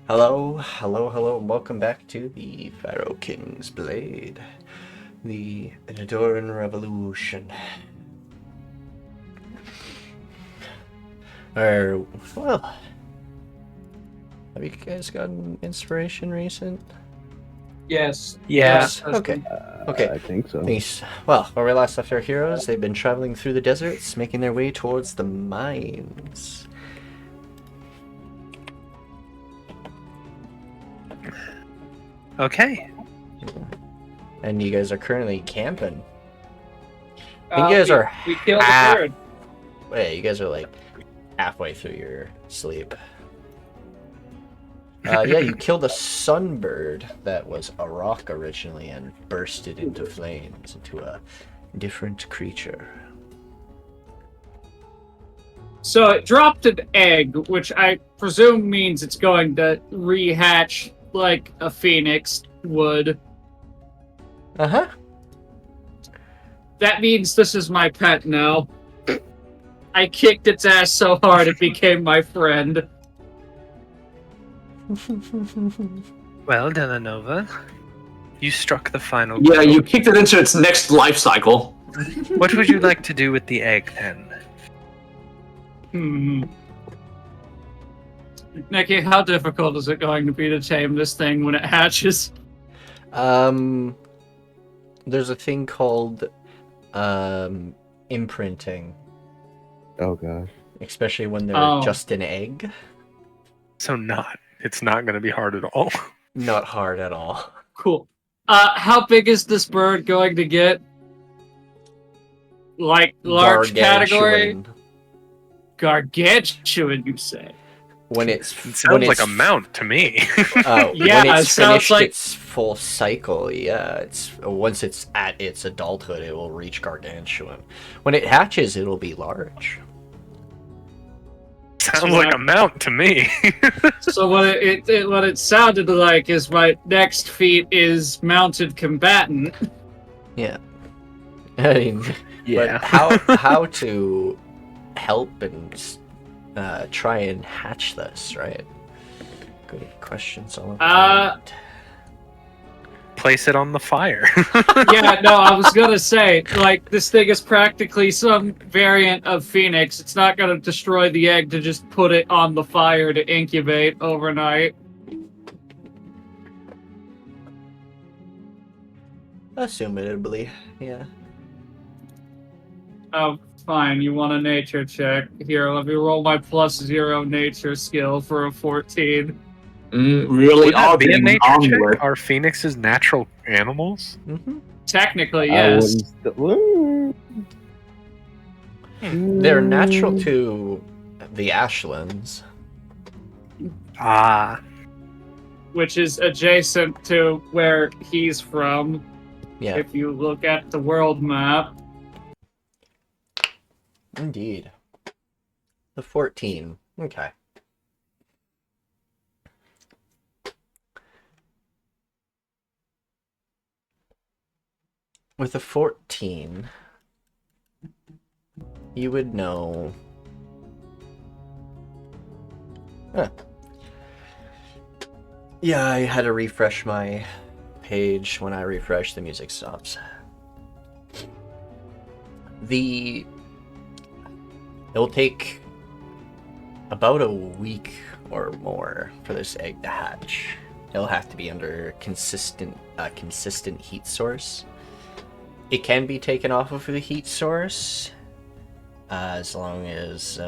Hello, hello, hello, and welcome back to the Pharaoh-King's Blade, the Nedoran Revolution. Well, have you guys gotten inspiration recent? Yes. Yes. Okay. I think so. Well, when we last left our heroes, they've been traveling through the deserts, making their way towards the mines. Okay. And you guys are currently camping. And you guys are We killed the bird. Wait, you guys are like halfway through your sleep. Yeah, you killed a sunbird that was a rock originally and bursted into flames into a different creature. So it dropped an egg, which I presume means it's going to rehatch like a phoenix would. Uh-huh. That means this is my pet now. I kicked its ass so hard it became my friend. Well, Dela'Nova, you struck the final Yeah, blow. you kicked it into its next life cycle. What would you like to do with the egg, then? Nikki, how difficult is it going to be to tame this thing when it hatches? There's a thing called imprinting, Oh gosh. especially when they're just an egg. So it's not going to be hard at all. Not hard at all. Cool. How big is this bird going to get? Like, large category? Gargantuan, you say? When it's It sounds like a mount to me. Yeah, when it it's sounds finished like- its full cycle, yeah, once it's at its adulthood, it will reach gargantuan. When it hatches, it'll be large. Sounds like a mount to me. So what it sounded like is my next feat is mounted combatant. Yeah, I mean, Yeah. but how to help and try and hatch this, right? Good questions all around. Place it on the fire. Yeah, no, I was gonna say, like, this thing is practically some variant of Phoenix. It's not gonna destroy the egg to just put it on the fire to incubate overnight. Assumably, yeah. Oh, fine, you want a nature check. Here, let me roll my +0 nature skill for a 14. Really Would that are be a being nature onward. check? Are phoenixes natural animals? Mm-hmm. Technically, I yes. wouldn't They're natural to the Ashlands. Ah. Which is adjacent to where he's from. Yeah, If you look at the world map. indeed. The 14. Okay. With a 14, you would know. Huh. Yeah, I had to refresh my page. When I refresh, the music stops. It'll take about a week or more for this egg to hatch. It'll have to be under consistent heat source. It can be taken off of the heat source as long as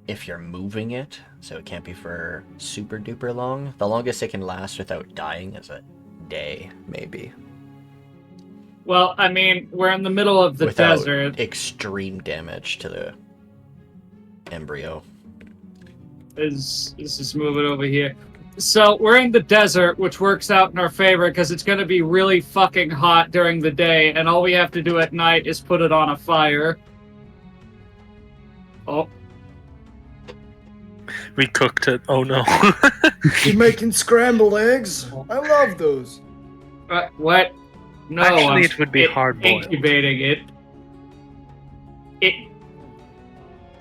if you're moving it, so it can't be for super duper long. The longest it can last without dying is a day, maybe. Well, I mean, we're in the middle of the Without desert. extreme damage to the embryo. Let's just move it over here. So we're in the desert, which works out in our favor because it's going to be really fucking hot during the day, and all we have to do at night is put it on a fire. Oh, We cooked it. Oh no. You're making scrambled eggs? I love those. what? No, Actually, it would be hard-boiled. Incubating it.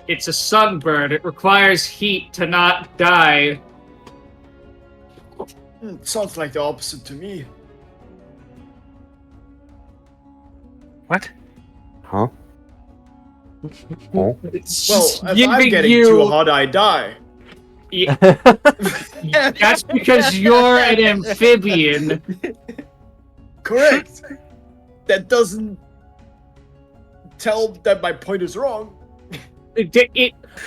It's a sunbird. It requires heat to not die. Sounds like the opposite to me. What? Huh? Oh. Well, if I'm Giving getting you- too hot, I die. Yeah, that's because you're an amphibian. Correct. That doesn't tell that my point is wrong.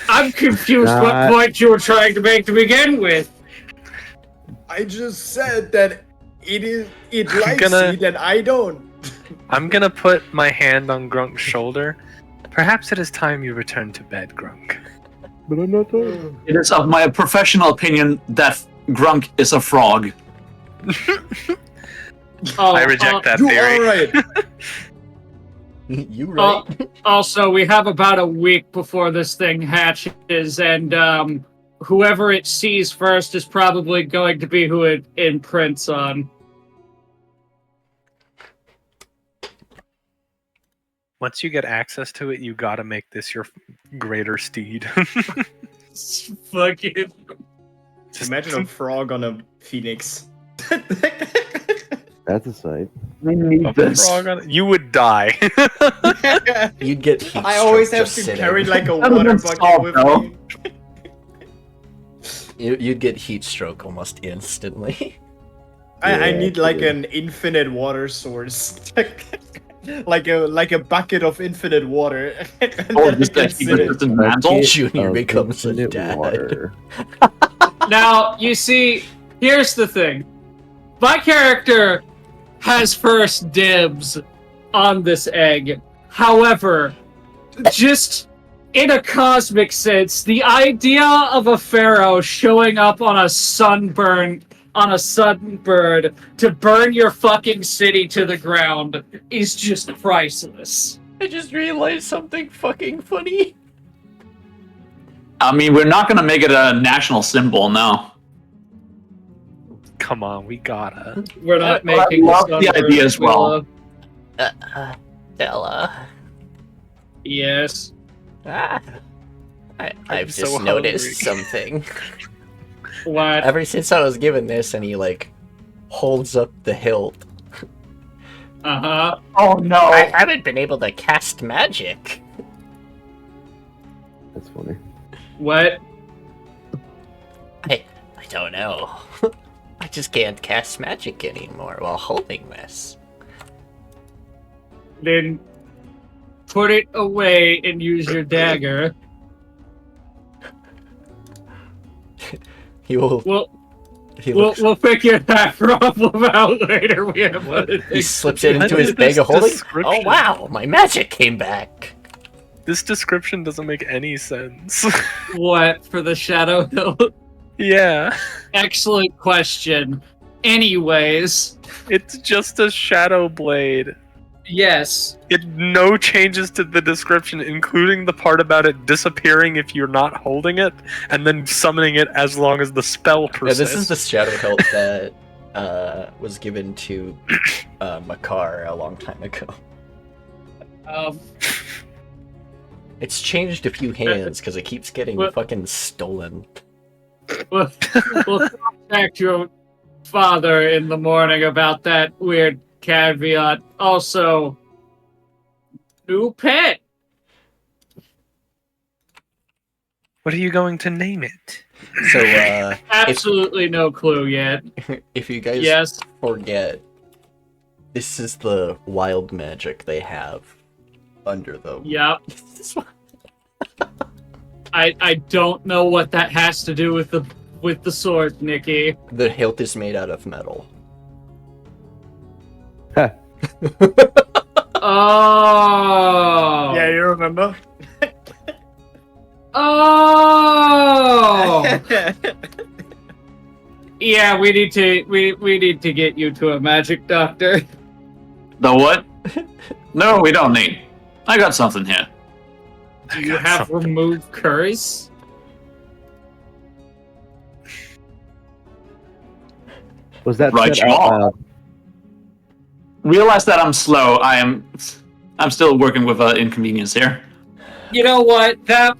I'm confused what Not- point you were trying to make to begin with. I just said that it likes gonna- it and I don't. I'm gonna put my hand on Grunk's shoulder. Perhaps it is time you return to bed, Grunk. But I'm not done. It is of my professional opinion that Grunk is a frog. Oh, I reject that You theory. are right. You right. Also, we have about a week before this thing hatches, and whoever it sees first is probably going to be who it imprints on. Once you get access to it, you gotta make this your greater steed. Fucking. Just- Imagine a frog on a phoenix. That's a sight. I need a this. frog on it. You would die. You'd get heat I always stroke have just to sitting. carry like a That water would've bucket solved, with though. me. You'd get heat stroke almost instantly. I Yeah, need like yeah. an infinite water source. like a bucket of infinite water. And Or then I just can that sit in. consistent mantle. Junior Of becomes a infinite dad. water. Now, you see, here's the thing. My character has first dibs on this egg. However, just in a cosmic sense, the idea of a pharaoh showing up on a sunbird to burn your fucking city to the ground is just priceless. I just realized something fucking funny. I mean, we're not gonna make it a national symbol, no. Come on, we gotta. We're not Well, I making love the sunbird, idea as well. Willa. Della. Yes. I've so just noticed hungry. something. What? Ever since I was given this and he like holds up the hilt, Uh-huh. Oh no! I haven't been able to cast magic. That's funny. What? I don't know. I just can't cast magic anymore while holding this. Then put it away and use your dagger. He will. We'll He we'll, looks. we'll figure that problem out later. We have other He things. slips it What into his is bag this of holding. Oh description? wow, my magic came back. This description doesn't make any sense. What for the Shadow Hill? Yeah, Excellent question. Anyways, it's just a shadow blade. yes. It no changes to the description, including the part about it disappearing if you're not holding it, and then summoning it as long as the spell Yeah, persists. this is the shadow hilt that was given to Makar a long time ago. It's changed a few hands because it keeps getting What? fucking stolen. We'll contact your father in the morning about that weird caveat. Also, new pet. What are you going to name it? So, Absolutely no clue yet. if you guys Yes. forget, this is the wild magic they have under them. Yep. This one- I don't know what that has to do with the sword, Nikki. The hilt is made out of metal. Oh. Yeah, you remember? Oh. Yeah, we need to get you to a magic doctor. The what? No, we don't need. I got something here. Do you have remove curse? Was that Right, said out y'all. loud? Realize that I'm slow. I'm still working with inconvenience here. You know what? That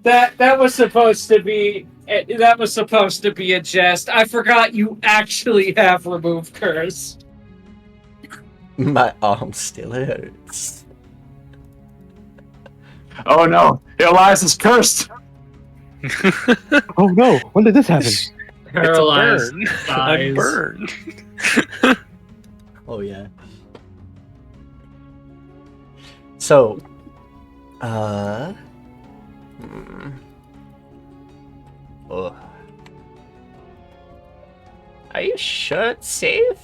That was supposed to be a jest. I forgot you actually have remove curse. My arm still hurts. Oh no, Herelies is cursed. Oh no! When did this happen? Paralyzed. It's a burn. I'm burned. Oh yeah. So, Oh. Are you sure it's safe?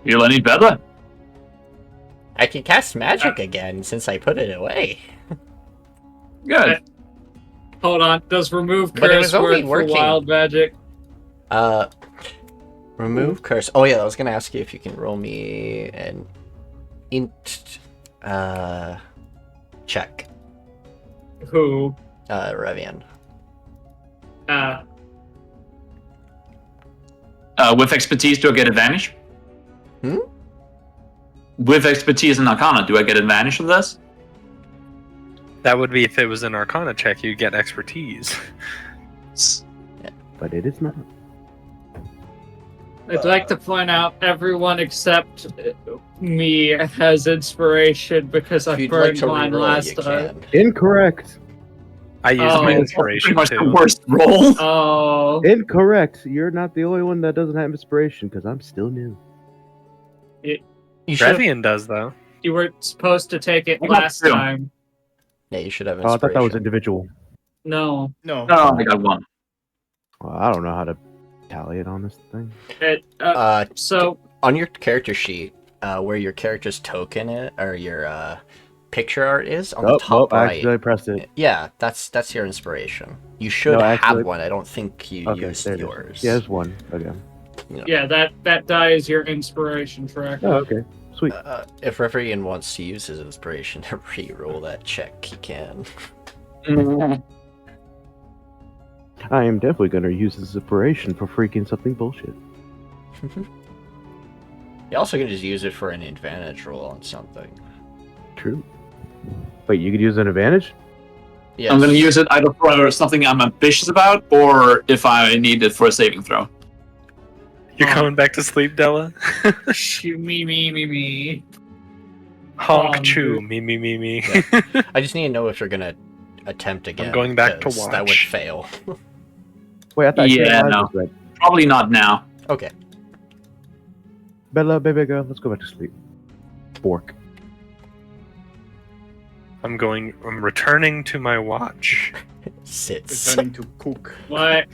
You'll any better? I can cast magic again since I put it away. Good. Hold on. Does remove But it curse was only work for working. wild magic? Remove curse. Oh yeah, I was gonna ask you if you can roll me an int check. Who? Revian. With expertise, do I get advantage? Hmm? With expertise in Arcana, do I get advantage from this? That would be if it was an Arcana check, you'd get expertise. But it is not. I'd like to point out everyone except me has inspiration because If I you'd like burned to mine reroll, last you time. can. Incorrect. I used Oh. my Pretty inspiration Pretty much the too. worst roll. Oh, Incorrect. You're not the only one that doesn't have inspiration because I'm still new. You should. Revian does though. you were supposed to take it I got last two. time. Yeah, you should have Oh, I inspiration. thought that was individual. No. No. No, I got one. Well, I don't know how to tally it on this thing. So On your character sheet, where your character's token or your picture art is on the top I right. accidentally pressed it. Yeah, that's your inspiration. You should No, have actually- one. I don't think you Okay, used there it is. yours. Yeah, there's one. Okay. yeah, that die is your inspiration track. Oh, okay. Sweet. If Revian wants to use his inspiration to re-roll that check, he can. I am definitely going to use this inspiration for freaking something bullshit. You also can just use it for an advantage roll on something. True. Wait, you could use an advantage? Yes. I'm going to use it either for something I'm ambitious about, or if I need it for a saving throw. You're coming back to sleep, Della? Me. Honk, Oh, chew, dude. me. I just need to know if you're gonna attempt again. going back to 'cause That would watch. fail. Wait, I thought Yeah, Caroline no. was red. Probably not now. Okay. Bella, baby girl, let's go back to sleep. Bork. I'm returning to my watch. Sits. Returning to cook. What?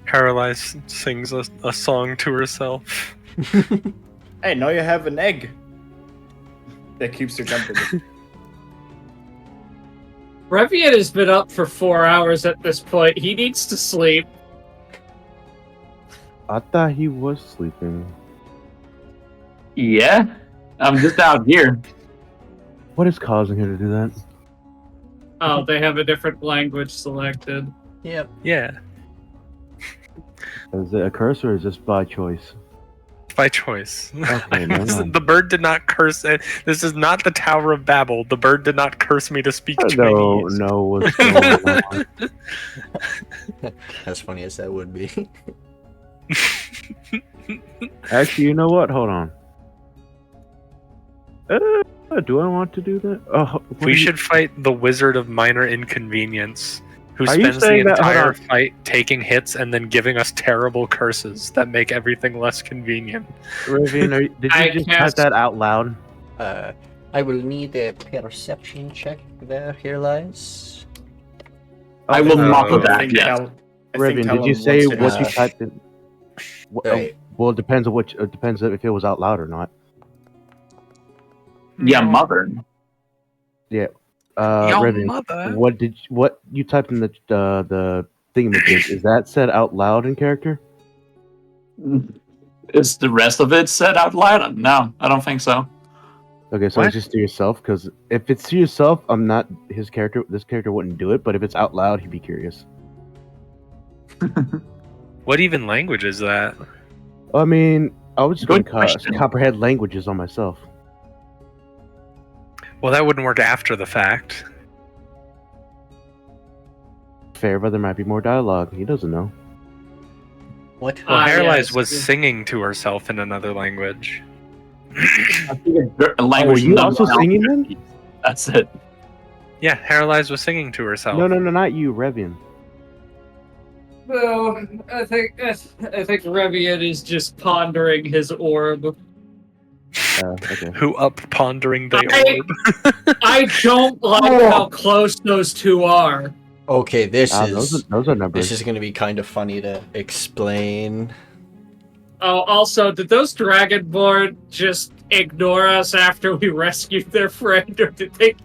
Herelies sings a song to herself. Hey, now you have an egg. That keeps your temperature. Revian has been up for 4 hours at this point. He needs to sleep. I thought he was sleeping. Yeah? I'm just out here. What is causing him to do that? Oh, they have a different language selected. Yep. Yeah, Is it a curse or is this by choice? by choice. Okay, never mind. The bird did not curse it. This is not the Tower of Babel. The bird did not curse me to speak I Chinese. don't know what's going on. As funny as that would be. Actually, you know what? Hold on. Do I want to do that? Oh, what We do you- should fight the Wizard of Minor Inconvenience, who Are you spends the saying that- hold entire on. fight taking hits and then giving us terrible curses that make everything less convenient. Rivian, did I you just type cast- that out loud? I will need a perception check there, Herelies. I will Okay. muffle I that, think yes. Cal- I think Rivian, did Talon you say wants to what you ask- typed in? Right. Well, it depends on which. It depends if it was out loud or not. Yeah, mother. Your Rivian, mother. what you typed in the thingamajig? Is that said out loud in character? Is the rest of it said out loud? No, I don't think so. Okay, so What? it's just to yourself. Because if it's to yourself, I'm not his character. This character wouldn't do it. But if it's out loud, he'd be curious. What even language is that? I mean, I was just going Good to question. comprehend languages on myself. Well, that wouldn't work after the fact. Fair, but there might be more dialogue. He doesn't know. What? Well, Herelies yes. was singing to herself in another language. I think a language. Oh, were you number also one. singing then? That's it. Yeah, Herelies was singing to herself. No, not you, Revian. No, I think Revian is just pondering his orb. Okay. Who up pondering the orb? I don't like how close those two are. Okay, this Those are numbers. this is going to be kind of funny to explain. Oh, also, did those Dragonborn just ignore us after we rescued their friend, or did they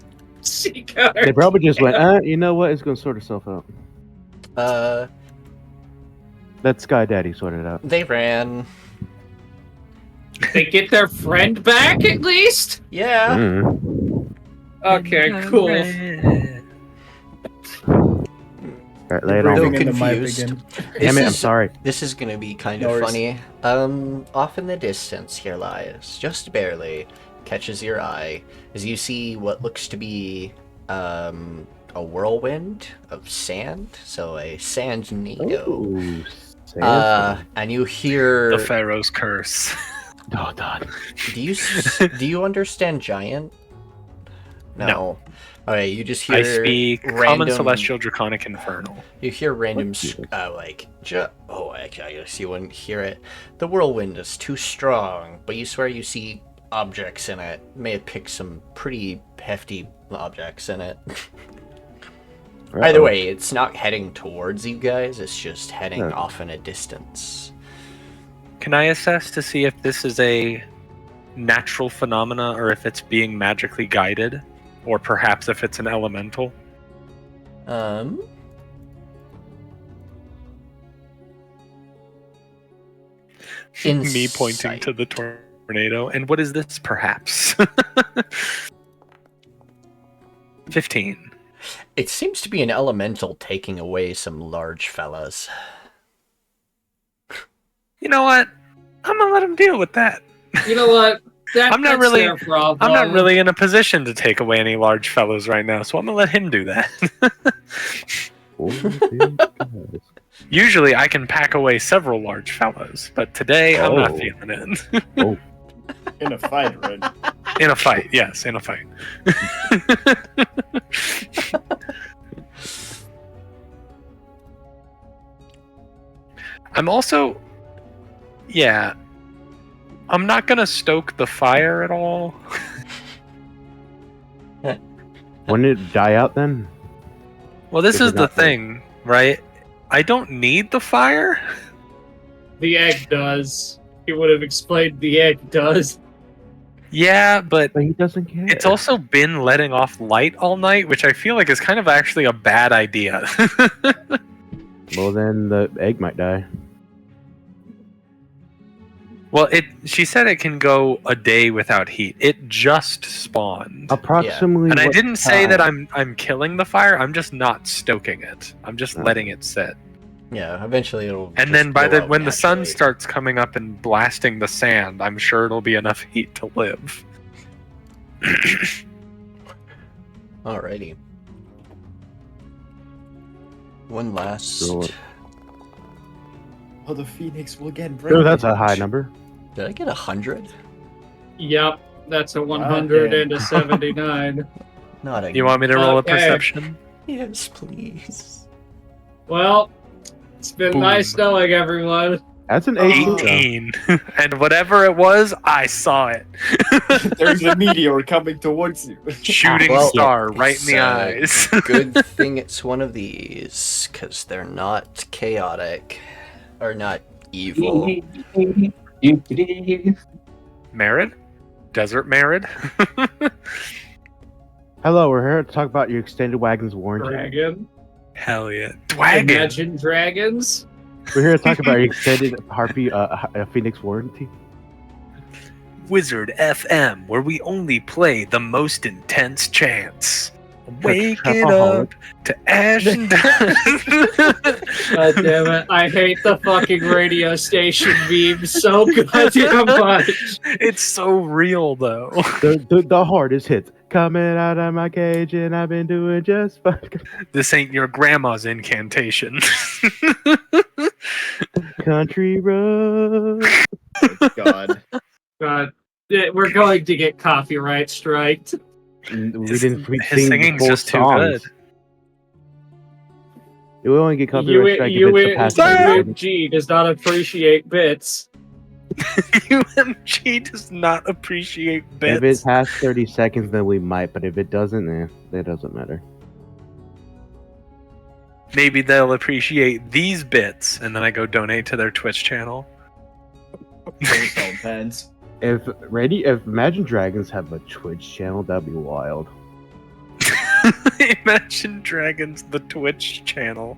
seek out? They probably just went, you know what? It's going to sort itself out. Let Sky Daddy sort it out. They ran. They get their friend back at least? Yeah. Mm. Okay, cool. Alright, lay it They're on no me. Bringing the mic confused. again. Damn it, I'm is- sorry. This is going to be kind No of worries. funny. Off in the distance, here lies, just barely, catches your eye as you see what looks to be a whirlwind of sand. So a sand needle. Ooh, sand. And you hear. The Pharaoh's curse. Oh, God. Do you understand giant? No. Okay, you just hear I speak Common, random, Celestial, Draconic, Infernal. You hear random, Thank actually, I guess you wouldn't hear it. The whirlwind is too strong, but you swear you see objects in it. May have picked some pretty hefty objects in it. Either way, it's not heading towards you guys, it's just heading No. off in a distance. Can I assess to see if this is a natural phenomena or if it's being magically guided? Or perhaps if it's an elemental? Me pointing Insight. to the tornado. And what is this, perhaps? 15. It seems to be an elemental taking away some large fellas. You know what? I'm gonna let him deal with that. You know what? I'm not that's really- their problem. I'm not really in a position to take away any large fellows right now, so I'm gonna let him do that. Usually I can pack away several large fellows, but today I'm not Oh. feeling it. In a fight, right? In a fight, yes, in a fight. I'm also, yeah, I'm not gonna stoke the fire at all. Wouldn't it die out then? Well, this If is it's the not thing, right? I don't need the fire. The egg does. He would have explained the egg does. Yeah, but But he doesn't care. it's also been letting off light all night, which I feel like is kind of actually a bad idea. Well, then the egg might die. Well, she said it can go a day without heat. It just spawned. Approximately. And I what didn't say that time? I'm killing the fire. I'm just not stoking it. I'm just letting it sit. Yeah, eventually it'll. And just then by go the out when the sun naturally. starts coming up and blasting the sand, I'm sure it'll be enough heat to live. Alrighty. One last. Sure. Oh, the Phoenix will get Oh, that's a high number. Did I get 100? Yep, that's a 100 Okay. and a 79. Not a. You want me to roll Okay. a perception? Yes, please. Well, it's been Boom. nice knowing everyone. That's an 18. though. 18. And whatever it was, I saw it. There's a meteor coming towards you. Shooting Well, star right in it's, the eyes. Good thing it's one of these, because they're not chaotic. Or not evil. Married? Desert married? Hello, we're here to talk about your extended wagon's warranty. Dragon. Hell yeah. Dwagon. Imagine dragons. We're here to talk about your extended Harpy Phoenix warranty. Wizard FM, where we only play the most intense chants. Wake it up to ash and dust. God damn it. I hate the fucking radio station meme so goddamn much. It's so real, though. The hardest hits. Coming out of my cage and I've been doing just fine. This ain't your grandma's incantation. Country road. God. God, we're going to get copyright striked. We His- didn't his sing the singing's full just too songs. good. It will only get copyright strike if it's surpassed 30 seconds. UMG does not appreciate bits. UMG does not appreciate If it bits. passed 30 seconds, then we might. But if it doesn't, that doesn't matter. Maybe they'll appreciate these bits, and then I go donate to their Twitch channel. Pants. If Imagine Dragons have a Twitch channel, that'd be wild. Imagine Dragons, the Twitch channel.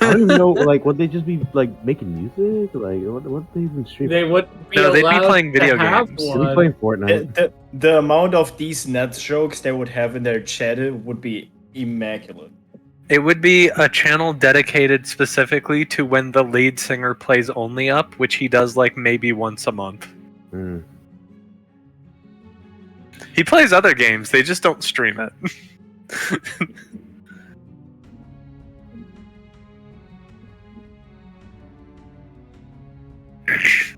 I don't even know, like, would they just be like making music? Like, what would they even stream? They would be No, they'd be allowed playing video to have games. They'd be one. playing Fortnite. The amount of these net jokes they would have in their chat would be immaculate. It would be a channel dedicated specifically to when the lead singer plays Only Up, which he does like maybe once a month. Mm. He plays other games, they just don't stream it.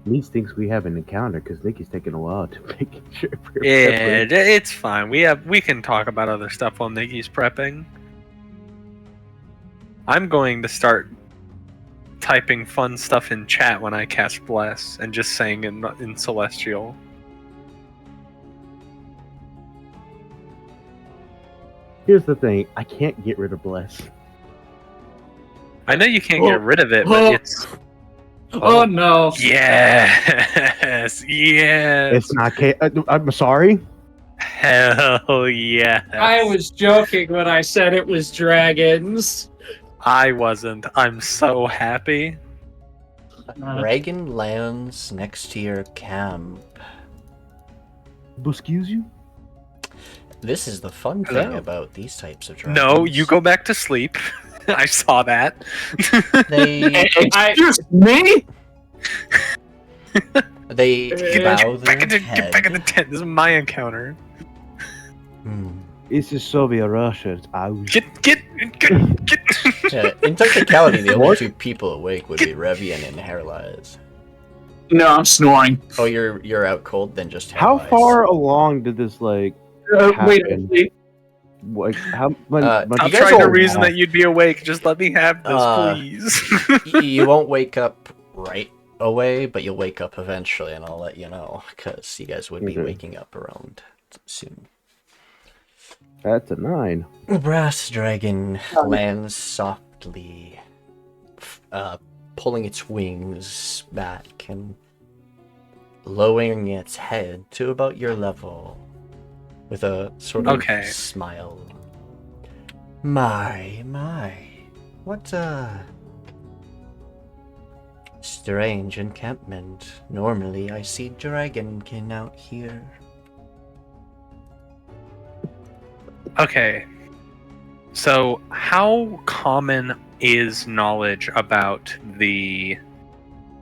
These things we haven't encountered because Nikki's taking a while to make sure. we're Yeah, prepared. it's fine. We can talk about other stuff while Nikki's prepping. I'm going to start typing fun stuff in chat when I cast Bless and just saying in Celestial. Here's the thing: I can't get rid of Bless. I know you can't get rid of it, but it's Oh no! yes, yes. It's not. I'm sorry. Hell yeah. I was joking when I said it was dragons. I wasn't. I'm so happy. Dragon lands next to your camp. Excuse you? This is the fun thing Hello. about these types of dragons. No, you go back to sleep. I saw that. They Excuse me? they bow Get back, their get back in the head. tent. This is my encounter. Hmm. This is Soviet Russia. Get. Yeah, in technicality, the only two people awake would be Revian and Herelies. No, I'm snoring. Oh, you're out cold, then just How Herelies. far along did this Wait, happen? wait. Like how? When, Uh, when- I'm You guys trying to all reason laugh. that you'd be awake. Just let me have this, Uh, please. You won't wake up right away, but you'll wake up eventually, and I'll let you know, because you guys would be Okay. waking up around soon. That's a 9. The brass dragon lands softly, pulling its wings back and lowering its head to about your level with a sort of Okay. smile. My, what a strange encampment. Normally I see dragonkin out here. Okay. So, how common is knowledge about the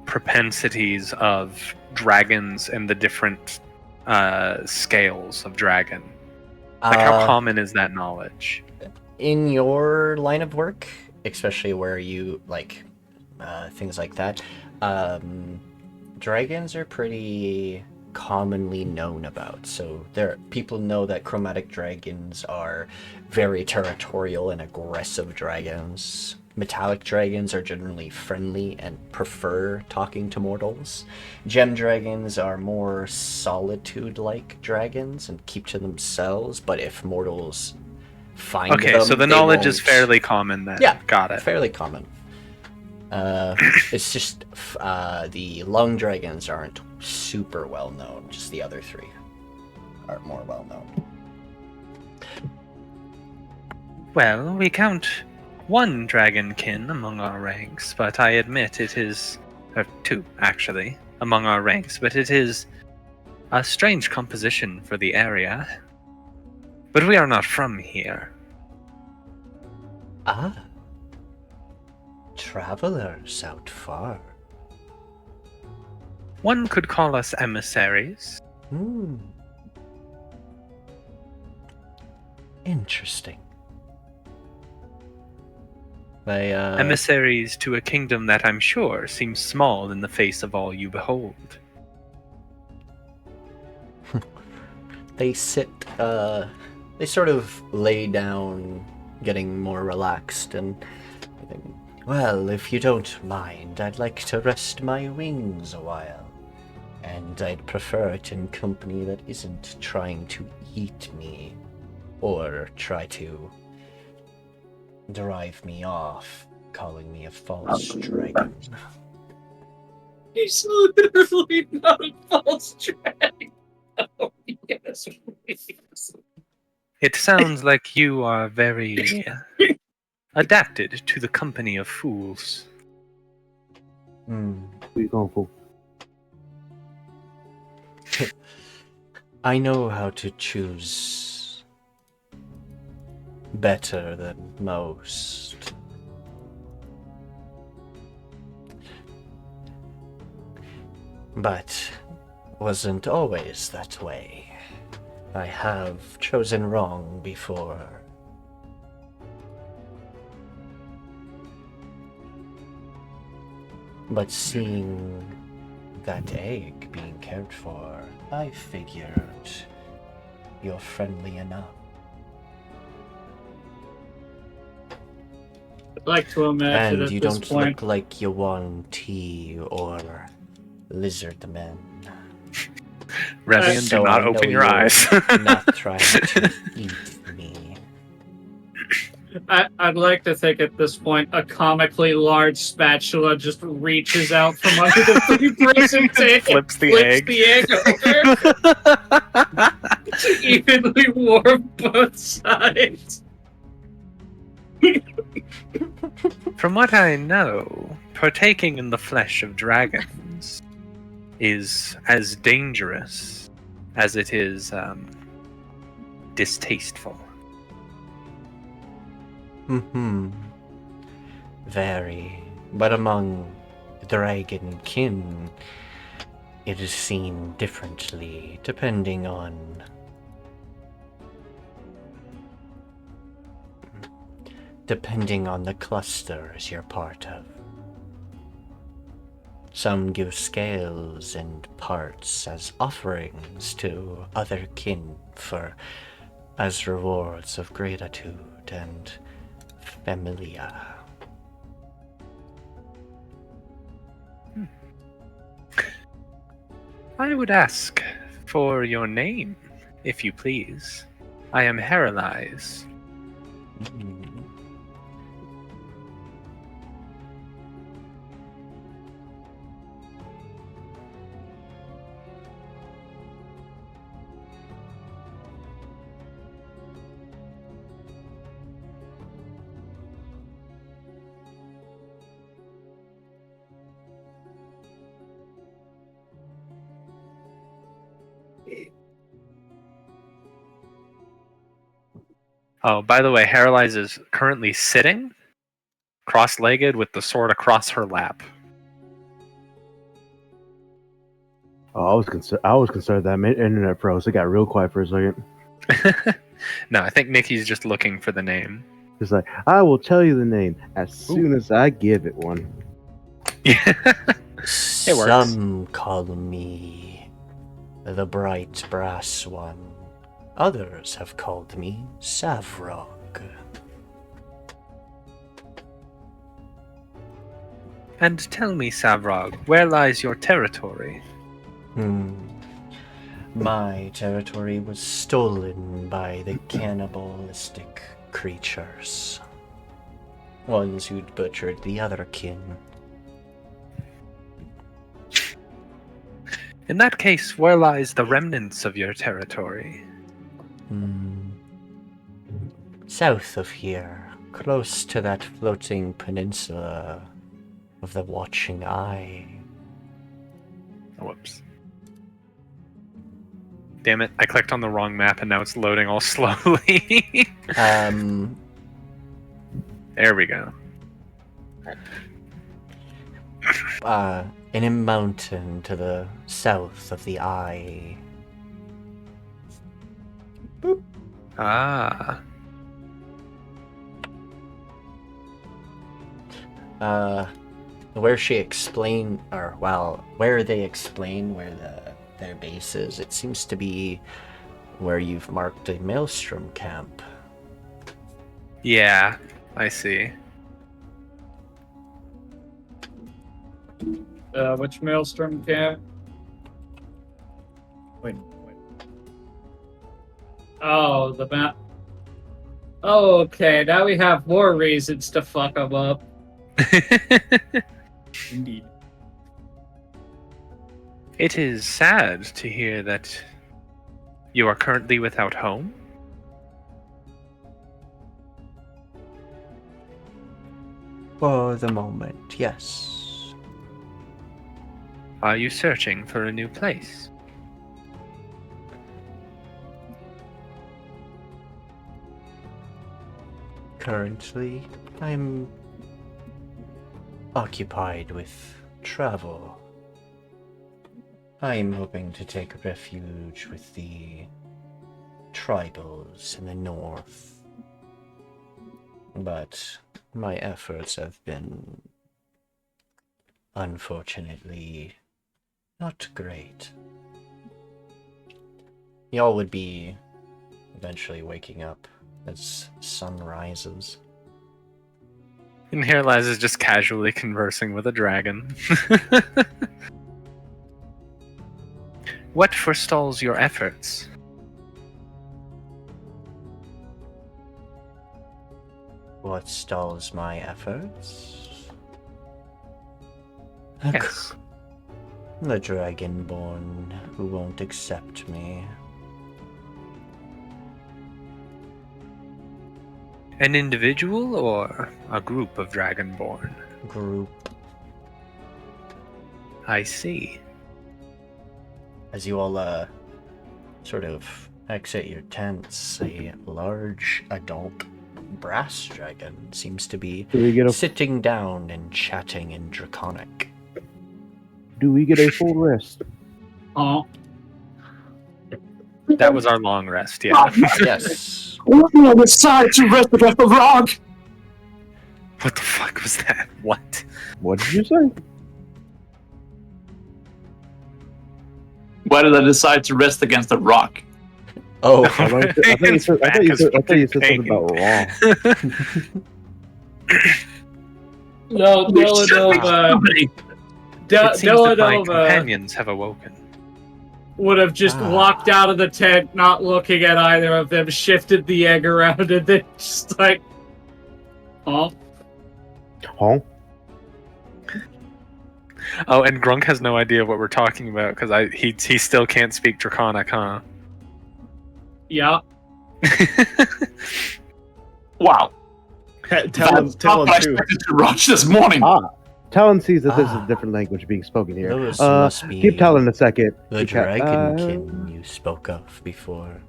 propensities of dragons and the different scales of dragon? Like, how common is that knowledge? In your line of work, especially where you like things like that, dragons are pretty commonly known about. So people know that chromatic dragons are very territorial and aggressive dragons. Metallic dragons are generally friendly and prefer talking to mortals. Gem dragons are more solitude-like dragons and keep to themselves, but if mortals find them, Okay, so the they knowledge is won't- fairly common then. Yeah, Got it. fairly common. It's just the lung dragons aren't super well known. Just the other three are more well known. Well, we count one dragonkin among our ranks, but I admit it is... or two, actually, among our ranks, but it is a strange composition for the area. But we are not from here. Ah, travelers out far. One could call us emissaries. Hmm. Interesting. I, Emissaries to a kingdom that I'm sure seems small in the face of all you behold. They sit, they sort of lay down, getting more relaxed, and I think, well, if you don't mind, I'd like to rest my wings a while. And I'd prefer it in company that isn't trying to eat me, or try to drive me off, calling me a false dragon. He's literally not a false dragon. Oh, yes, please. It sounds like you are very adapted to the company of fools. Who you going for? I know how to choose better than most. But wasn't always that way. I have chosen wrong before. But seeing that egg being cared for, I figured you're friendly enough. I'd like to imagine And at you this don't point. look like you want tea or lizard men. Revian, So do not I know open your you're eyes. not trying to eat me. I'd like to think at this point a comically large spatula just reaches out from under the three-person table, Flips the egg. over to evenly warm both sides. From what I know, partaking in the flesh of dragons is as dangerous as it is distasteful. Very. But among dragon kin, it is seen differently, depending on the clusters you're part of. Some give scales and parts as offerings to other kin as rewards of gratitude and familia. I would ask for your name, if you please. I am Herelies. Oh, by the way, Herelies is currently sitting, cross-legged, with the sword across her lap. Oh, I was concerned that my internet froze. It got real quiet for a second. No, I think Nikki's just looking for the name. It's like, I will tell you the name as soon as I give it one. It works. Some call me the Bright Brass One. Others have called me Savrog. And tell me, Savrog, where lies your territory? My territory was stolen by the cannibalistic creatures. Ones who'd butchered the other kin. In that case, where lies the remnants of your territory? South of here, close to that floating peninsula of the Watching Eye. Whoops. Damn it, I clicked on the wrong map and now it's loading all slowly. There we go. In a mountain to the south of the Eye. Ah. where she explain, or well, where they explain where their base is, it seems to be where you've marked a maelstrom camp. Yeah, I see. Which maelstrom camp? Wait. Oh, the map. Oh, okay, now we have more reasons to fuck them up. Indeed. It is sad to hear that you are currently without home. For the moment, yes. Are you searching for a new place? Currently, I'm occupied with travel. I'm hoping to take refuge with the tribals in the north. But my efforts have been, unfortunately, not great. Y'all would be eventually waking up as sun rises. And Herelies is just casually conversing with a dragon. What forestalls your efforts? What stalls my efforts? Yes. The Dragonborn who won't accept me. An individual or a group of Dragonborn? Group. I see. As you all sort of exit your tents, a large adult brass dragon seems to be Do we get a sitting down and chatting in Draconic. full rest? Oh, That was our long rest, yeah. Yes. I decide to rest against the rock. What the fuck was that? What? What did you say? Why did I decide to rest against the rock? Oh, I thought you said something about wrong. no, Dela'Nova. It seems that my Dela'Nova companions have awoken. would have just walked out of the tent, not looking at either of them, shifted the egg around, and then just like, oh, Huh? Oh, and Grunk has no idea what we're talking about because he still can't speak Draconic, huh? yeah. Wow. Talon That's not what I too. expected to watch this morning. Talon sees that this is a different language being spoken here. those must be Give Talon a second. the Dragonkin you spoke of before.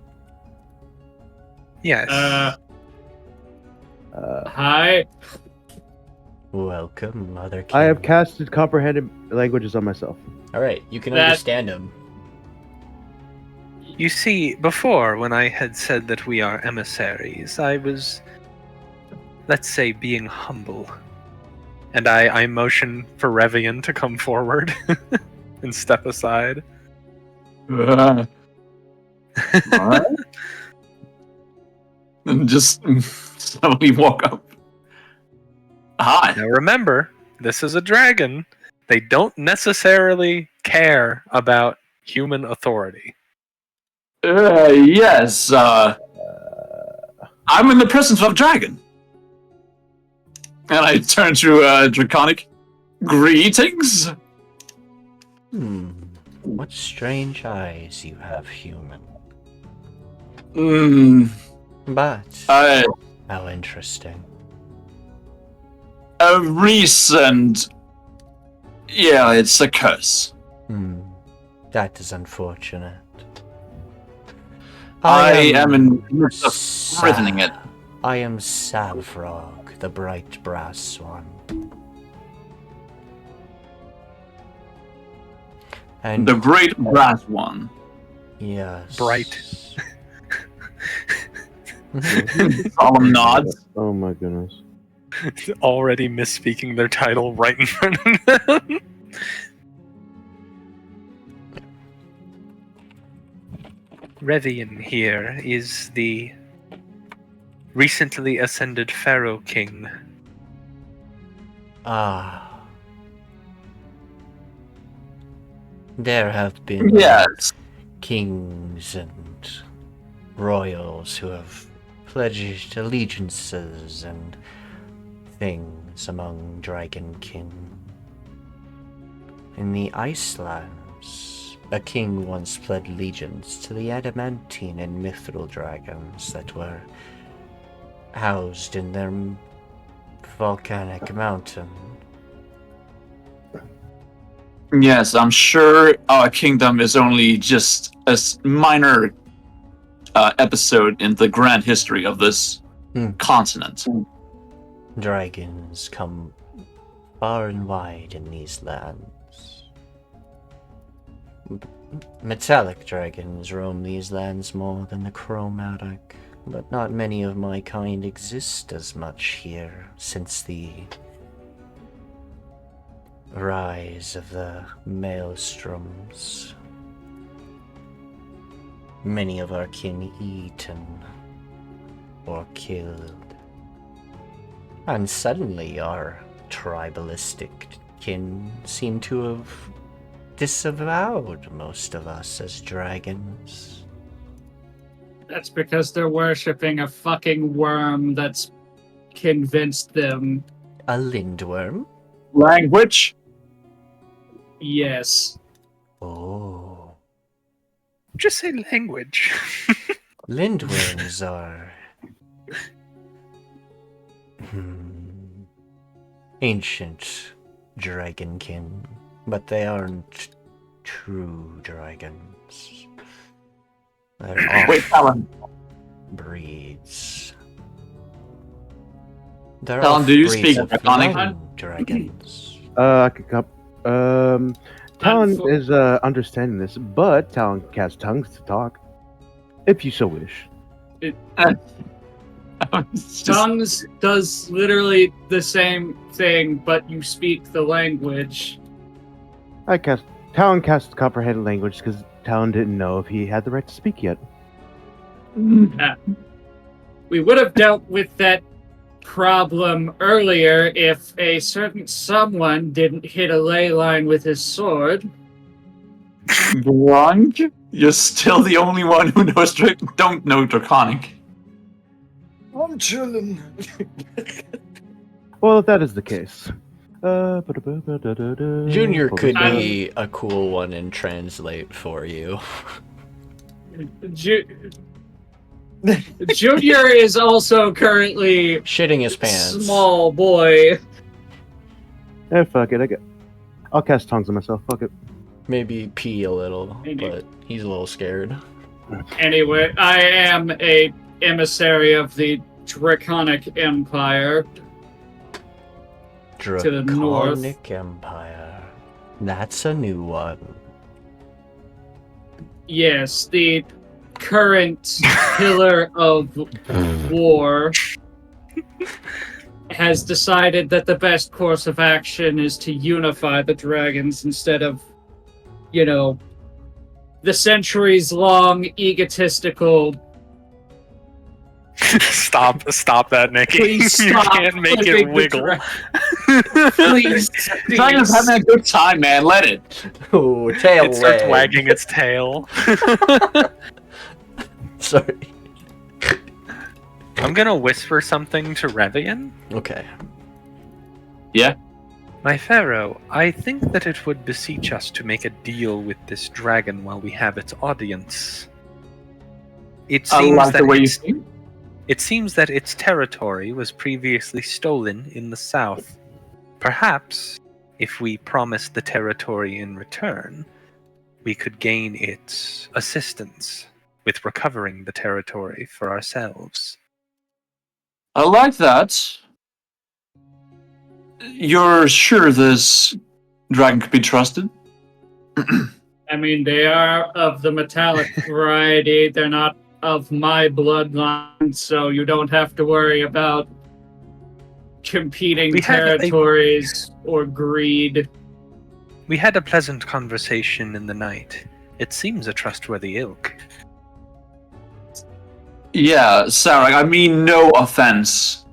Yes. Hi. Welcome, Mother King. I have casted comprehended languages on myself. Alright, you can That- understand him. You see, before, when I had said that we are emissaries, I was, let's say, being humble. And I motion for Revian to come forward and step aside. Alright. And just suddenly walk up. Hi. Now remember, this is a dragon. They don't necessarily care about human authority. Yes, I'm in the presence of a dragon. And I turn to Draconic. Greetings. What strange eyes you have, human. But how interesting. A recent... Yeah, it's a curse. That is unfortunate. I am in the midst of threatening it. I am Savrog, the bright brass one. And The great brass one. yes. Bright. Solemn nods. Oh my goodness. Already misspeaking their title right in front of them. Revian here is the recently ascended Pharaoh-King. Ah. There have been Yes. kings and royals who have pledged allegiances and things among dragonkin. In the Icelands, a king once pledged allegiance to the adamantine and mithril dragons that were housed in their volcanic mountain. Yes, I'm sure our kingdom is only just a minor episode in the grand history of this continent. Dragons come far and wide in these lands. Metallic dragons roam these lands more than the chromatic, but not many of my kind exist as much here since the rise of the maelstroms. Many of our kin eaten or killed. And suddenly our tribalistic kin seem to have disavowed most of us as dragons. That's because they're worshipping a fucking worm that's convinced them. A lindworm? Language? Yes. Oh. Just say language. Lindworms are ancient dragonkin, but they aren't true dragons. They're Wait, Talon. breeds. They're Talon, do you speak off-breeds of Draconic? flying dragons. I could come. Talon for- is understanding this, but Talon has tongues to talk, if you so wish. Tongues does literally the same thing, but you speak the language. Talon cast comprehend language because Talon didn't know if he had the right to speak yet. We would have dealt with that problem earlier if a certain someone didn't hit a ley line with his sword. Grunk? You're still the only one who knows don't know Draconic. I'm chilling. Well, if that is the case. Junior could be a cool one and translate for you. Junior is also currently Shitting his pants. small boy. Fuck it. I'll cast tongues on myself. Fuck it. Maybe pee a little, Maybe. but he's a little scared. Anyway, I am a emissary of the Draconic Empire. the north. Draconic Empire. That's a new one. Yes, the current pillar of war has decided that the best course of action is to unify the dragons instead of, you know, the centuries-long egotistical. Stop that, Nikki. Please You stop can't make flipping it the wiggle. Please, Dragon's having a good time, man. Let it. Oh, tail It starts wag. wagging its tail. Sorry. I'm gonna whisper something to Revian. Okay. Yeah? My Pharaoh, I think that it would beseech us to make a deal with this dragon while we have its audience. It I seems like that the way you its- think. It seems that its territory was previously stolen in the south. Perhaps, if we promised the territory in return, we could gain its assistance with recovering the territory for ourselves. I like that. You're sure this dragon could be trusted? I mean, they are of the metallic variety. They're not of my bloodline, so you don't have to worry about competing We had a- territories or greed. We had a pleasant conversation in the night. It seems a trustworthy ilk. Yeah, Sarek, I mean no offense,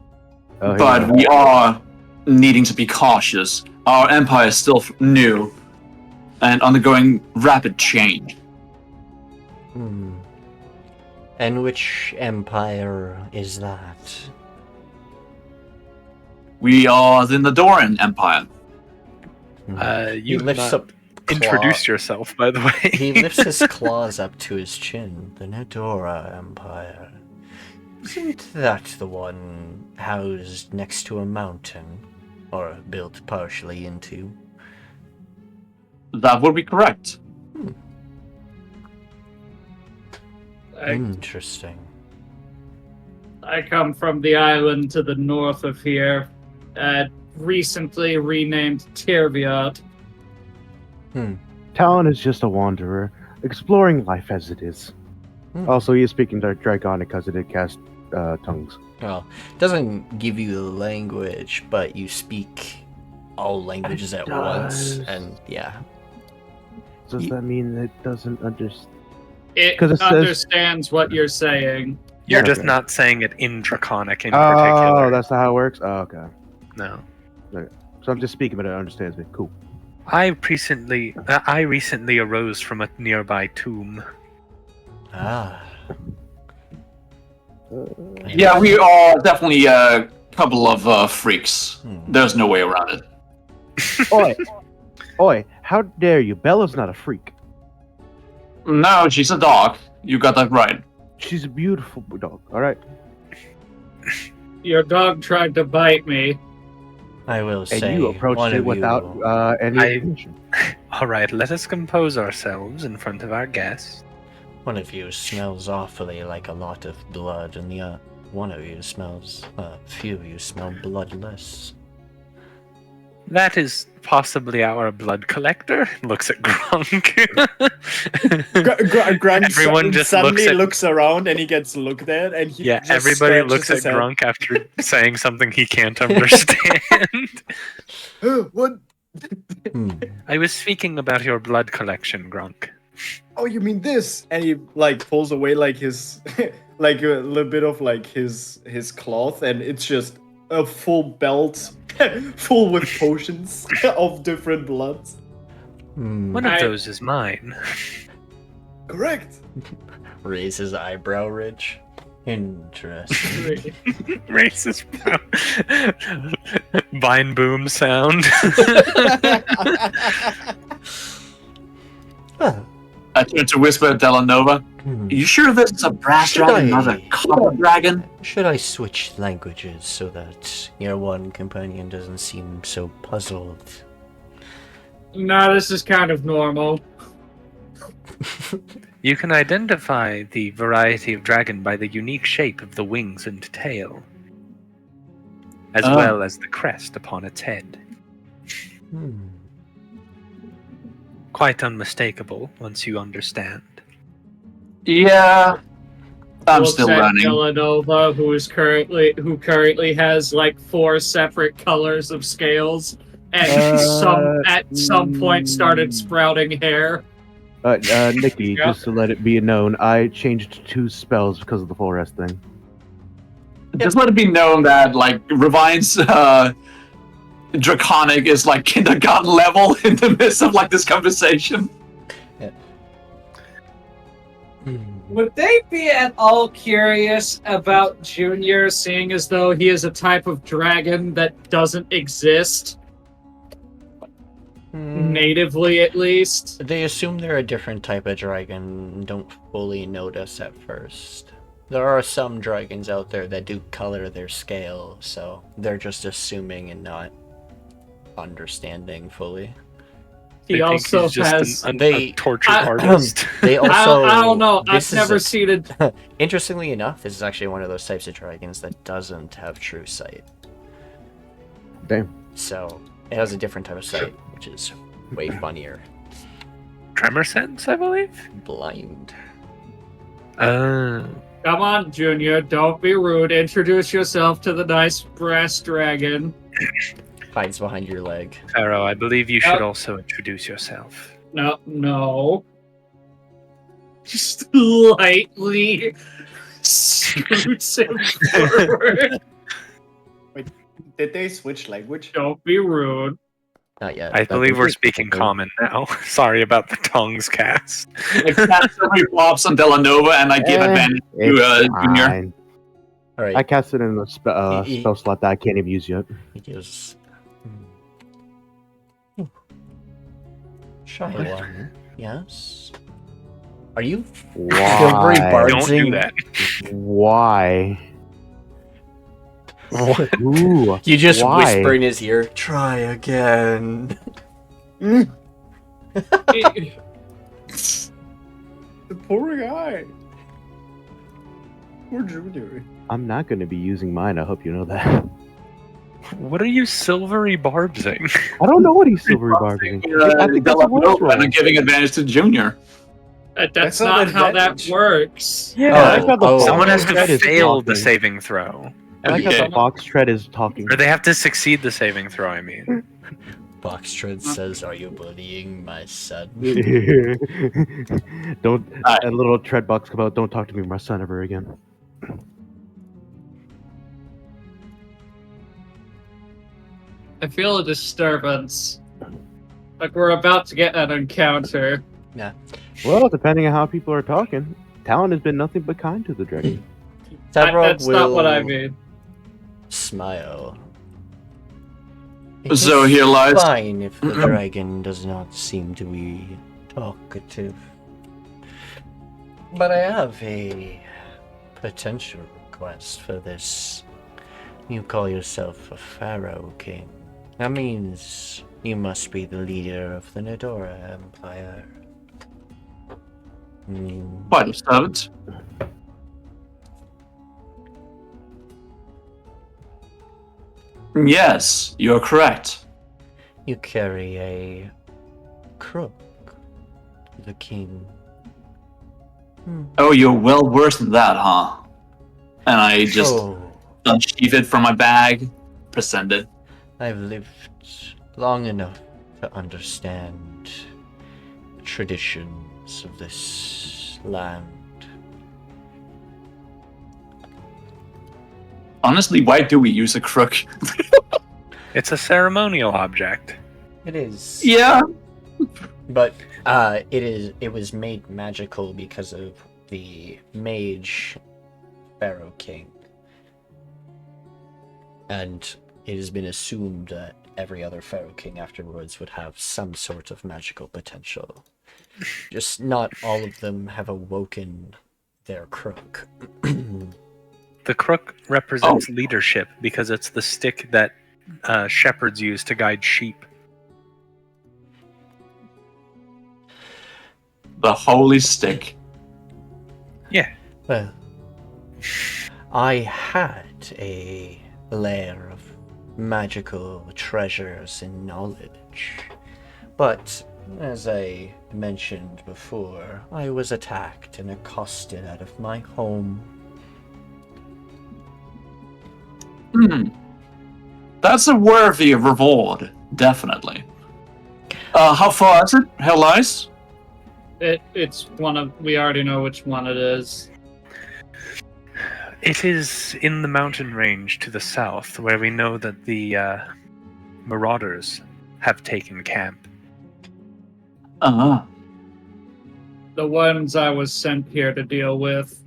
Oh, but yeah. we are needing to be cautious. Our empire is still new and undergoing rapid change. Hmm. And which empire is that? We are the Nedoran Empire. He You lifts not up introduced yourself, by the way. He lifts his claws up to his chin. The Nedora Empire. Isn't that the one housed next to a mountain? Or built partially into? That would be correct. Interesting. I come from the island to the north of here, recently renamed Tirviot. Talon is just a wanderer, exploring life as it is. Also, he is speaking Draconic because it did cast tongues. Well, it doesn't give you the language, but you speak all languages It at once, does. and yeah. Does that mean it doesn't understand? It 'Cause it says- understands what you're saying. You're Yeah, just okay. not saying it in Draconic in Oh, particular. that's not how it works? Oh, okay. No. So I'm just speaking, but it understands me. Cool. I recently arose from a nearby tomb. Ah. Yeah, we are definitely a couple of freaks. There's no way around it. Oi! Oi, how dare you? Bella's not a freak. No, she's a dog. You got that right. She's a beautiful dog, alright? Your dog tried to bite me. I will say, And you approached one it of without you, any permission. Alright, let us compose ourselves in front of our guest. one of you smells awfully like a lot of blood, and the one of you smells, a few of you smell bloodless. That is possibly our blood collector. Looks at Grunk. Grunk Everyone just suddenly looks at- looks around and he gets looked at, and he Yeah, just everybody scratches looks at his head. Grunk after saying something he can't understand. What? I was speaking about your blood collection, Grunk. Oh, you mean this? And he like pulls away like his like a little bit of like his cloth, and it's just a full belt full with potions of different bloods. One of those is mine. Correct. Raise his eyebrow ridge. Interesting. Racist vine boom sound. I turn to whisper at Dela'Nova. Are you sure this is a brass Should dragon, not I- a copper dragon? Should I switch languages so that your one companion doesn't seem so puzzled? No, this is kind of normal. You can identify the variety of dragon by the unique shape of the wings and tail, as Oh. well as the crest upon its head. Quite unmistakable once you understand. Yeah, I'm Looks still at learning. Dela'Nova, who currently has like 4 separate colors of scales, and at some point started sprouting hair. Nikki, Yeah. just to let it be known, I changed 2 spells because of the full rest thing. Just let it be known that like Revian's Draconic is like kindergarten level in the midst of like this conversation. Would they be at all curious about Junior, seeing as though he is a type of dragon that doesn't exist? Natively, at least. They assume they're a different type of dragon and don't fully notice at first. There are some dragons out there that do color their scale, so they're just assuming and not understanding fully. He They think also he's just has. a tortured I- artist. They also. I don't know. this I've is never a- seen it. Interestingly enough, this is actually one of those types of dragons that doesn't have true sight. Damn. So it has a different type of sight, which is way funnier. Tremor sense, I believe. Blind. Come on, Junior, don't be rude. Introduce yourself to the nice brass dragon. Hides behind your leg. Pharaoh, I believe you should also introduce yourself. No. Just lightly scoots him forward. Wait, did they switch language? Don't be rude. Not yet. I but believe we're it's speaking okay. common now. Sorry about the tongues cast. I cast every flops on Dela'Nova, and I give advantage to Junior. Fine. All right. I cast it in a spell He- slot that I can't even use yet. He gives. Shy one. Yes. Are you silvery Why? Don't do that. Why? Ooh, You just why? whisper in his ear. Try again. The poor guy. Poor Junior. I'm not going to be using mine. I hope you know that. What are you silvery barbsing? I don't know what he's silvery barbing. I think that's a word Dela'Nova, roll. and I'm giving advantage to Junior. That's That's not not how that advantage. works. Yeah, Oh, I like how the oh. box Someone has tread to is fail the talking. saving throw. I like how Okay. the box tread is talking. Or they have to succeed the saving throw, I mean. Boxtread says, "Are you bullying my son?" Don't Alright. a little tread box come out. Don't talk to me, my son, ever again. I feel a disturbance. Like we're about to get an encounter. Well, depending on how people are talking, Talon has been nothing but kind to the dragon. Tavrog That's not what I will mean. smile. So It is here lies- fine if the dragon does not seem to be talkative. But I have a potential request for this. You call yourself a Pharaoh-King. That means you must be the leader of the Nedoran Empire. Quite observant. Yes, you're correct. You carry a crook to the king. Oh, you're well versed in that, huh? And I just Oh, unsheath it from my bag, present it. I've lived long enough to understand traditions of this land. Honestly, why do we use a crook? It's a ceremonial object. It is. Yeah. But it was made magical because of the mage Pharaoh-King. And it has been assumed that every other Pharaoh-King afterwards would have some sort of magical potential. Just not all of them have awoken their crook. The crook represents leadership because it's the stick that shepherds use to guide sheep. The holy stick. Yeah. Well, I had a lair of magical treasures and knowledge, but as I mentioned before, I was attacked and accosted out of my home. That's a worthy reward, definitely. How far is it, Herelies? It's one of. We already know which one it is. It is in the mountain range to the south, where we know that the marauders have taken camp. Uh-huh. The ones I was sent here to deal with.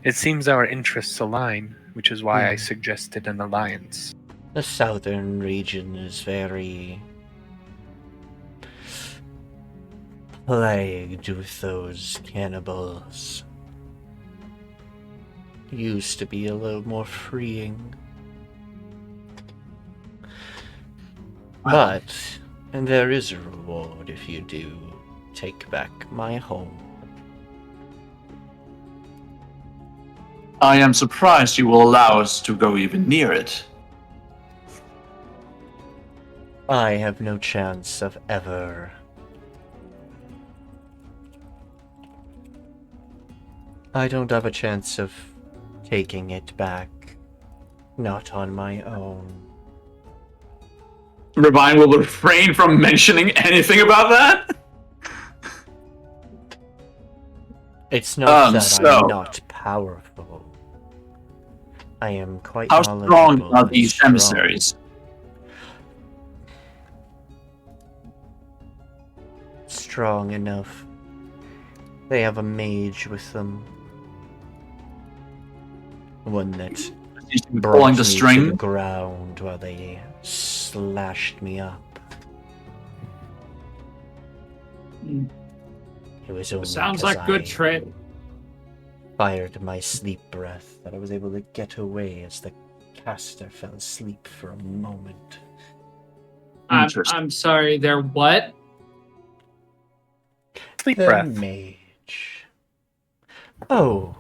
It seems our interests align, which is why I suggested an alliance. The southern region is very plagued with those cannibals. Used to be a little more freeing. But, and there is a reward if you do take back my home. I am surprised you will allow us to go even near it. I have no chance of ever. I don't have a chance of taking it back. Not on my own. Revian will refrain from mentioning anything about that. It's not that so- I'm not powerful. I am quite How strong knowledgeable are and these strong. emissaries? Strong enough. They have a mage with them. One that He's brought pulling me the to string. the ground while they slashed me up. It was only Sounds 'cause like good I trade. fired my sleep breath that I was able to get away as the caster fell asleep for a moment. Interesting. I'm sorry, they're what? Sleep The breath. mage. Oh,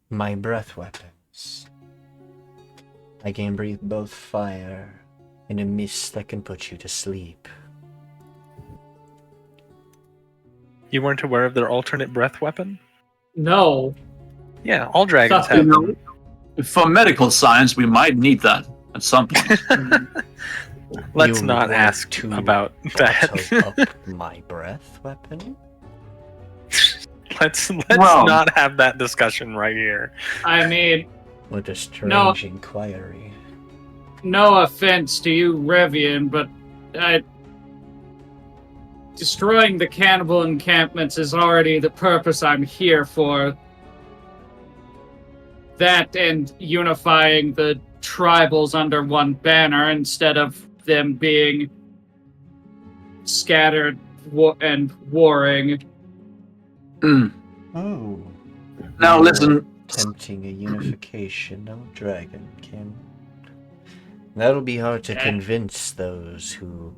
my breath weapons. I can breathe both fire and a mist that can put you to sleep. You weren't aware of their alternate breath weapon? No. Yeah, all dragons Thought have You them. know, for medical science, we might need that at some point. Let's You not want ask to about bottle that. up my breath weapon? let's Well- not have that discussion right here. I mean, What a strange inquiry. no offense to you, Revian, but destroying the cannibal encampments is already the purpose I'm here for. That and unifying the tribals under one banner instead of them being scattered and warring. Mm. Oh. Now You are listen. Attempting a unification of Dragonkin. That'll be hard to convince those who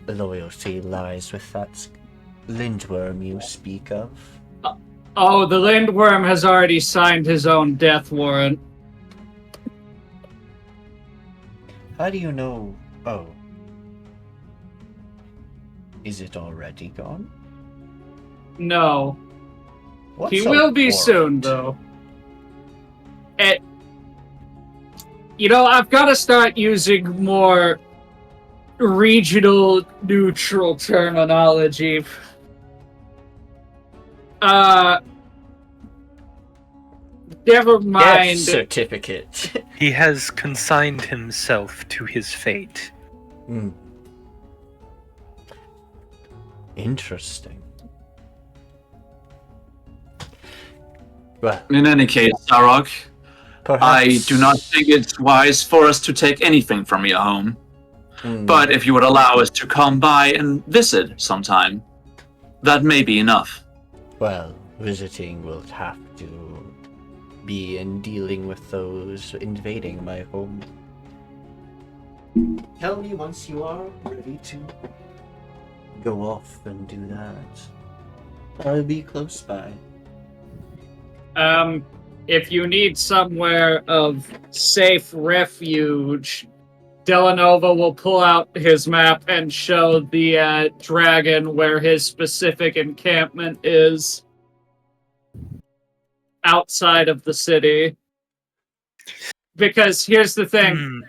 loyalty lies with that lindworm you speak of. Oh, the Lindworm has already signed his own death warrant. How do you know? Oh. Is it already gone? No. What's He a will be warrant? soon, though. I've got to start using more regional neutral terminology. Never mind. Death certificate. He has consigned himself to his fate. Hmm. Interesting. Well, In any case, Sarok, perhaps I do not think it's wise for us to take anything from your home. Hmm. But if you would allow us to come by and visit sometime, that may be enough. Well, visiting will have to be in dealing with those invading my home. Tell me once you are ready to go off and do that. I'll be close by. If you need somewhere of safe refuge, Dela'Nova will pull out his map and show the dragon where his specific encampment is outside of the city. Because here's the thing.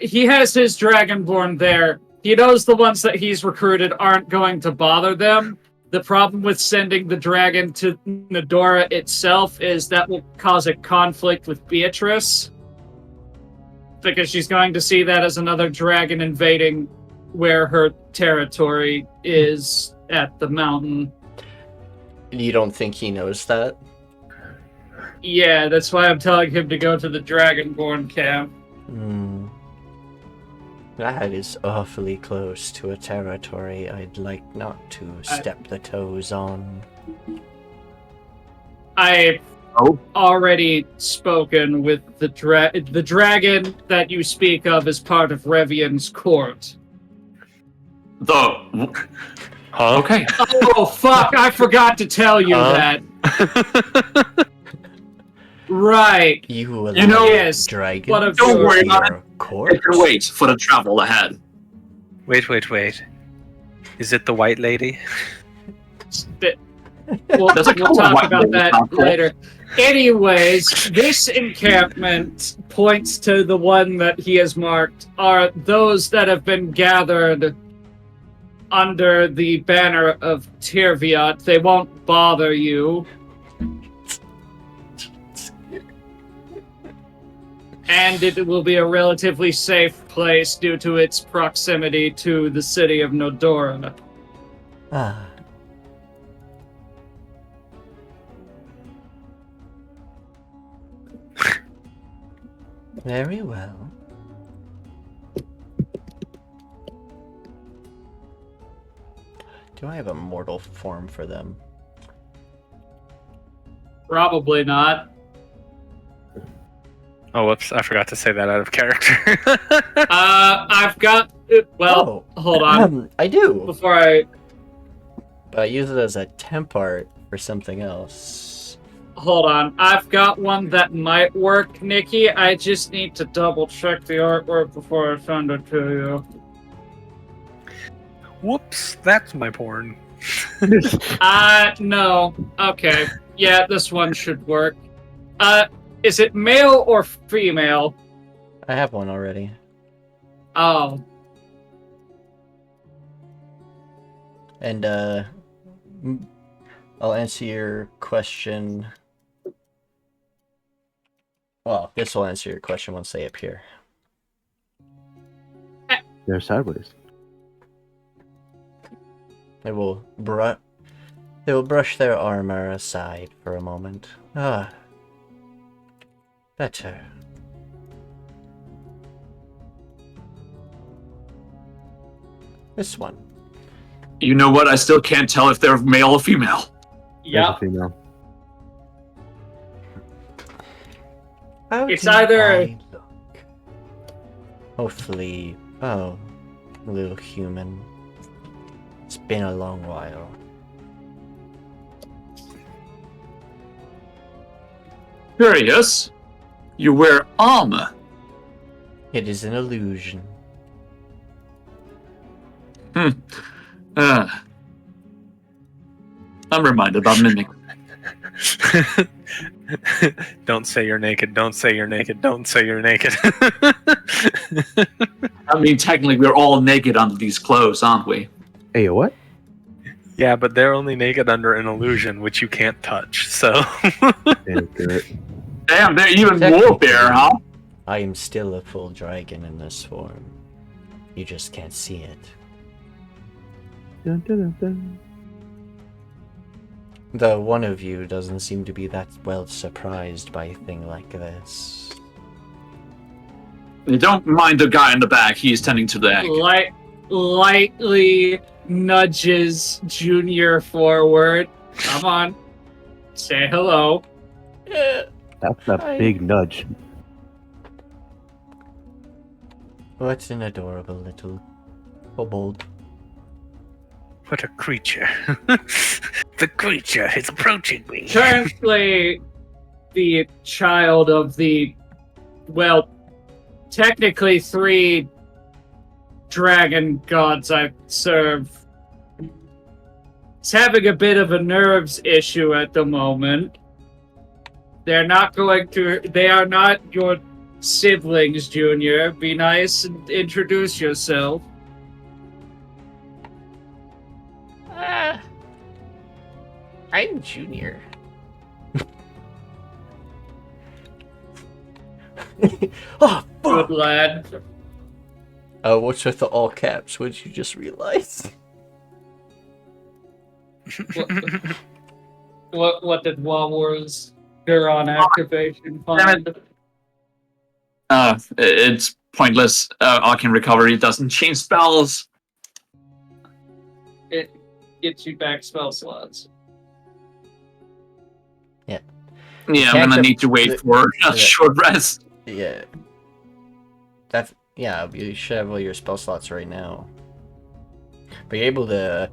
He has his Dragonborn there. He knows the ones that he's recruited aren't going to bother them. The problem with sending the dragon to Nedoran itself is that will cause a conflict with Beatrice. Because she's going to see that as another dragon invading where her territory is at the mountain. You don't think he knows that? Yeah, that's why I'm telling him to go to the Dragonborn camp. Hmm. That is awfully close to a territory I'd like not to step the toes on. I've Oh. already spoken with the dragon that you speak of as part of Revian's court. Huh? Okay. Oh, fuck, I forgot to tell you that. Right. You You know- Yes, dragon. what a- Don't worry about your court? It can wait for the travel ahead. Wait. Is it the white lady? We'll There's a couple talk white about ladies that not cool. later. Anyways, this encampment points to the one that he has marked are those that have been gathered under the banner of Tirviat. They won't bother you. And it will be a relatively safe place due to its proximity to the city of Nedoran. Ah. Very well. Do I have a mortal form for them? Probably not. Oh, whoops! I forgot to say that out of character. I've got... Well, hold on. I do. Before I... But I use it as a temp art for something else. Hold on. I've got one that might work, Nikki. I just need to double check the artwork before I send it to you. Whoops! That's my porn. No. Okay. Yeah, this one should work. Is it male or female? I have one already. Oh. And, I'll answer your question. Well, this will answer your question once they appear. They're sideways. They will brush their armor aside for a moment. Ah. Better. This one. You know what? I still can't tell if they're male or female. Yeah. There's a female. How It's do either- I look? Hopefully, little human. It's been a long while. Curious. You wear armor. It is an illusion. I'm reminded about Mimic. Don't say you're naked. Don't say you're naked. Don't say you're naked. I mean, technically, we're all naked under these clothes, aren't we? Hey, what? Yeah, but they're only naked under an illusion, which you can't touch. So. Damn good. Damn, they're even Technically, more bare, huh? I am still a full dragon in this form. You just can't see it. Dun, dun, dun, dun. Though one of you doesn't seem to be that well surprised by a thing like this. You don't mind the guy in the back. He's tending to the egg. Lightly nudges Junior forward. Come on. Say hello. That's a big nudge. What an adorable little kobold. What a creature. The creature is approaching me. Currently, the child of the, well, technically 3 dragon gods I serve. Is having a bit of a nerves issue at the moment. They are not your siblings, Junior. Be nice and introduce yourself. I'm Junior. Oh, Good fuck! lad. Oh, what's with the all caps? What did you just realize? What did Walwar's Neuron activation find? It's pointless. Arcane Recovery doesn't change spells. It gets you back spell slots. Yeah, I'm gonna need to wait for a short rest. Yeah. Yeah, you should have all your spell slots right now. But you're able to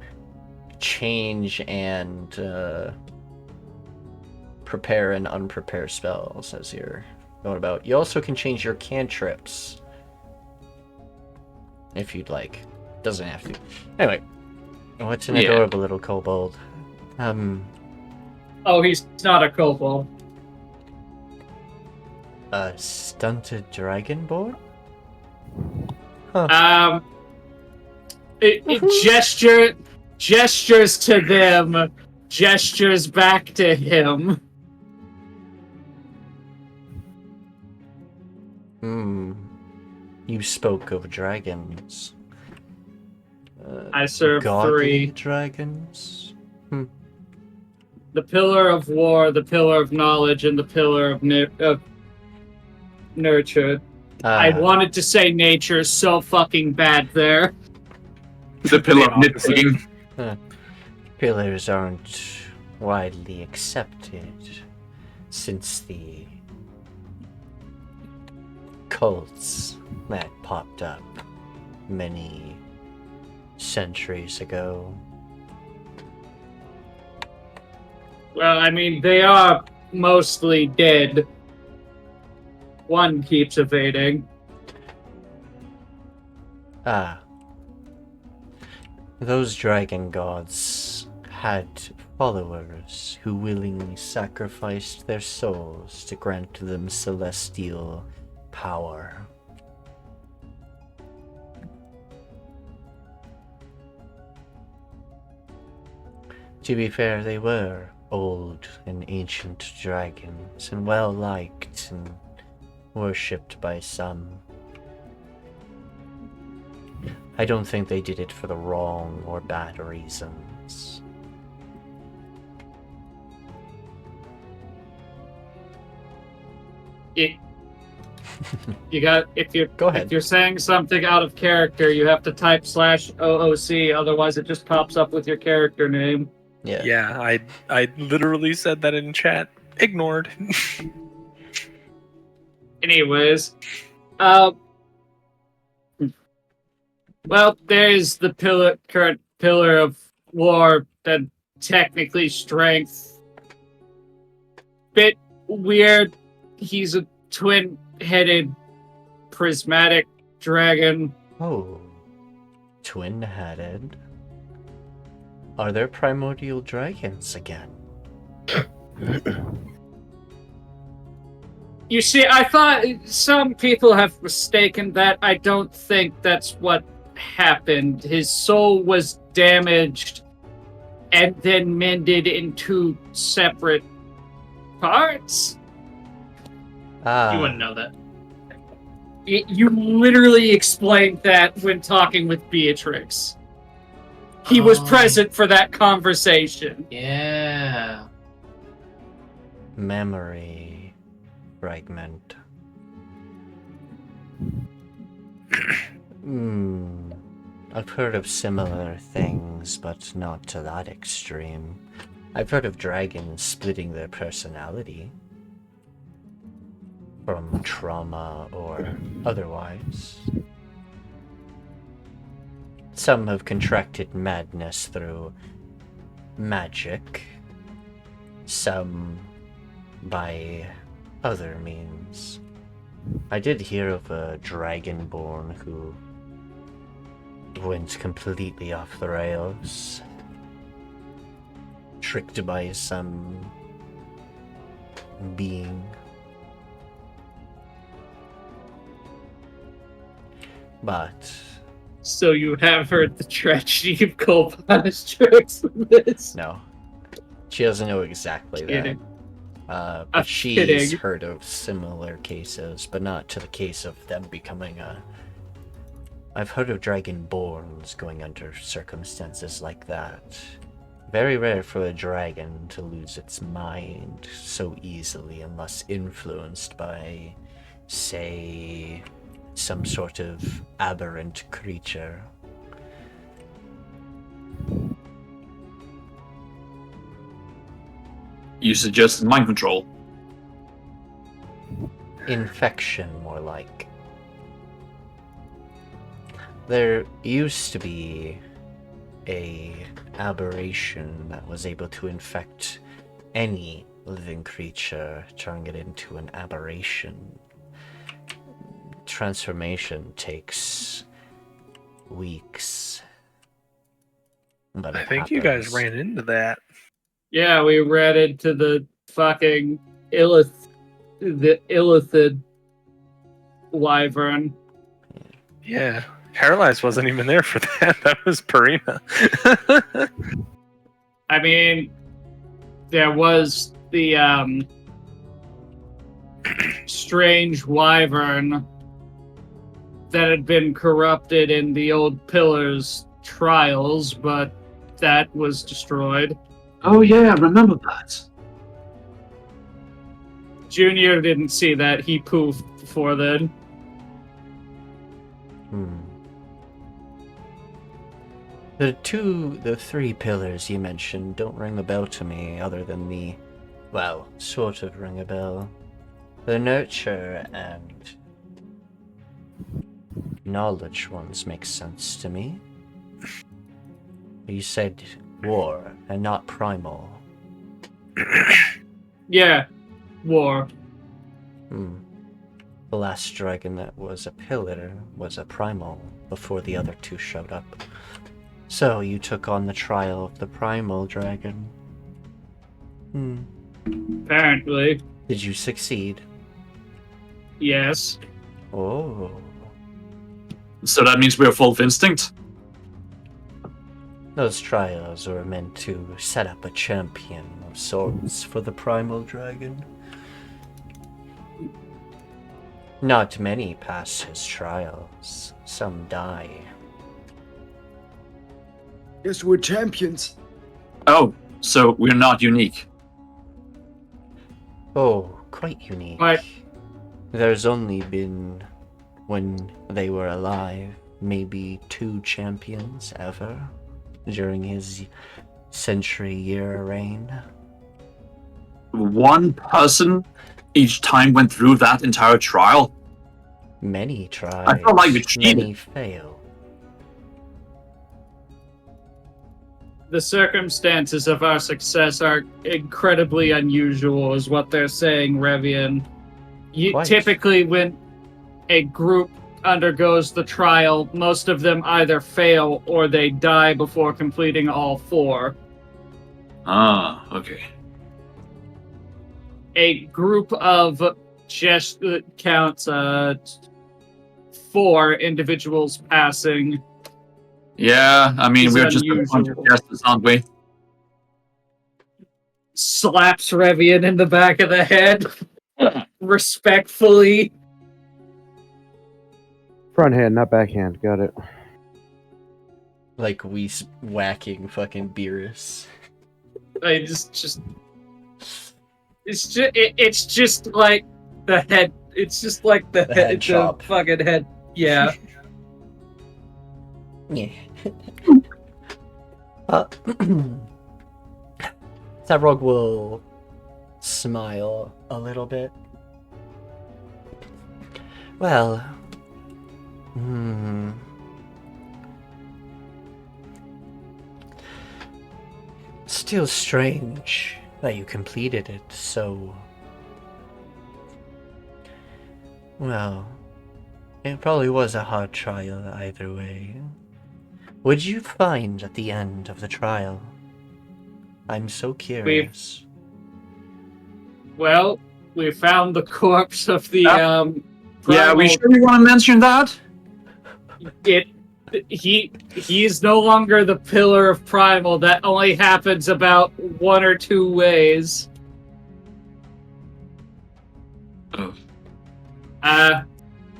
change and prepare and unprepare spells as you're going about. You also can change your cantrips. If you'd like. Doesn't have to. Anyway. What's an adorable little kobold? Oh, he's not a kobold. A stunted dragonborn? Huh. It gestures to them, gestures back to him. You spoke of dragons. I serve Godly 3. dragons? The pillar of war, the pillar of knowledge, and the pillar of nurture. I wanted to say nature so fucking bad there. The pillar of nitpicking. Pillars aren't widely accepted since the cults that popped up many centuries ago. Well, I mean, they are mostly dead. One keeps evading. Those dragon gods had followers who willingly sacrificed their souls to grant them celestial power. To be fair, they were old and ancient dragons, and well liked and worshipped by some. I don't think they did it for the wrong or bad reasons. You got Go ahead. If you're saying something out of character, you have to type /OOC, otherwise it just pops up with your character name. Yeah. I literally said that in chat. Ignored. Anyways, well, there's the current pillar of war, and technically strength. Bit weird. He's a twin-headed prismatic dragon. Oh. Twin-headed? Are there primordial dragons again? You see, I thought some people have mistaken that. I don't think that's what happened. His soul was damaged and then mended in 2 separate parts. You wouldn't know that. You literally explained that when talking with Beatrix. He was present for that conversation. Yeah. Memory fragment. I've heard of similar things, but not to that extreme. I've heard of dragons splitting their personality from trauma or otherwise. Some have contracted madness through magic, some by other means. I did hear of a dragonborn who went completely off the rails, tricked by some being. But So you have heard the tragedy of Kolpana's tricks with this? no, she doesn't know exactly Kidding. that. I'm But she's kidding. heard of similar cases, but not to the case of them becoming a... I've heard of dragonborns going under circumstances like that. Very rare for a dragon to lose its mind so easily unless influenced by, say, some sort of aberrant creature. You suggest mind control. Infection, more like. There used to be a aberration that was able to infect any living creature, turning it into an aberration. Transformation takes weeks. But I it think you guys happens. ran into that. Yeah, we ran into the fucking Illithid wyvern. Yeah. Herelies wasn't even there for that. That was Perina. I mean, there was the strange wyvern that had been corrupted in the old Pillars trials, but that was destroyed. Oh yeah, I remember that. Junior didn't see that. He poofed before then. The three pillars you mentioned don't ring a bell to me other than sort of ring a bell. The nurture and knowledge ones make sense to me. You said war and not primal. Yeah, war. The last dragon that was a pillar was a primal before the other two showed up. So you took on the trial of the primal dragon. Apparently. Did you succeed? Yes. Oh. So that means we're full of instinct? Those trials were meant to set up a champion of sorts for the primal dragon. Not many pass his trials. Some die. Yes, we're champions. Oh, so we're not unique. Oh, quite unique. Right. There's only been, when they were alive, maybe 2 champions ever during his century-year reign. One person each time went through that entire trial? Many tried. I felt like we cheated. Many failed. The circumstances of our success are incredibly unusual, is what they're saying, Revian. Quite. Typically, when a group undergoes the trial, most of them either fail or they die before completing all 4. Ah, okay. A group of just counts 4 individuals passing. Yeah, I mean, It's we're just a bunch of unusual. guesses, aren't we? Slaps Revian in the back of the head. Respectfully. Front hand, not backhand. Got it. Like whacking fucking Beerus. It's just like the head. It's just like the The head. head chop. The fucking head. Yeah. Yeah. Savrog will smile a little bit. Well, still strange that you completed it so... Well, it probably was a hard trial either way. What did you find at the end of the trial? I'm so curious. Well, we found the corpse of the Yeah, primal. we sure we want to mention that? He's no longer the pillar of primal. That only happens about 1 or 2 ways. Oh.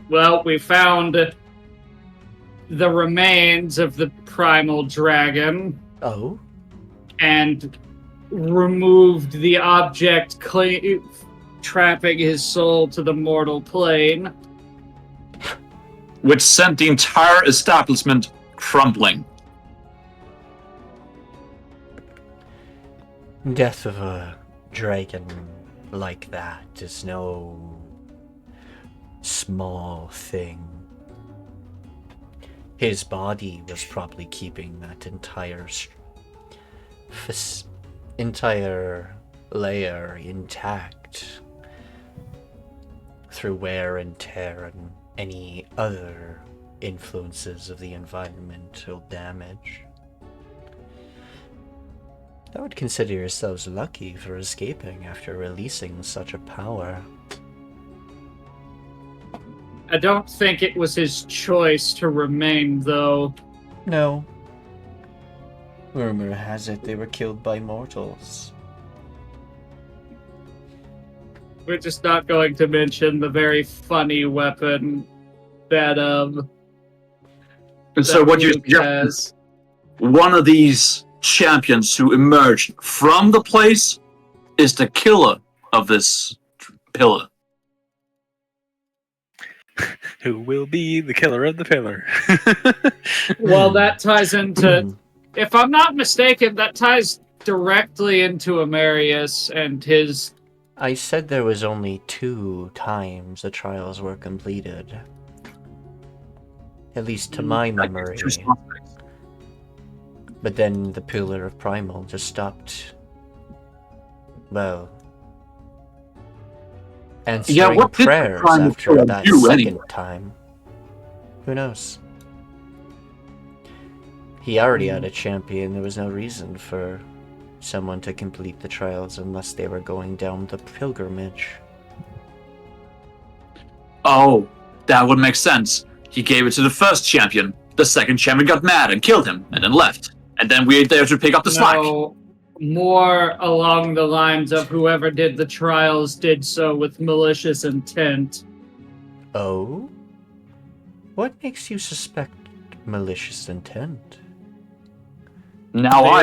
Well, we found the remains of the primal dragon Oh? and removed the object trapping his soul to the mortal plane. Which sent the entire establishment crumbling. Death of a dragon like that is no small thing. His body was probably keeping that entire layer intact through wear and tear and any other influences of the environmental damage. I would consider yourselves lucky for escaping after releasing such a power. I don't think it was his choice to remain, though. No. Rumor has it they were killed by mortals. We're just not going to mention the very funny weapon that And that so what you Luke has. one of these champions who emerged from the place is the killer of this pillar. Who will be the killer of the pillar? Well, that ties into, if I'm not mistaken, that ties directly into Amarius and his. I said there was only 2 times the trials were completed. At least to my memory. But then the Pillar of Primal just stopped. Well, answering what did the prayers Primal after Pillar that do second anyway? time. Who knows? He already had a champion. There was no reason for someone to complete the trials unless they were going down the pilgrimage. Oh, that would make sense. He gave it to the first champion. The second champion got mad and killed him, and then left. And then we were there to pick up the slack. No, more along the lines of whoever did the trials did so with malicious intent. Oh? What makes you suspect malicious intent? Now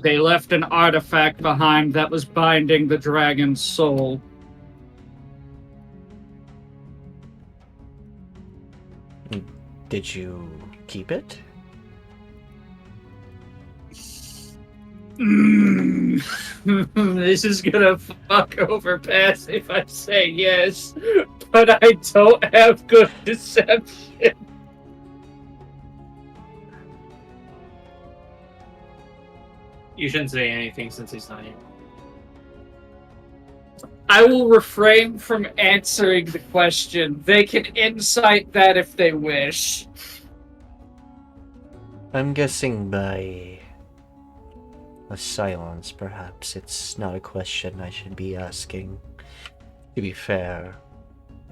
They left an artifact behind that was binding the dragon's soul. Did you keep it? This is gonna fuck over Pass if I say yes, but I don't have good deception. You shouldn't say anything since he's not here. I will refrain from answering the question. They can insight that if they wish. I'm guessing by a silence, perhaps. It's not a question I should be asking. To be fair,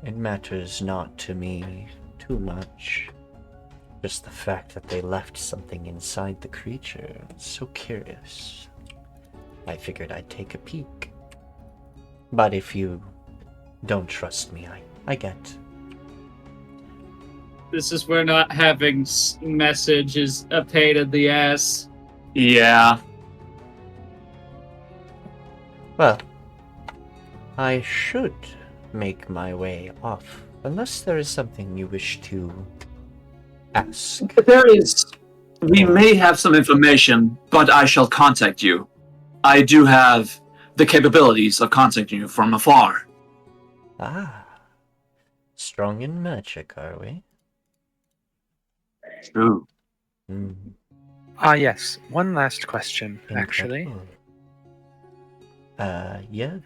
it matters not to me too much. Just the fact that they left something inside the creature. It's so curious. I figured I'd take a peek. But if you don't trust me, I get. This is where not having message is a pain in the ass. Yeah. Well, I should make my way off, unless there is something you wish to ask. There is. We may have some information, but I shall contact you. I do have the capabilities of contacting you from afar. Ah, strong in magic, are we? True. Yes. One last question, actually. Yeah?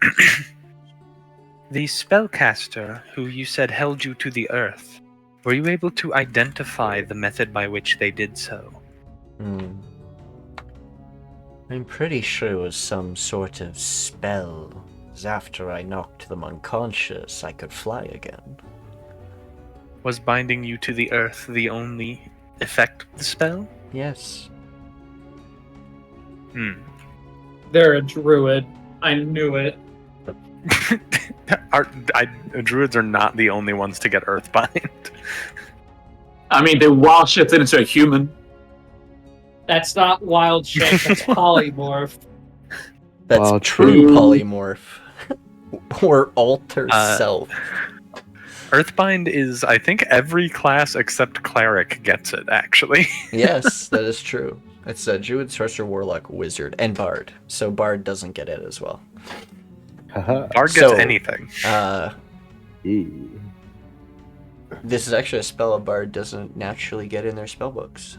The spellcaster who you said held you to the earth, were you able to identify the method by which they did so? I'm pretty sure it was some sort of spell. 'Cause after I knocked them unconscious, I could fly again. Was binding you to the earth the only effect of the spell? Yes. They're a druid. I knew it. Druids are not the only ones to get earthbind. I mean, they wild shifted into a human. That's not wild shape, that's polymorph. That's Well, true true. polymorph. Or alter self. Earthbind is, I think, every class except cleric gets it, actually. Yes, that is true. It's a druid, sorcerer, warlock, wizard, and bard. So bard doesn't get it as well. Haha. Bard gets So, anything. This is actually a spell a bard doesn't naturally get in their spellbooks.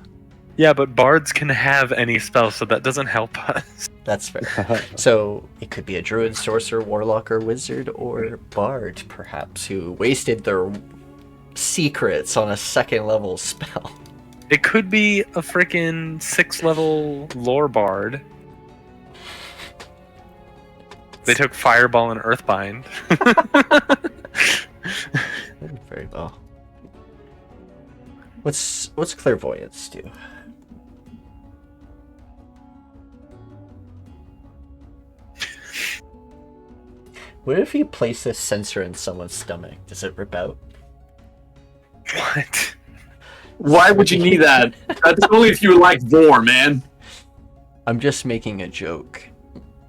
Yeah, but bards can have any spell, so that doesn't help us. That's fair. So it could be a druid, sorcerer, warlock, or wizard, or bard, perhaps, who wasted their secrets on a 2nd level spell. It could be a freaking 6th level lore bard They took Fireball and Earthbind. Very well. What's Clairvoyance do? What if you place this sensor in someone's stomach? Does it rip out? What? Why would you need that? That's only if you like Vor, man. I'm just making a joke.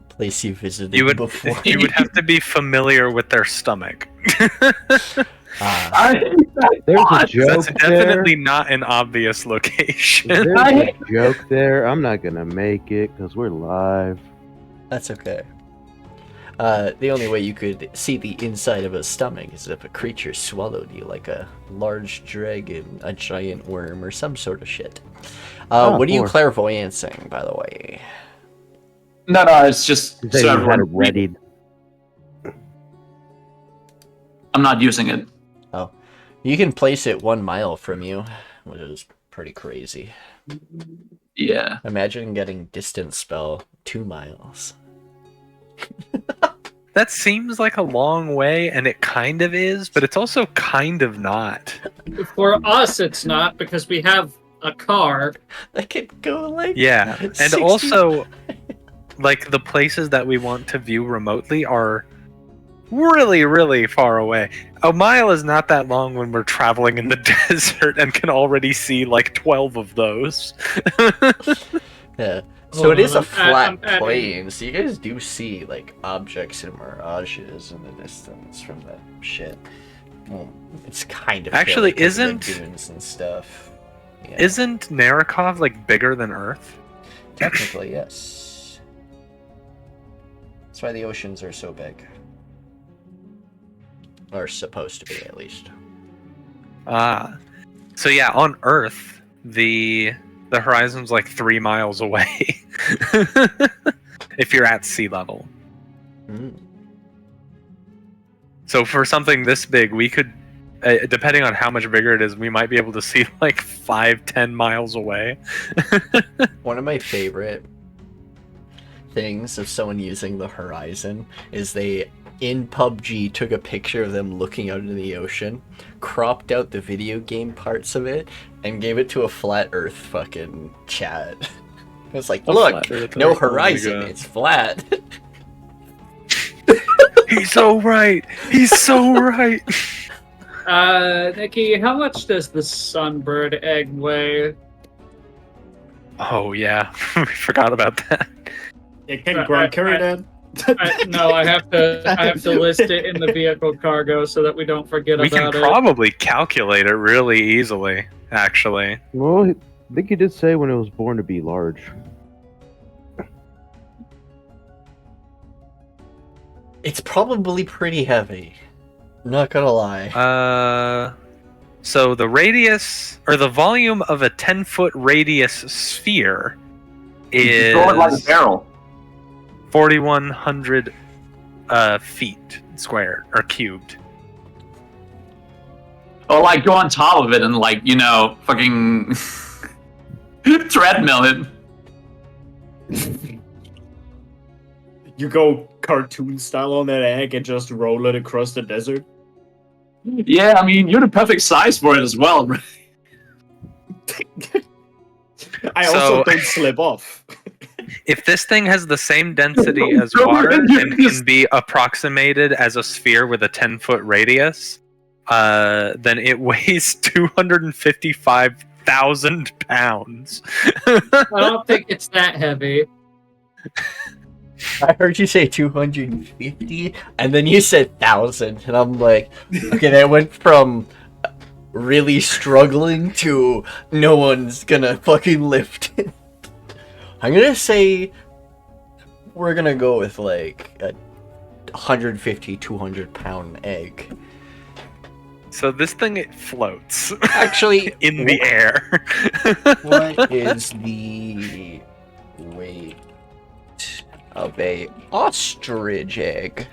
Place you visited You would before. you would have to be familiar with their stomach. There's a joke That's there. definitely not an obvious location. There's a joke there. I'm not gonna make it because we're live. That's okay. The only way you could see the inside of a stomach is if a creature swallowed you, like a large dragon, a giant worm, or some sort of shit. What are you clairvoyancing, by the way? No, it's just They so had everyone. it readied. I'm not using it. Oh, you can place it 1 mile from you, which is pretty crazy. Yeah. Imagine getting distance spell 2 miles. That seems like a long way, and it kind of is, but it's also kind of not. For us, it's not because we have a car. I could go like Yeah, and 60. also, like, the places that we want to view remotely are really, really far away. A mile is not that long when we're traveling in the desert and can already see, like, 12 of those. Yeah. So Hold it is on, a flat I'm adding- plane, so you guys do see like objects and mirages in the distance from that shit. Well, it's kind of Actually, hilly 'cause of the isn't- dunes and stuff? Yeah. Isn't Narikov, like, bigger than Earth? Technically, yes. That's why the oceans are so big, or supposed to be, at least. So yeah, on Earth, the horizon's like 3 miles away. If you're at sea level. Mm. So for something this big, we could, depending on how much bigger it is, we might be able to see like 5-10 miles away. One of my favorite things of someone using the horizon is they, in PUBG, took a picture of them looking out into the ocean, cropped out the video game parts of it, and gave it to a flat Earth fucking chat. It was like, A look, flat Earth, no oh my horizon, God. it's flat. He's so right. He's so right. Nikki, how much does the sunbird egg weigh? Oh yeah, we forgot about that. Yeah, can Grunk carry that? No, I have to list it in the vehicle cargo so that we don't forget We can about it. probably calculate it really easily, actually. Well, I think he did say when it was born to be large. It's probably pretty heavy. Not gonna lie. So the radius, or the volume of a 10-foot radius sphere is Throw it like a barrel. 4,100 feet squared, or cubed. Or like go on top of it and like, you know, fucking treadmill it. You go cartoon style on that egg and just roll it across the desert. Yeah, I mean, you're the perfect size for it as well, right? I So- also don't slip off. If this thing has the same density as Throw it water in, you and just- can be approximated as a sphere with a 10-foot radius, then it weighs 255,000 pounds. I don't think it's that heavy. I heard you say 250, and then you said 1,000, and I'm like, okay, that went from really struggling to no one's gonna fucking lift it. I'm gonna say we're gonna go with like a 150, 200 pound egg. So this thing, it floats Actually, in the air. what is the weight of a ostrich egg?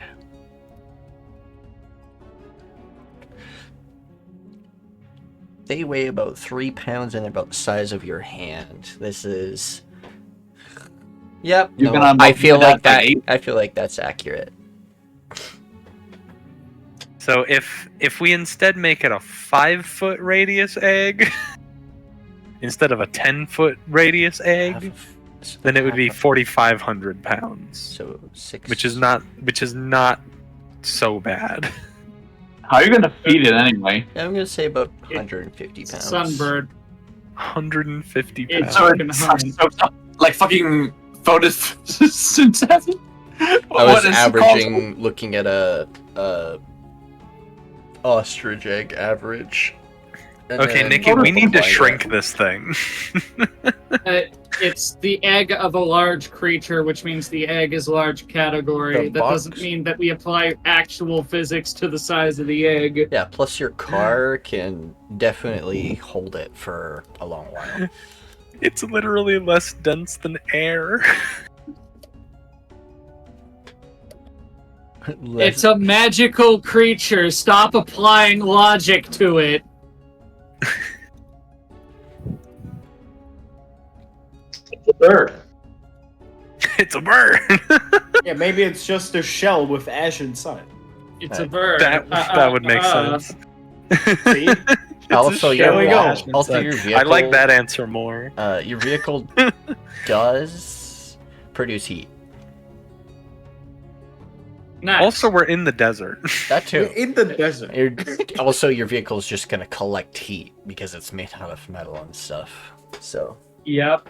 They weigh about 3 pounds and they're about the size of your hand. This is. Yep. You're no, gonna I feel multiply like that by that. 8? I feel like that's accurate. So if we instead make it a 5-foot radius egg instead of a 10-foot radius egg, then it would be 4,500 pounds. So 6. Which is not so bad. How are you gonna feed it anyway? I'm gonna say about 150 pounds. Sunbird. 150 It's pounds. fucking hard. Like fucking photosynthesis. I was averaging, looking at a ostrich egg average. And Okay, then Nikki, we need to multiplying shrink it. this thing. It's the egg of a large creature, which means the egg is large category. The That doesn't box- mean that we apply actual physics to the size of the egg. Yeah, plus your car can definitely hold it for a long while. It's literally less dense than air. It's a magical creature. Stop applying logic to it. It's a bird. It's a bird. Yeah, maybe it's just a shell with ash inside. It's a bird. that would make sense. See? Also, There we go. Also, your vehicle. I like that answer more. Your vehicle does produce heat. Nice. Also, we're in the desert. That We're too. in the desert. Also, your vehicle is just gonna collect heat because it's made out of metal and stuff. So Yep.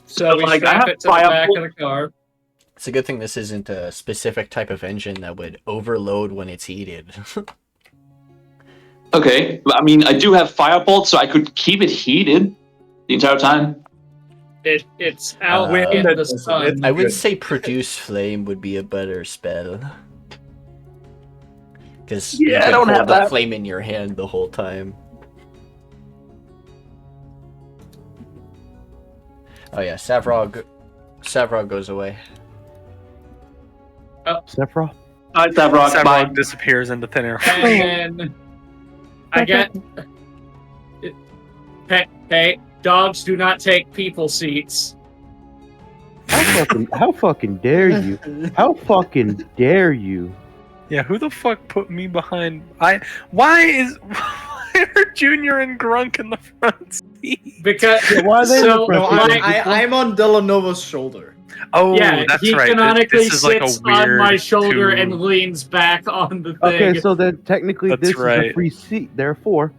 So we like, I strap have it to the back firewood. of the car. it's a good thing this isn't a specific type of engine that would overload when it's heated. Okay, I mean, I do have firebolt, so I could keep it heated the entire time. It's out We're in in the sun. I would say produce flame would be a better spell. Because you Yeah, I can don't hold have the that. flame in your hand the whole time. Oh yeah, Savrog goes away. Sephiroth? Alright, that rock. Bye. Savrog disappears into thin air. And then I get. Hey, dogs do not take people seats. How fucking dare you? How fucking dare you? Yeah, who the fuck put me behind? Why are Junior and Grunk in the front seat? Because why are they in the so front No, seat? I'm on Dela'Nova's shoulder. Oh, yeah, that's he right. canonically This is like a sits weird on my shoulder two- and leans back on the thing. Okay, so then technically That's this is right. a free seat. Therefore,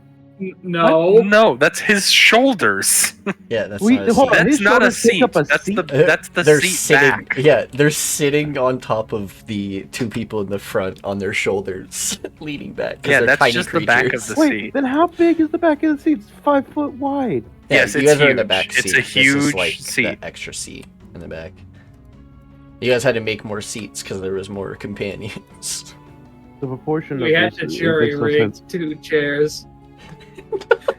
No, No, that's his shoulders. Yeah, that's We- not a hold seat. on. That's his not a shoulders take seat. up a That's seat. the They're seat sitting. back. Yeah, they're sitting on top of the two people in the front on their shoulders, leaning back. 'cause Yeah, they're that's tiny just the back of creatures. the wait, seat. then how big is the back of the seat? It's 5 foot wide. Yeah, Yes, you it's guys are in the huge. back It's seat. a This is huge like seat. the extra seat in the back. You guys had to make more seats because there was more companions. The proportion we of had this to makes jury no rig sense. 2 chairs.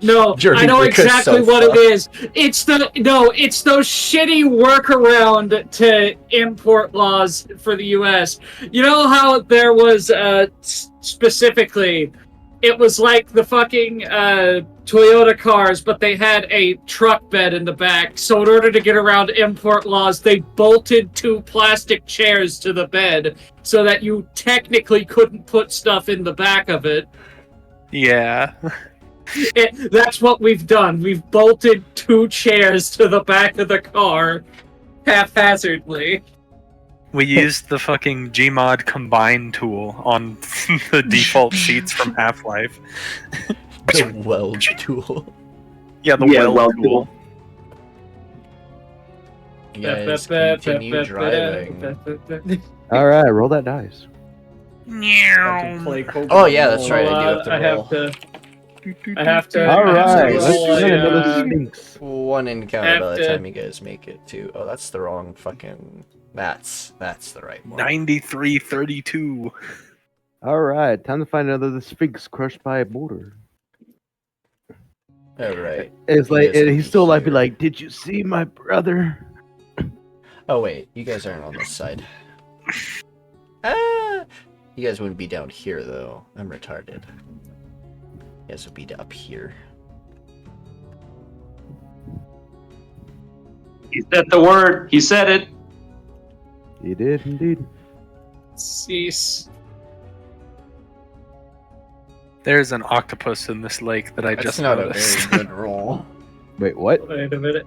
No, Jury I know rig is exactly so what fucked. it is. It's those shitty workaround to import laws for the U.S. You know how there was specifically, it was like the fucking Toyota cars, but they had a truck bed in the back. So in order to get around import laws, they bolted 2 plastic chairs to the bed so that you technically couldn't put stuff in the back of it. Yeah. That's what we've done. We've bolted 2 chairs to the back of the car haphazardly. We used the fucking Gmod combine tool on the default seats from Half-Life. The weld tool. Yeah, the Yeah, weld well, tool. You guys continue driving. All right, roll that dice. I can play Pokemon. Oh yeah, that's right. I do have to I roll. have to. All I have to right, let's roll do a, another Sphinx. One encounter Have by the to- time you guys make it to. Oh, that's the wrong fucking. That's the right one. 9332. All right, time to find another Sphinx crushed by a boulder. All right. It's like Yes, and he's still like, be here. like, "Did you see my brother?" Oh wait, you guys aren't on this side. Ah, you guys wouldn't be down here though. I'm retarded. You guys would be up here. He said the word. He said it. He did indeed. Cease. There's an octopus in this lake that I That's just not noticed. a very good roll. Wait, what? Wait a minute.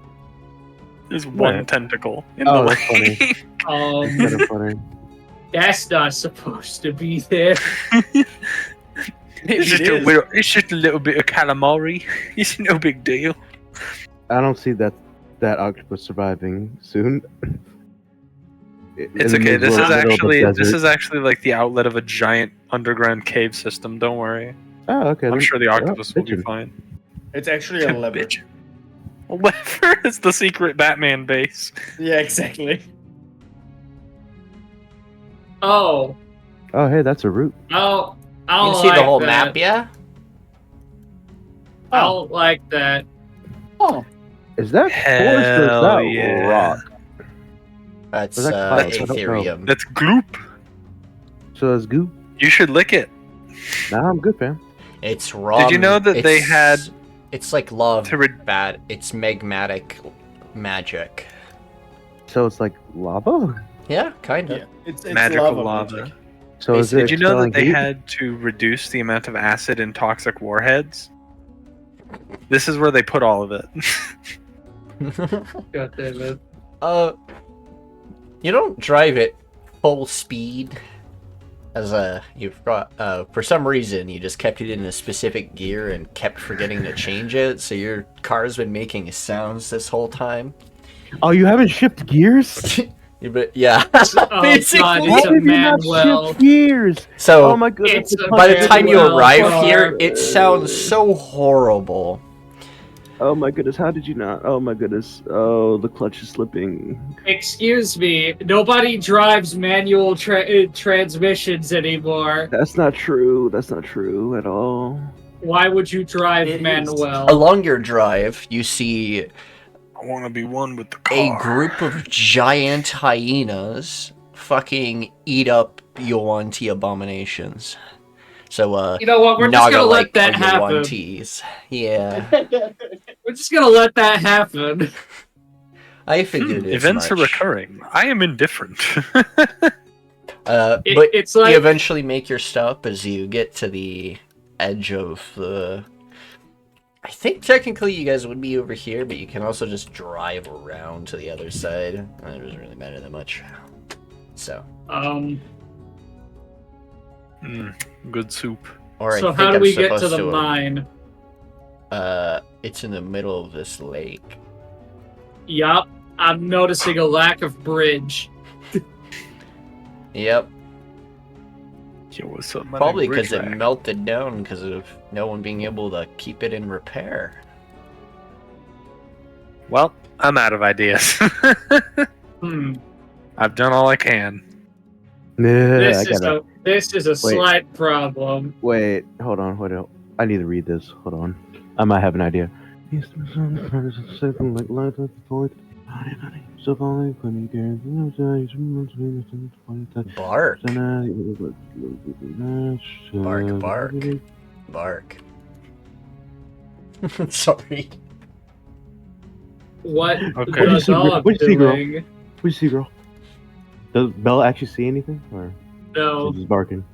There's one Where? tentacle in Oh, the that's funny. lake. Kind of funny. That's not supposed to be there. It's just a little bit of calamari. It's no big deal. I don't see that octopus surviving soon. It's In the okay. This middle of the this desert. is actually like the outlet of a giant underground cave system. Don't worry. Oh, okay. I'm then- sure the octopus will be bitchin'. fine. It's actually a lever. Bitch. A lever is the secret Batman base. Yeah, exactly. Oh. Oh, hey, that's a root. Oh. You I can don't see like the whole that. map, yeah? I don't like that. Oh, Is that forest or is Hell that yeah. rock? That's Was that clouds? I don't know. Ethereum. That's gloop. So that's goo? You should lick it. Nah, I'm good, fam. It's raw. Did you know that they it's- had It's like love, to re- bad. It's magmatic magic. So it's like lava? Yeah, kind of. yeah. It's magical lava. lava? magic. So is it Did you know that expelling they heat? had to reduce the amount of acid in toxic warheads? This is where they put all of it. God damn it. You don't drive it full speed. As you've got for some reason you just kept it in a specific gear and kept forgetting to change it, so your car's been making sounds this whole time. Oh, you haven't shipped gears? But yeah, Oh, basically. God, Why it's a have you not Manuel. shipped gears? So Oh my goodness. It's a by the time you Manuel arrive car. here, it sounds so horrible. Oh my goodness, how did you not? Oh my goodness. Oh, the clutch is slipping. Excuse me. Nobody drives manual transmissions anymore. That's not true. That's not true at all. Why would you drive It is. Manuel? Along your drive, you see I want to be one with the a car. group of giant hyenas fucking eat up Yuan-Ti abominations. So, You know what? We're just Naga gonna let like that happen. Yuan-Tis. Yeah. We're just gonna let that happen. I figured as Events are much. recurring. I am indifferent. But It's like you eventually make your stop as you get to the edge of the... I think technically you guys would be over here, but you can also just drive around to the other side. It doesn't really matter that much. So, Good soup. or so I how think do I'm we get to supposed the mine? It's in the middle of this lake. Yup. I'm noticing a lack of bridge. Yep, Yo, what's up, my probably name because it Ridgeback? melted down because of no one being able to keep it in repair. Well, I'm out of ideas. I've done all I can. Yeah, I gotta. This is a slight problem. Wait, hold on. I need to read this. Hold on. I might have an idea. Bark. Bark, bark. Bark. Sorry. What Okay. the dog What'd you see, girl? doing? What'd you see, girl? Does Bella actually see anything? Or No. she's just barking?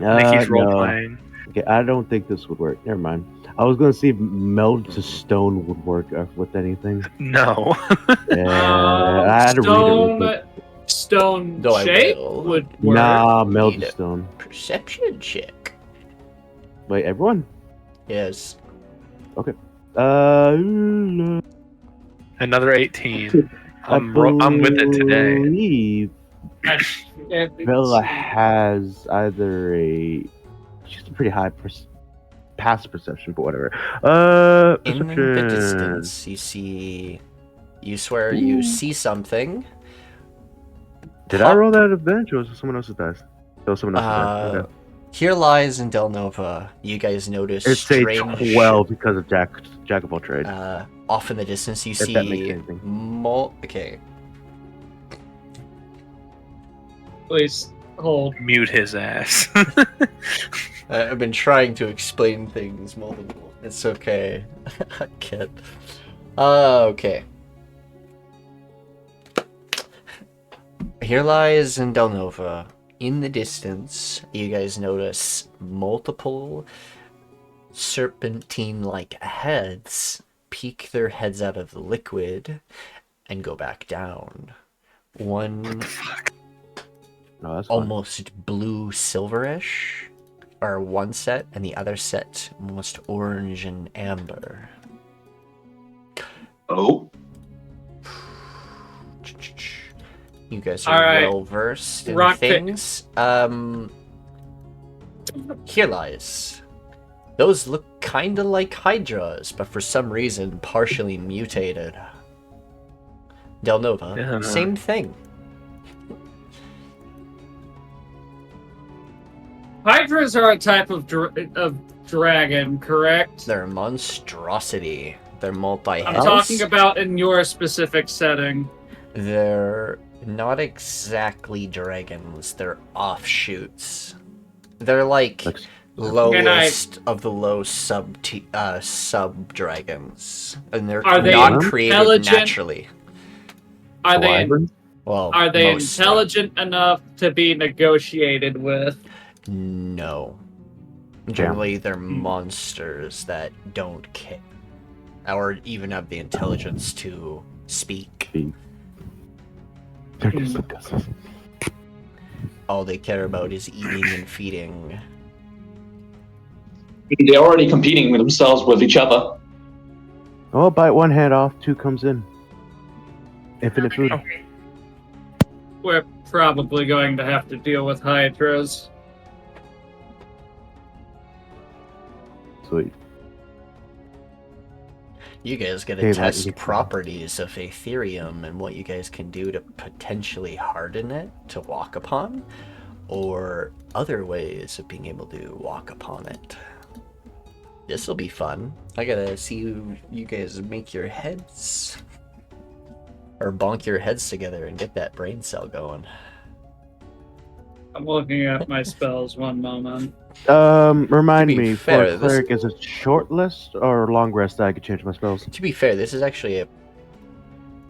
I think he's role no. playing. Okay, I don't think this would work. Never mind. I was gonna see if meld to stone would work with anything. No. Yeah, I had to read it real quick. Stone No, I shape will. would work. Nah, meld Need to it. stone. Perception check. Wait, everyone? Yes. Another 18. I'm with it today. believe Yeah, Bella has either she's a pretty high past perception, but whatever. In the Perception. distance, you swear you Ooh. see something. Did I roll that advantage, or was it someone else's dice? That was someone else's dice. Okay. Here lies in Dela'Nova. You guys notice It's a strange 12 because of Jack of all trades. off in the distance you If that makes see anything. okay. Please hold. Mute his ass. I've been trying to explain things multiple. It's okay. I can't. Okay. Here lies in Dela'Nova in the distance, you guys notice multiple serpentine-like heads peek their heads out of the liquid and go back down. One No, that's fine. almost blue silverish, or one set, and the other set almost orange and amber. Oh. You guys All are right. well versed in Rock pick. things. Here lies. Those look kinda like hydras, but for some reason partially mutated. Dela'Nova, Yeah. same thing. Hydras are a type of dragon, correct? They're a monstrosity. They're I'm multi-heads. talking about in your specific setting. They're not exactly dragons. They're offshoots. They're like Like, lowest of the low sub dragons, and they're Are they not created intelligent? naturally. Are they wyvern? Well, are they most intelligent enough to be negotiated with? No. Generally, they're monsters that don't care, or even have the intelligence to speak. They're just like us. All they care about is eating and feeding. They're already competing with themselves with each other. Oh, bite one head off, two comes in. Infinite food. Oh. We're probably going to have to deal with hydras. Sweet. You guys get to Hey, that test would be fun. properties of Ethereum and what you guys can do to potentially harden it to walk upon, or other ways of being able to walk upon it. This will be fun. I gotta see you guys make your heads, or bonk your heads together and get that brain cell going. I'm looking at my spells. One moment. Remind To be me, fair, for a cleric, is it short rest or long rest that I could change my spells? To be fair, this is actually a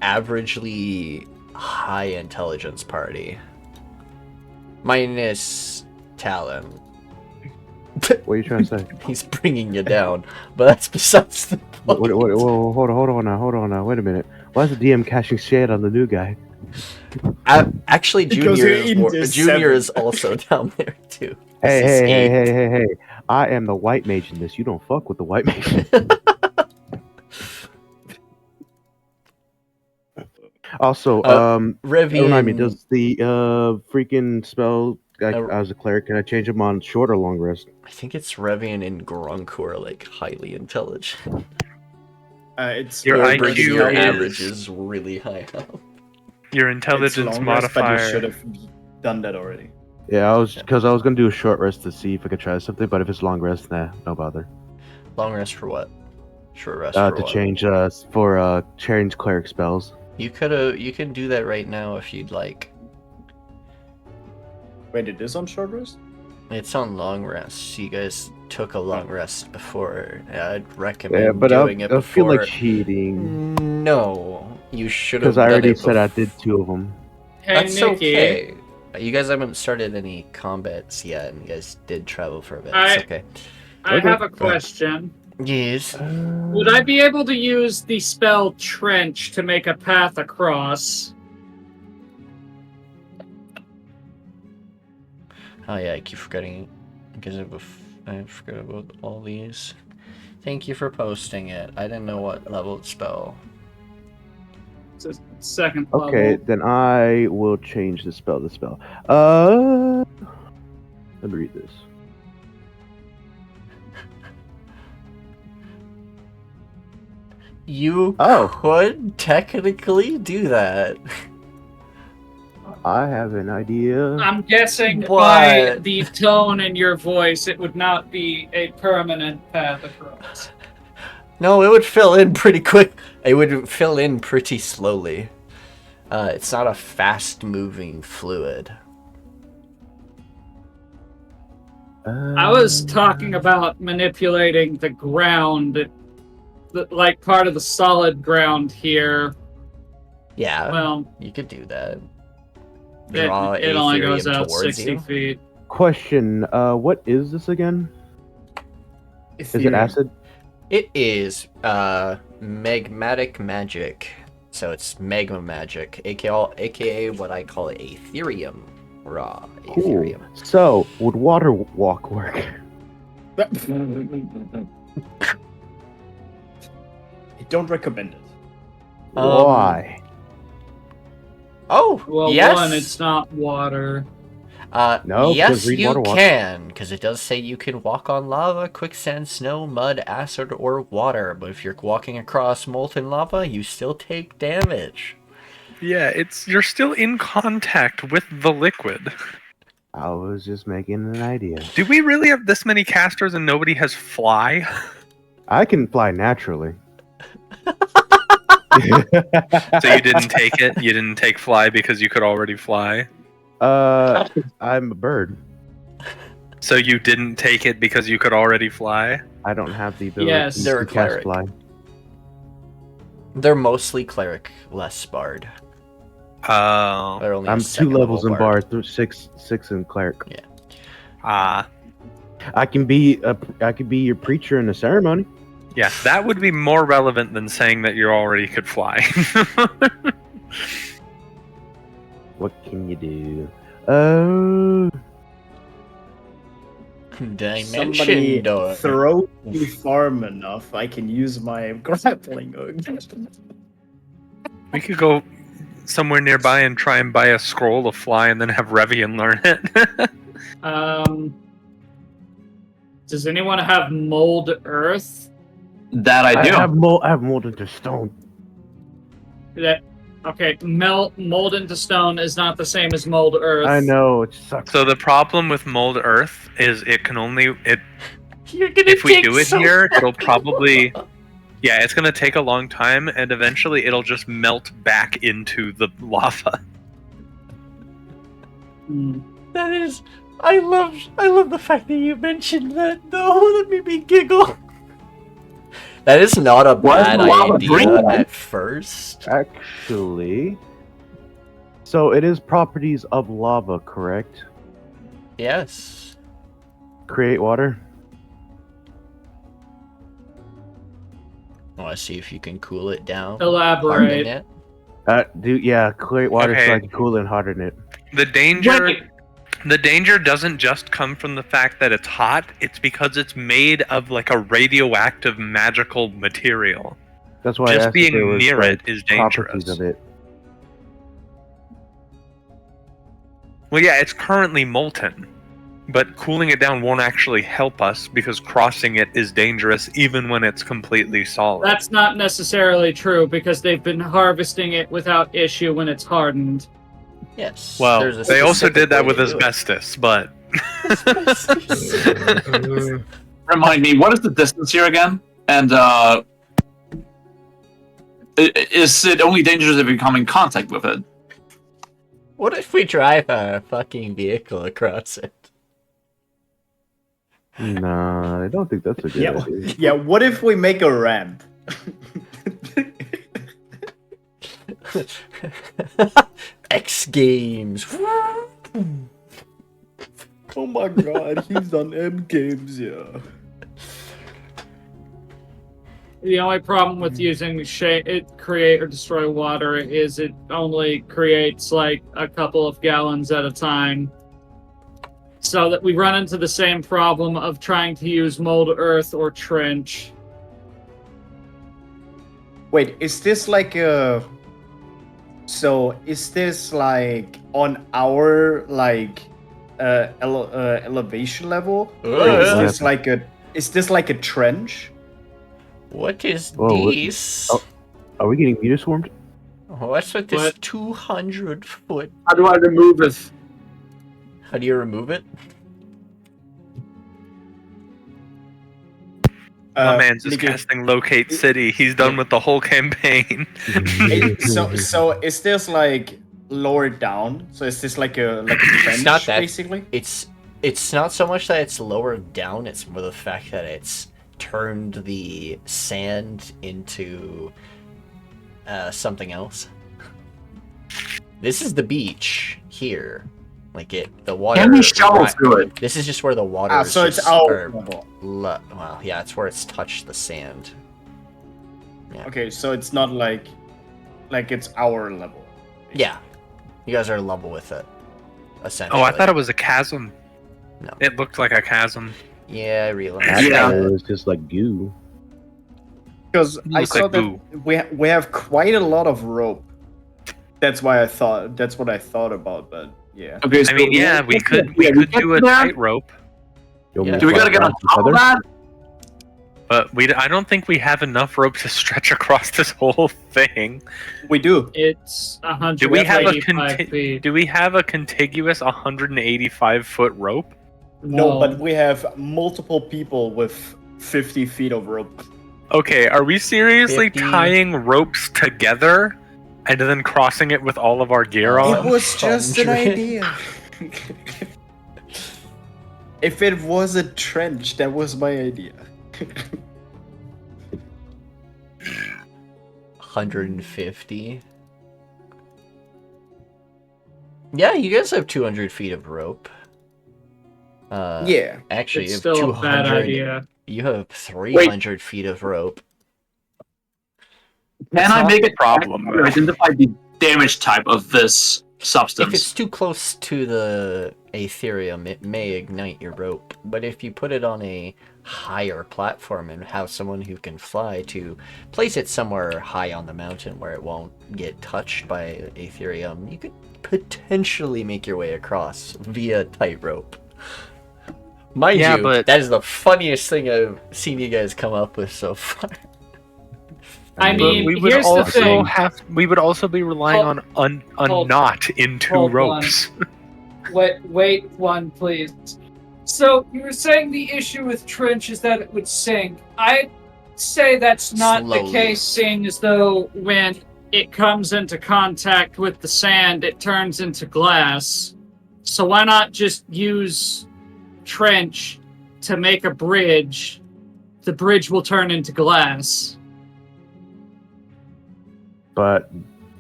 averagely high intelligence party. Minus Talon. What are you trying to say? He's bringing you down, but that's besides the point. Whoa, hold on now. Wait a minute. Why is the DM cashing shade on the new guy? Actually, Because Junior you're in Junior the is also down there too. Hey, This is hey, eight. hey. I am the white mage in this. You don't fuck with the white mage. Also, Revian, remind me, does the freaking spell Uh, as a cleric, can I change them on short or long rest? I think it's Revian and Grunk who are like highly intelligent. It's Your Or IQ bringing your is- average is really high up. Your it's intelligence long rest, but you modifier. should have done that already. Yeah, I was gonna do a short rest to see if I could try something, but if it's long rest, nah, no bother. Long rest for what? Short rest for To what? change change cleric spells. You can do that right now if you'd like. Wait, it is on short rest? It's on long rest. You guys took a long rest before. I'd recommend Yeah, but doing I it before. feel like cheating No, you should have. because I done already it said I bef- did two of them. Hey, That's Nikki. okay. You guys haven't started any combats yet, and you guys did travel for a bit. I- It's okay. I Okay. have a question. Yes. Would I be able to use the spell Trench to make a path across? Oh yeah, I keep forgetting because I forgot about all these. Thank you for posting it. I didn't know what level it's spell. It's a second Okay, level. then I will change the spell. Let me read this. You Oh. could technically do that. I have an idea. I'm guessing by What? the tone in your voice, it would not be a permanent path across. No, it would fill in pretty quick. It would fill in pretty slowly. It's not a fast-moving fluid. I was talking about manipulating the ground, like part of the solid ground here. Yeah, Well, you could do that. draw It only goes Aetherium out towards 60 you. feet. Question, what is this again? Is it acid? It is magmatic magic. So it's magma magic, aka what I call Aetherium. Raw Cool. Aetherium. So, would water walk work? I don't recommend it. Why? Oh, Well, yes. one, it's not water. No, yes, because read you water walk. can, because it does say you can walk on lava, quicksand, snow, mud, acid, or water. But if you're walking across molten lava, you still take damage. Yeah, you're still in contact with the liquid. I was just making an idea. Do we really have this many casters and nobody has fly? I can fly naturally. So you didn't take it? You didn't take fly because you could already fly? I'm a bird. So you didn't take it because you could already fly? I don't have the ability Yes. to They're a cast cleric. fly. They're mostly cleric, less bard. Oh. They're only a I'm 2 second levels in level bard, 6 in cleric. Ah. I can be your preacher in a ceremony. Yeah, that would be more relevant than saying that you already could fly. What can you do? Dimension Somebody door. throw me farm enough, I can use my grappling hook. We could go somewhere nearby and try and buy a scroll of fly and then have Revian learn it. Does anyone have mold earth? That I do. I have mold into stone. Okay, mold into stone is not the same as mold earth. I know, it sucks. So the problem with mold earth is it can only You're gonna if we take do it so here, it'll fucking probably long. yeah, it's gonna take a long time and eventually it'll just melt back into the lava. That is, I love the fact that you mentioned that. No, that made me giggle. That is not a Why is bad the lava idea green? at first. Actually, so it is properties of lava, correct? Yes. Create water. I want to see if you can cool it down. Elaborate. Harden it. Create water so Okay. I can cool it and harden it. The danger Wait. The danger doesn't just come from the fact that it's hot, it's because it's made of like a radioactive magical material. That's why I Just asked if there being was, near like, it is properties dangerous. of it. Well, yeah, it's currently molten, but cooling it down won't actually help us because crossing it is dangerous even when it's completely solid. That's not necessarily true because they've been harvesting it without issue when it's hardened. Yes. Well, there's a they also specific did that way with to do it. asbestos, but Remind me, what is the distance here again? And is it only dangerous if you come in contact with it? What if we drive a fucking vehicle across it? Nah, I don't think that's a good Yeah, idea. yeah. What if we make a ramp? X Games. Oh my god, he's done M games, yeah. The only problem with using create or destroy water is it only creates like a couple of gallons at a time. So that we run into the same problem of trying to use mold earth or trench. Wait, is this like a... So, is this like on our like elevation level? Or is this like a... Is this like a trench? What is Whoa, what- this? oh. Are we getting muta swarmed? What's with this What? 200 foot? How do I remove this? How do you remove it? my man's just Lydia, casting locate city. He's done with the whole campaign. so is this like lower down? So is this like a trench not that. basically? It's not so much that it's lower down, it's more the fact that it's turned the sand into something else. This is the beach here. Like the water. Can we shovel through it? This is just where the water. Ah, is so it's just- our or level. Well, yeah, it's where it's touched the sand. Yeah. Okay, so it's not like it's our level. Yeah, you guys are level with it. Essentially. Oh, I thought it was a chasm. No. It looked like a chasm. Yeah, I realized. Yeah. It was just like goo. Because I Looks saw like that we have quite a lot of rope. That's why I thought. That's what I thought about. But yeah. Okay, I mean, yeah, we could do a that. tightrope, You want me Yeah. to Do we gotta fly get on across top of the that? but I don't think we have enough rope to stretch across this whole thing. We do. It's Do we have a 185 feet. Do we have a contiguous 185-foot rope? No, but we have multiple people with 50 feet of rope. Okay, are we seriously 50. tying ropes together and then crossing it with all of our gear on? It was just an 100. idea. If it was a trench, that was my idea. 150. Yeah, you guys have 200 feet of rope. Yeah. Actually, It's you have still a bad 200. idea. You have 300 feet of rope. Can I not make the it problem, to though. identify the damage type of this If substance? it's too close to the Aetherium, it may ignite your rope. But if you put it on a higher platform and have someone who can fly to place it somewhere high on the mountain where it won't get touched by Aetherium, you could potentially make your way across via tightrope. Mind Yeah, you, but- that is the funniest thing I've seen you guys come up with so far. I mean, we would here's the also thing. we would also be relying on a hold- knot in two hold on. ropes. Wait one, please. So you were saying the issue with trench is that it would sink. I'd say that's not Slowly. the case, seeing as though when it comes into contact with the sand, it turns into glass. So why not just use trench to make a bridge? The bridge will turn into glass. But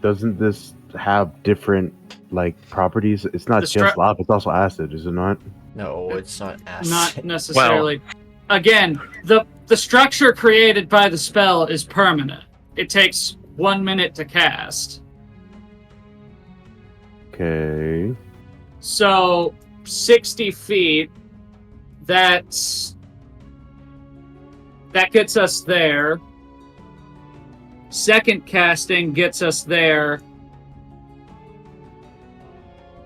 doesn't this have different like properties? It's not The just lava; it's also acid, is it not? No, it's not acid. Not necessarily. Again, the structure created by the spell is permanent. It takes 1 minute to cast. Okay. So 60 feet. That gets us there. Second casting gets us there.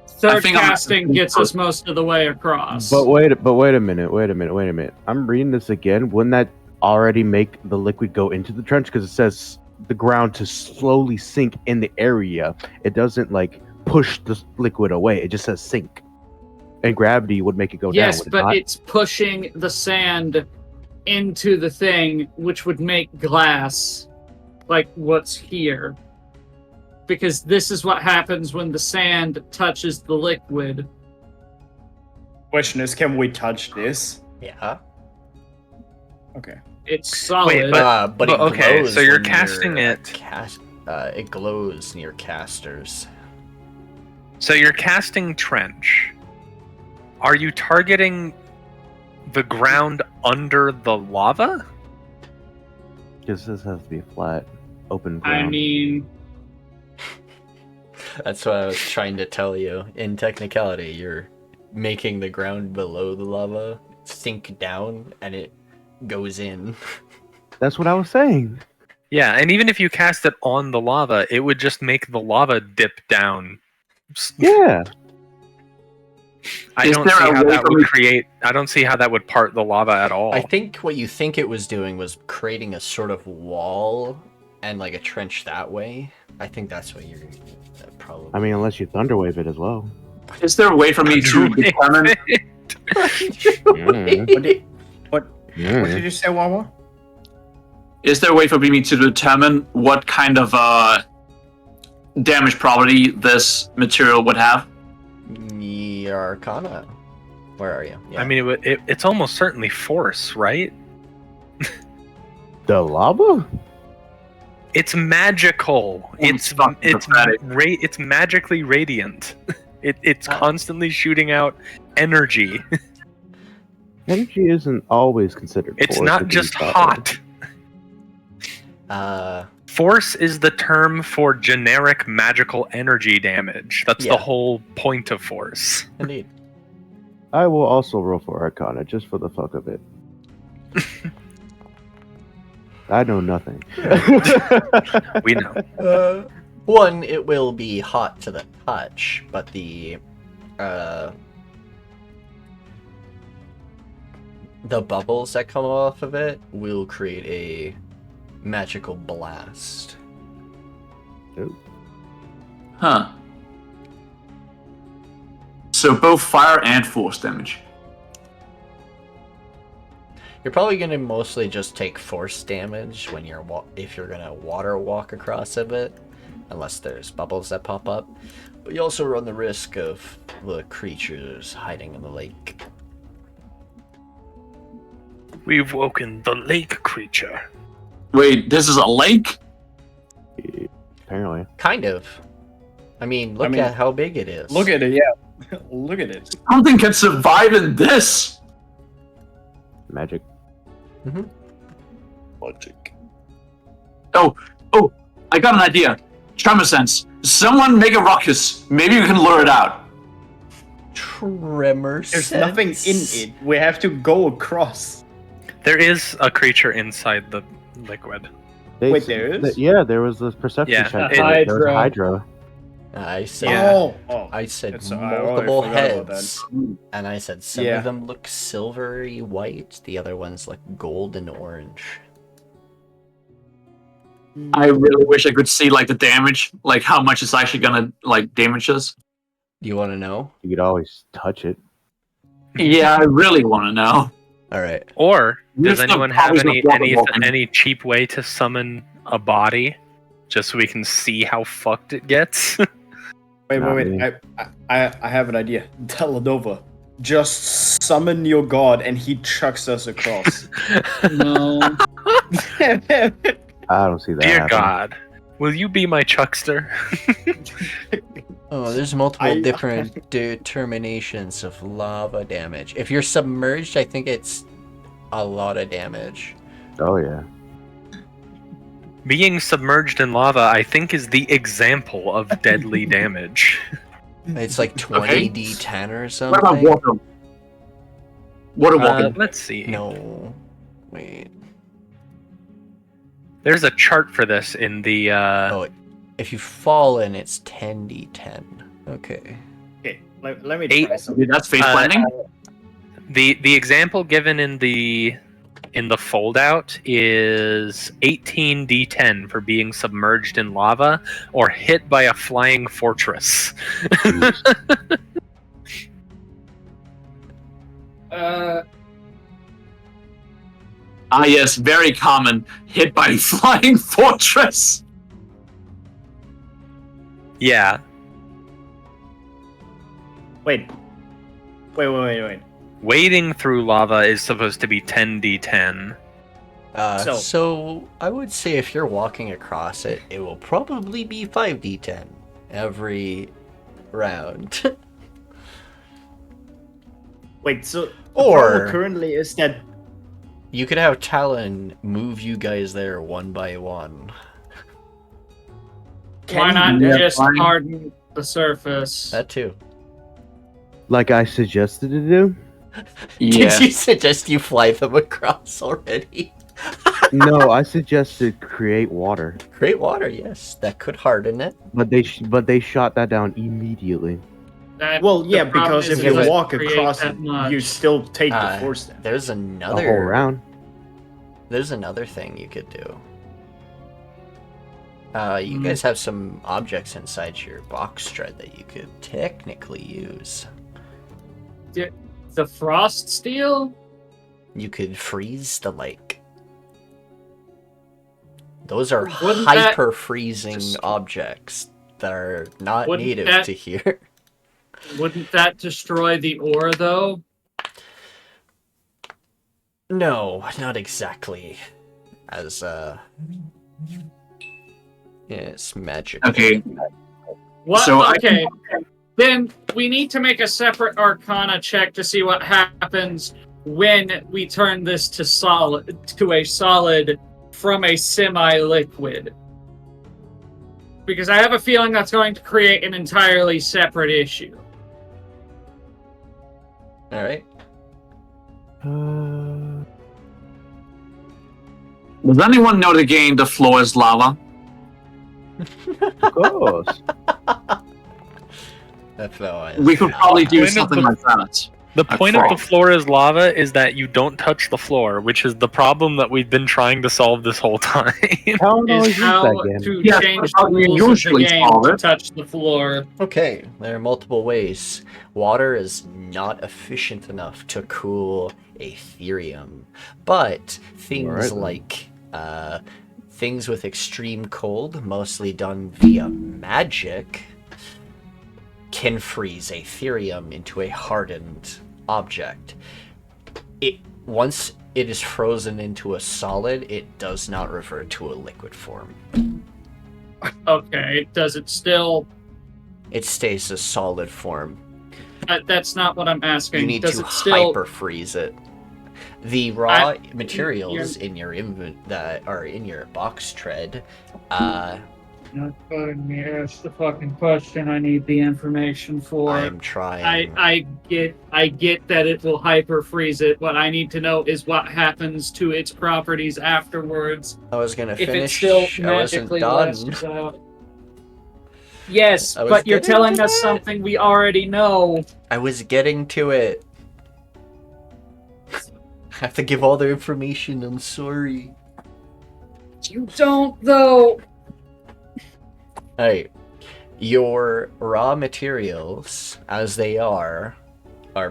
Third think I'm- casting gets us most of the way across. But wait a minute. I'm reading this again. Wouldn't that already make the liquid go into the trench? Because it says the ground to slowly sink in the area. It doesn't like push the liquid away. It just says sink. And gravity would make it go yes, down. would it but not? it's pushing the sand into the thing, which would make glass like what's here. Because this is what happens when the sand touches the liquid. Question is, can we touch this? Yeah. Okay. It's solid. Wait, But but it okay, glows so you're when casting it. It glows near casters. So you're casting trench. Are you targeting the ground under the lava? Because this has to be a flat, open I ground. mean, That's what I was trying to tell you. In technicality, you're making the ground below the lava sink down, and it goes in. That's what I was saying. Yeah, and even if you cast it on the lava, it would just make the lava dip down. Yeah. I Is don't there see a how way that for would me- create. I don't see how that would part the lava at all. I think what you think it was doing was creating a sort of wall and like a trench that way. I think that's what you're probably. I mean, unless you thunderwave it as well. Is there a way for me to determine? Mm. What did you say, Wawa? Is there a way for me to determine what kind of damage probability this material would have? Your Arcana. Where are you? Yeah. I mean, it's almost certainly force, right? The lava? It's magical. It's magically radiant. It's constantly shooting out energy. Energy isn't always considered. It's force not if just you thought hot. Force is the term for generic magical energy damage. That's the whole point of force. Indeed. I will also roll for Arcana just for the fuck of it. I know nothing. We know. One, it will be hot to the touch, but the bubbles that come off of it will create a magical blast. Ooh. Huh. So both fire and force damage. You're probably gonna mostly just take force damage when you're if you're gonna water walk across a bit, unless there's bubbles that pop up. But you also run the risk of the creatures hiding in the lake. We've woken the lake creature. Wait, this is a lake? Apparently. Kind of. I mean, look at how big it is. Look at it, yeah. Look at it. Something can survive in this. Magic. Mm-hmm. Logic. Oh, I got an idea. Tremor sense. Someone make a ruckus. Maybe you can lure it out. Tremor There's sense. nothing in it. We have to go across. There is a creature inside the liquid. Wait, there is? Yeah, there was this perception Yeah, check. a for it. There was a Hydra. Hydra. I said, Yeah. I said It's- I already multiple forgot about heads, and I said some Yeah. of them look silvery white, the other ones look gold and orange. I really wish I could see like the damage, like how much it's actually gonna like damage us. You want to know? You could always touch it. Yeah, I really want to know. All right. Or does There's no anyone have problems with water walking. any cheap way to summon a body, just so we can see how fucked it gets? Wait. me. I have an idea. Dela'Nova. Just summon your god and he chucks us across. No. I don't see that. Dear happening. God, will you be my chuckster? Oh, there's multiple different determinations of lava damage. If you're submerged, I think it's a lot of damage. Oh yeah. Being submerged in lava, I think, is the example of deadly damage. It's like 20 Okay. d10 or What about something. water? Water walking. Let's see. No. Wait. There's a chart for this in the. Oh, if you fall in, it's 10 d10. Okay. Okay, let me Eight. try something. Dude, that's face blending. The example given in the fold out is 18 d10 for being submerged in lava or hit by a flying fortress. Ah, yes, very common. Hit by flying fortress. Yeah. Wait. Wading through lava is supposed to be 10 d10. So I would say if you're walking across it, it will probably be 5d10 every round. Wait, so the Or- problem currently is that You could have Talon move you guys there one by one. Why not Yeah, just fine. harden the surface? That too. Like I suggested to do. Yeah. Did you suggest you fly them across already? No, I suggested create water, Great water, yes. That could harden it. but they shot that down immediately. well, The yeah, problem because is if it you doesn't walk create across that it, much. you still take the Uh, force damage. There's The whole another round. There's another thing you could do. You guys have some objects inside your box tread that you could technically use. The frost steel? You could freeze the lake. Those are Wouldn't that hyper freezing just- objects that are not Wouldn't native that- to here. Wouldn't that destroy the ore, though? No, not exactly. As Yes, magic. Okay. What? So okay. Then we need to make a separate Arcana check to see what happens when we turn this to a solid from a semi-liquid. Because I have a feeling that's going to create an entirely separate issue. All right. Does anyone know the game The Floor is Lava? Of course. That's how We could probably do Point of something the- like that. The point of the Frog. floor is lava is that you don't touch the floor, which is the problem that we've been trying to solve this whole time. How always Is use how that game? to Yeah, change how the you rules of the usually game solve to it. touch the floor. Okay, there are multiple ways. Water is not efficient enough to cool Aetherium, but things Alright then. like things with extreme cold, mostly done via magic, can freeze Aetherium into a hardened object. Once it is frozen into a solid, it does not revert to a liquid form. Okay, does it still... It stays a solid form. that's not what I'm asking. You need does to it still... hyper freeze it. The raw I- materials in your that are in your box tread, Not letting me ask the fucking question I need the information for. I'm trying. I get that it will hyper freeze it. What I need to know is what happens to its properties afterwards. I was gonna If it finish. still I wasn't magically done. lasts out. Yes, I was but you're getting telling to us that. something we already know. I was getting to it. I have to give all the information. I'm sorry. You don't, though. Alright. Your raw materials, as they are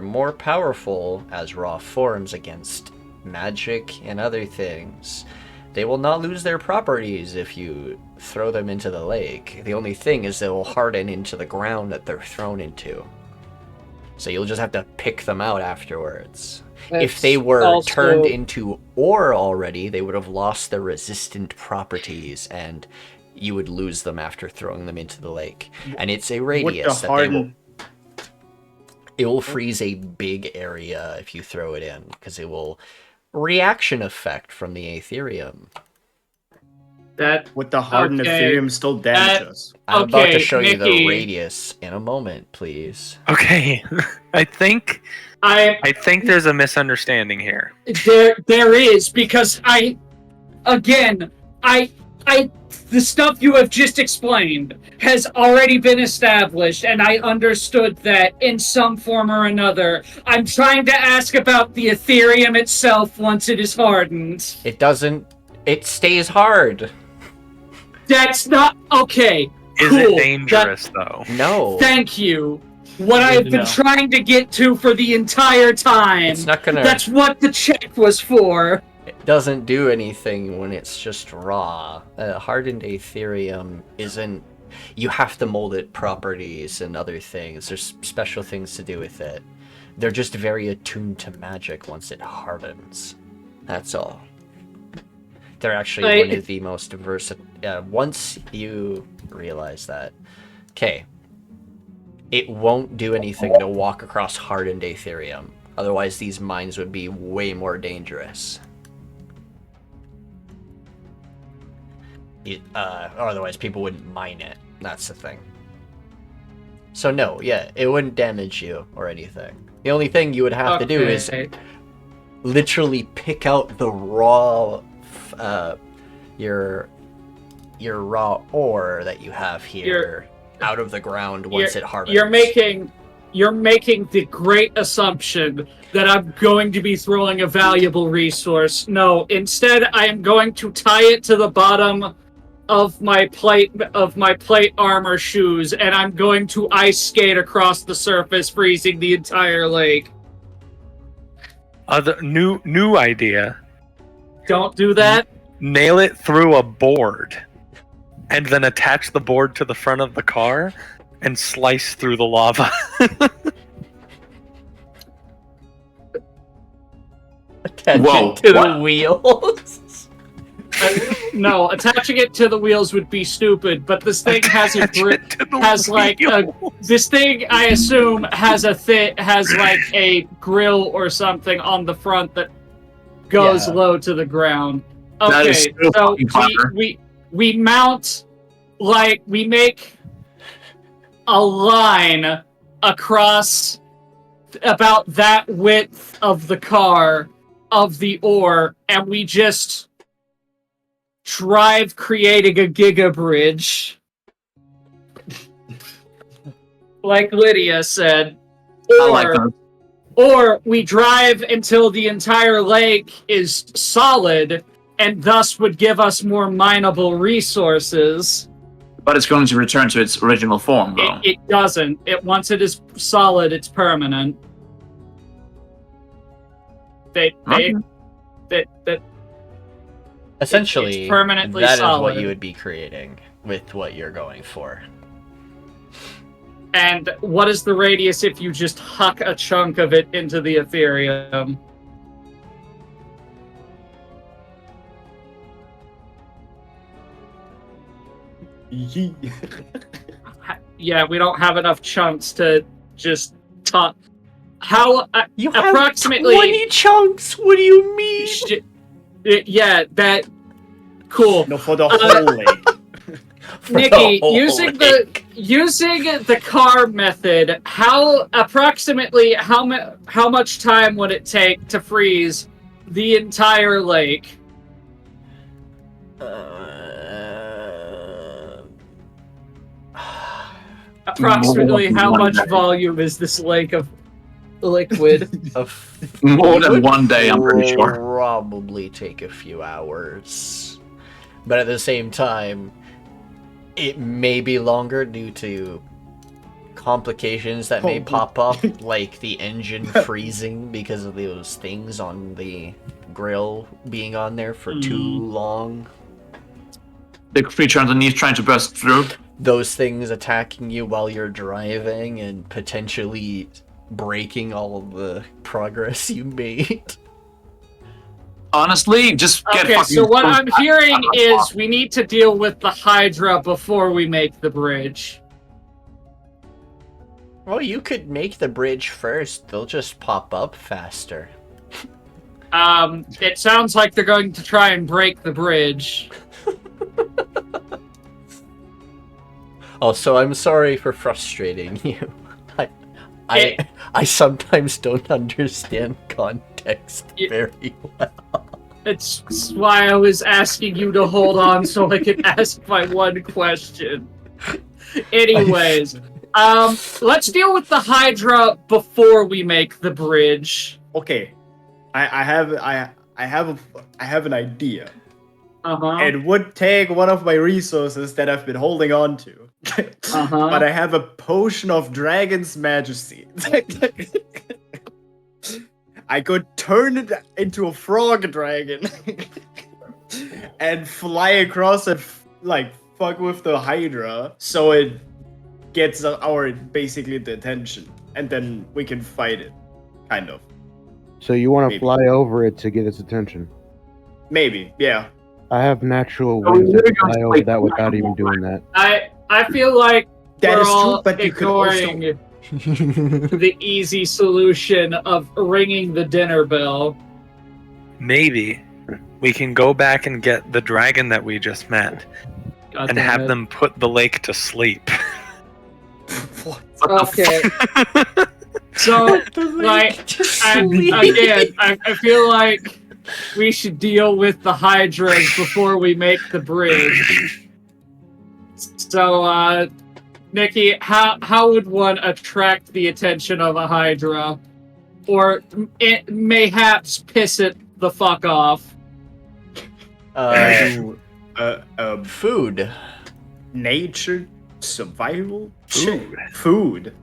more powerful as raw forms against magic and other things. They will not lose their properties if you throw them into the lake. The only thing is they will harden into the ground that they're thrown into. So you'll just have to pick them out afterwards. If they were also- turned into ore already, they would have lost their resistant properties, and you would lose them after throwing them into the lake. And it's a radius that they will... It will freeze a big area if you throw it in, because it will reaction effect from the Aetherium. That Would the hardened Okay. Ethereum still damage us? I'm about to Okay, show you the Nikki. radius in a moment, please. Okay, I think I there's a misunderstanding here. there is, because the stuff you have just explained has already been established, and I understood that in some form or another. I'm trying to ask about the Ethereum itself once it is hardened. It doesn't... It stays hard. That's not okay. Is Cool. it dangerous though? No. Thank you. What Good I've to been know. trying to get to for the entire time. It's not gonna... That's what the check was for. It doesn't do anything when it's just raw. Hardened Aetherium isn't... You have to mold it properties and other things. There's special things to do with it. They're just very attuned to magic once it hardens. That's all. They're actually one of the most versatile... once you realize that... Okay. It won't do anything to walk across hardened Aetherium. Otherwise, these mines would be way more dangerous. Otherwise, people wouldn't mine it. That's the thing. So no, yeah, it wouldn't damage you or anything. The only thing you would have to do is literally pick out the raw, your raw ore that you have here out of the ground once it hardens. You're making the great assumption that I'm going to be throwing a valuable resource. No, instead I am going to tie it to the bottom of my plate armor shoes, and I'm going to ice skate across the surface, freezing the entire lake. Other new idea. Don't do that. Nail it through a board, and then attach the board to the front of the car, and slice through the lava. Attach Whoa, it to what? the wheels. No, attaching it to the wheels would be stupid. But this thing has a this thing I assume has like a grill or something on the front that goes low to the ground. Okay, so we mount, like, we make a line across about that width of the car of the ore, and we just drive, creating a giga bridge, like Lydia said, or we drive until the entire lake is solid, and thus would give us more mineable resources. But it's going to return to its original form, though. It doesn't. Once it is solid, it's permanent. Essentially, it's permanently that solid. is what you would be creating with what you're going for. And what is the radius if you just huck a chunk of it into the Ethereum? Yeah, we don't have enough chunks to just talk. How You approximately have 20 chunks. What do you mean? Yeah, that cool. No, for the whole lake. Nikki, using the car method, how much time would it take to freeze the entire lake? Approximately how much volume is this lake of liquid? More than one day, I'm pretty sure. Probably take a few hours. But at the same time, it may be longer due to complications that may pop up, like the engine freezing because of those things on the grill being on there for too long. The creature underneath trying to burst through. Those things attacking you while you're driving and potentially breaking all of the progress you made. Honestly, just get okay, fucking... so what I'm hearing is we need to deal with the Hydra before we make the bridge. Well, you could make the bridge first. They'll just pop up faster. It sounds like they're going to try and break the bridge. Also, I'm sorry for frustrating you. I sometimes don't understand context very well. It's why I was asking you to hold on so I could ask my one question. Anyways, let's deal with the Hydra before we make the bridge. Okay, I have an idea. Uh-huh. It would take one of my resources that I've been holding on to. But I have a potion of Dragon's Majesty. I could turn it into a frog dragon and fly across and fuck with the Hydra so it gets our basically the attention, and then we can fight it, kind of. So you want to fly over it to get its attention? Maybe, yeah. I have natural wings that can fly over that without even doing that. I feel like that we're is all true, but you could ignoring the easy solution of ringing the dinner bell. Maybe we can go back and get the dragon that we just met and have them put the lake to sleep. Okay. So, like, I feel like we should deal with the Hydras before we make the bridge. So, Nikki, how would one attract the attention of a Hydra? Or mayhaps piss it the fuck off? Food. Nature, survival, food.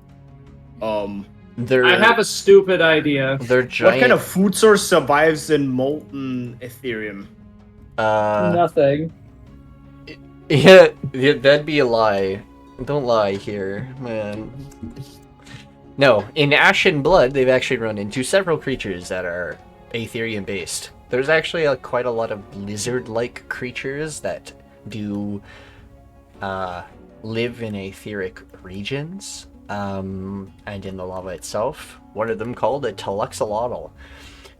I have a stupid idea. They're giant. What kind of food source survives in molten Ethereum? Nothing. Yeah, that'd be a lie. Don't lie here, man. No, in Ash and Blood, they've actually run into several creatures that are Aetherium based. There's actually quite a lot of lizard-like creatures that do live in etheric regions, and in the lava itself. One of them called a Taluxolotl,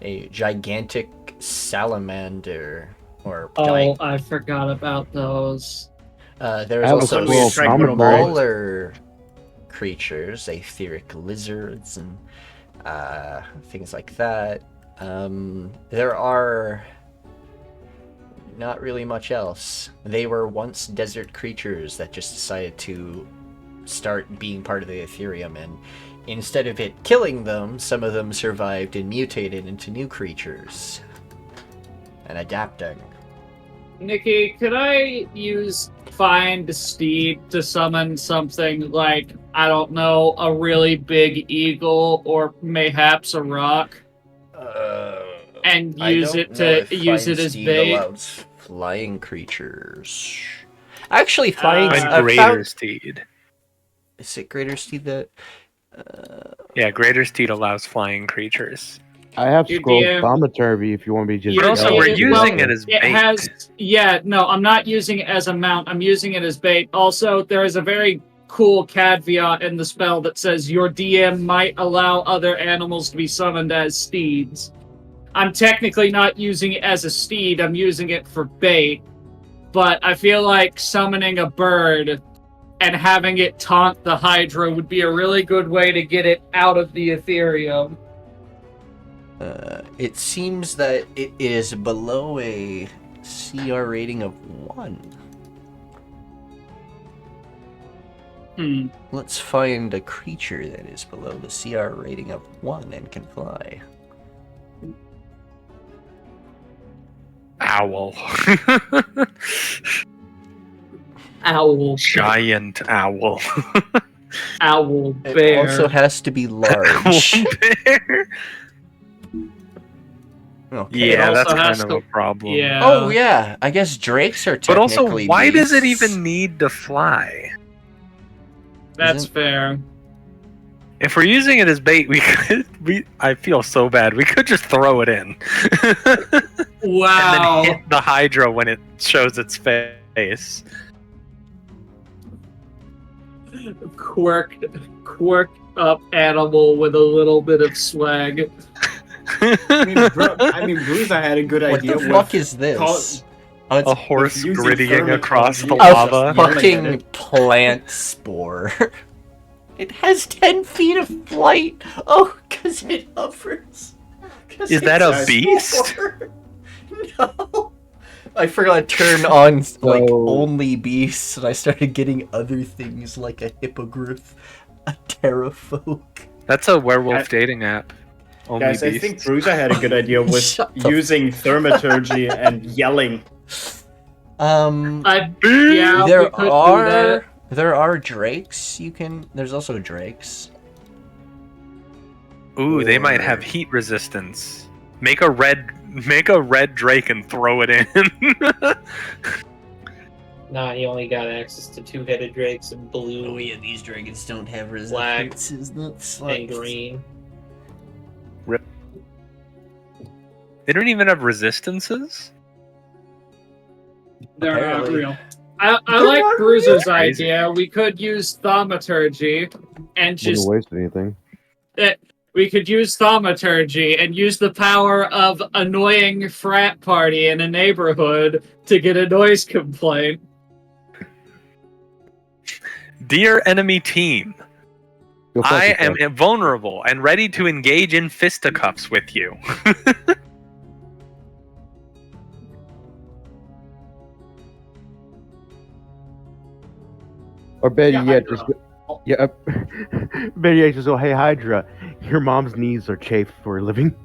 a gigantic salamander, or Oh, I forgot about those. there's I have a also squirrel smaller creatures, etheric lizards, and things like that. There are not really much else. They were once desert creatures that just decided to start being part of the Ethereum, and instead of it killing them, some of them survived and mutated into new creatures and adapting. Nikki, could I use Find Steed to summon something like, I don't know, a really big eagle or mayhaps a rock? And use it as bait? Allows flying creatures. Actually, Greater Steed. Is it Greater Steed that? Yeah, Greater Steed allows flying creatures. I have Your scroll DM thaumaturgy if you want me to just. But also, we're using it as It bait. has, no, I'm not using it as a mount. I'm using it as bait. Also, there is a very cool caveat in the spell that says your DM might allow other animals to be summoned as steeds. I'm technically not using it as a steed. I'm using it for bait. But I feel like summoning a bird and having it taunt the Hydra would be a really good way to get it out of the Ethereum. It seems that it is below a CR rating of 1. Let's find a creature that is below the CR rating of 1 and can fly. Owl. Owl. Giant owl. Owl It bear. also has to be large. Owl bear. Okay. Yeah, also that's has kind to- of a problem. Yeah. Oh yeah, I guess drakes are But technically also, why does it beasts. even need to fly? That's Isn't- fair. If we're using it as bait, I feel so bad. We could just throw it in. Wow. And then hit the Hydra when it shows its face. Quirked up animal with a little bit of swag. I mean, Bruiser had a good What idea. the fuck is this? Oh, it's A horse using grittying thermite across the technology. a lava. Yelling at fucking it. plant spore. It has 10 feet of flight. Oh, because it hovers. 'Cause Is that it's a beast? spore. No. I forgot to turn on like So- only beasts, and I started getting other things like a hippogriff, a terrafolk. That's a werewolf dating app. Only Guys, I beasts. think Bruiser had a good idea with Shut the using thaumaturgy and yelling. Yeah, we there could do that. are drakes. There's also drakes. Ooh, they might have heat resistance. Make a red drake and throw it in. Nah, he only got access to two-headed drakes and blue Oh yeah, these dragons don't have Black resistances. That's and like green. They don't even have resistances? They're not Apparently. real. I They're like not Bruiser's real. idea. We could use thaumaturgy and Wouldn't just waste anything. we could use thaumaturgy and use the power of annoying frat party in a neighborhood to get a noise complaint. Dear enemy team, Go fuck I am yourself. vulnerable and ready to engage in fisticuffs with you. Or better Yeah, yet, Hydra. just better yet, just go, hey Hydra, your mom's knees are chafed for a living.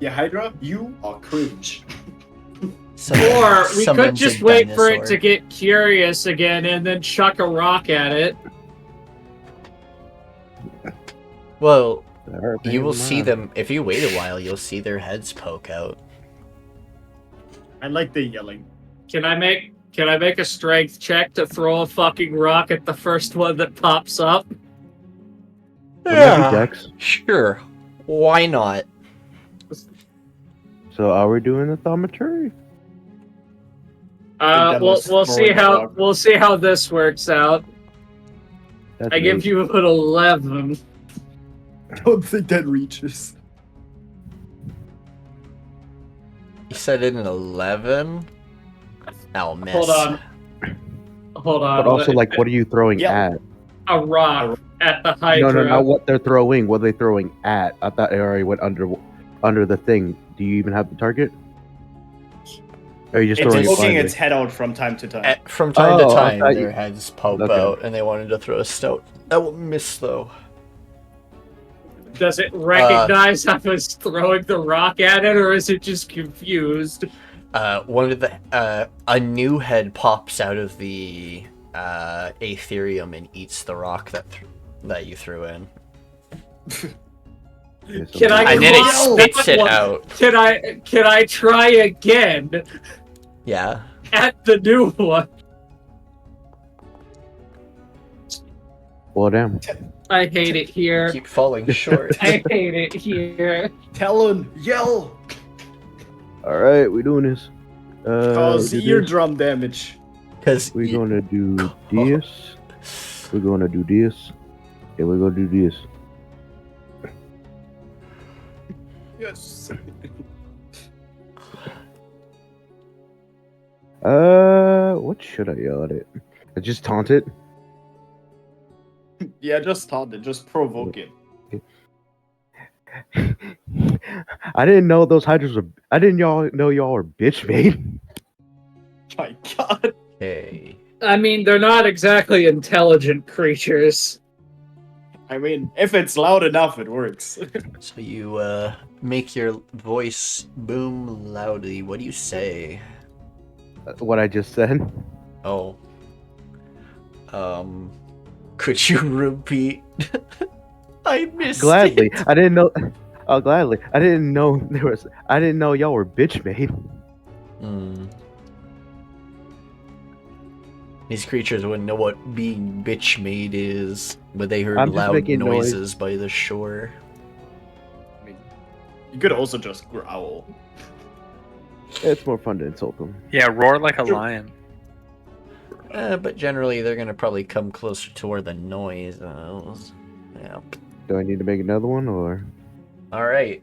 Yeah, Hydra, you are cringe. Or we could Summons just a wait for it dinosaur. to get curious again and then chuck a rock at it. Well, Alright, you will never see mind. them if you wait a while. You'll see their heads poke out. I like the yelling. Can I make a strength check to throw a fucking rock at the first one that pops up? Wouldn't that be Dex? Sure. Why not? So are we doing the thaumaturgy? We'll see how this works out. That's I give amazing. you an 11. I don't think that reaches. You said it an 11? I'll miss. Hold on. But also, like, what are you throwing Yeah. at? A rock at the Hydra. No, not what they're throwing. What are they throwing at? I thought it already went under the thing. Do you even have the target? Or are you just It's throwing it poking blindly? its head out from time to time. From time to Oh, I time, thought their you- heads pop Okay. out, and they wanted to throw a stout. That will miss, though. Does it recognize I was throwing the rock at it, or is it just confused? One of the a new head pops out of the aetherium and eats the rock that you threw in, Okay, so Can I and then it Wow. spits it One. out. Can I try again Yeah. at the new one? Well, damn. I hate it here. Keep falling short. I hate it here. Talon, yell! All right, we doing this. Cause do this. eardrum damage. Because We're gonna do this. We're gonna do this. And we're gonna do this. Yes. What should I yell at it? I just taunt it. Yeah, just taunt it. Just provoke it. I didn't know those hydras were. I didn't know y'all were bitch made. My God. hey, I mean, they're not exactly intelligent creatures. I mean, if it's loud enough, it works. so you make your voice boom loudly. What do you say? What I just said. Oh. Could you repeat? I missed Gladly. it. I didn't know. Oh, gladly. I didn't know there was. I didn't know y'all were bitch made. Hmm. These creatures wouldn't know what being bitch made is, but they heard I'm just loud making noise. noises by the shore. I mean, you could also just growl. It's more fun to insult them. Yeah, roar like a lion. But generally, they're gonna probably come closer to where the noise is. Yeah. Do I need to make another one or? All right.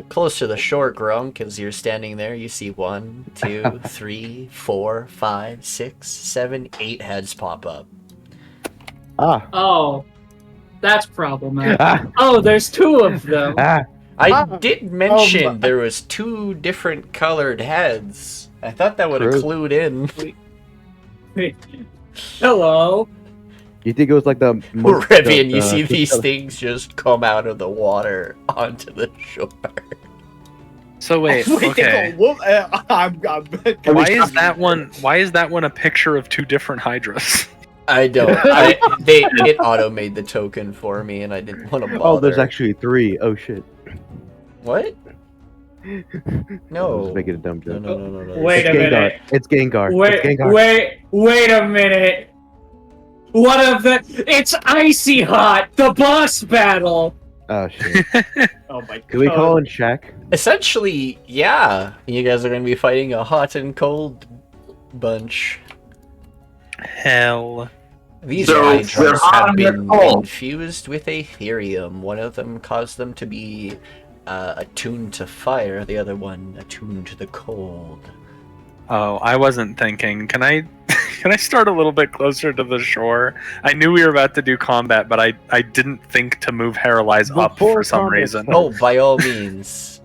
Close to the shore, Grunk, as you're standing there, you see 1, 2, 3, 4, 5, 6, 7, 8 heads pop up. Ah. Oh, that's problematic. Ah. Oh, there's 2 of them. Ah. I did mention there was 2 different colored heads. I thought that would have True. clued in. Hello. You think it was like the Revian, you see the these color- things just come out of the water onto the shore. So wait, okay. Why Why is that one? Why is that one a picture of 2 different hydras? I don't. It auto made the token for me, and I didn't want to bother. Oh, there's actually 3. Oh shit. What? I No. was making a dumb No, joke. no, no, no, no. Wait It's a Gengar. minute. It's Gengar. Wait, It's Gengar. wait a minute. One of the. It's icy hot. The boss battle. Oh shit. Oh my God. Can we call in Shaq? Essentially, yeah. You guys are going to be fighting a hot and cold bunch. Hell. These So, hydras they're hot have and they're been cold. infused with Aetherium. One of them caused them to be attuned to fire, the other one attuned to the cold. Oh, I wasn't thinking. Can I can I start a little bit closer to the shore? I knew we were about to do combat, but I didn't think to move Herelies up Before for some combat reason. starts. Oh, by all means.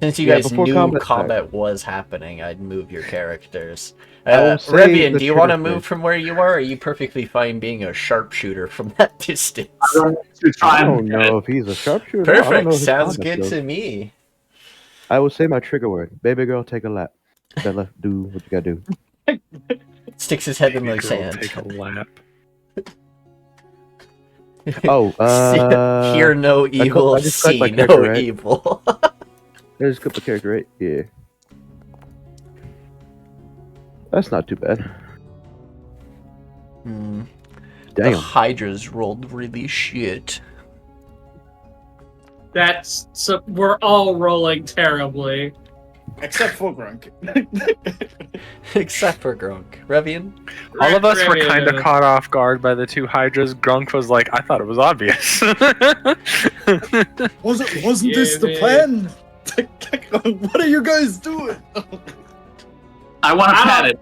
Since you Yeah, guys before knew combat combat was happening, I'd move your characters. I will say Revian, the do you want to trigger move from where you are, or are you perfectly fine being a sharpshooter from that distance? To try I and don't know if he's a sharpshooter. I don't know Perfect, his sounds combat good skills. to me. I will say my trigger word. Baby girl, take a lap. Bella, do what you gotta do. Sticks his head in Baby the girl, sand. take a lap. Oh, Hear no evil, I just clicked my see no character, right? evil. There's a couple character, right? Yeah. That's not too bad. Hmm. The Damn. Hydras rolled really shit. We're all rolling terribly. Except for Grunk. Except for Grunk. Revian? All of us were Revian, kind of caught off guard by the two Hydras. Grunk was like, I thought it was obvious. Wasn't Yeah, this the man. plan? What are you guys doing? I want to pat it.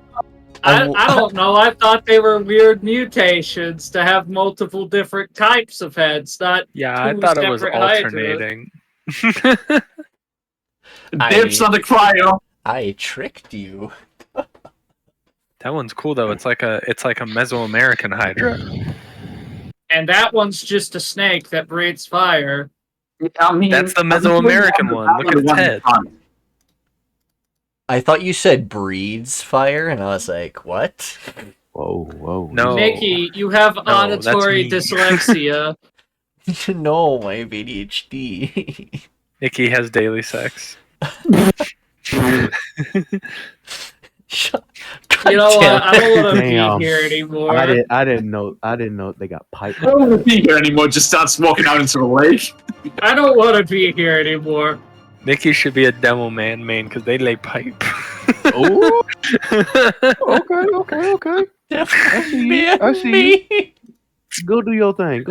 I don't know. I thought they were weird mutations to have multiple different types of heads, not Yeah, I two thought it was separate Hydras. alternating. Dips on the cryo. I tricked you. That one's cool though. It's like a Mesoamerican Hydra. And that one's just a snake that breathes fire. I mean, That's the Mesoamerican one. Look at its head. I thought you said breeds fire, and I was like, what? Whoa. No. Nikki, you have that's auditory me. dyslexia. No, my ADHD. Nikki has daily sex. Shut. You know what? I don't want to Damn. be here anymore. I didn't know they got piped. I don't want to be here anymore. Just start smoking out into the lake. I don't want to be here anymore. Nikki should be a demo man main because they lay pipe. Oh. Okay. I see you. Go do your thing.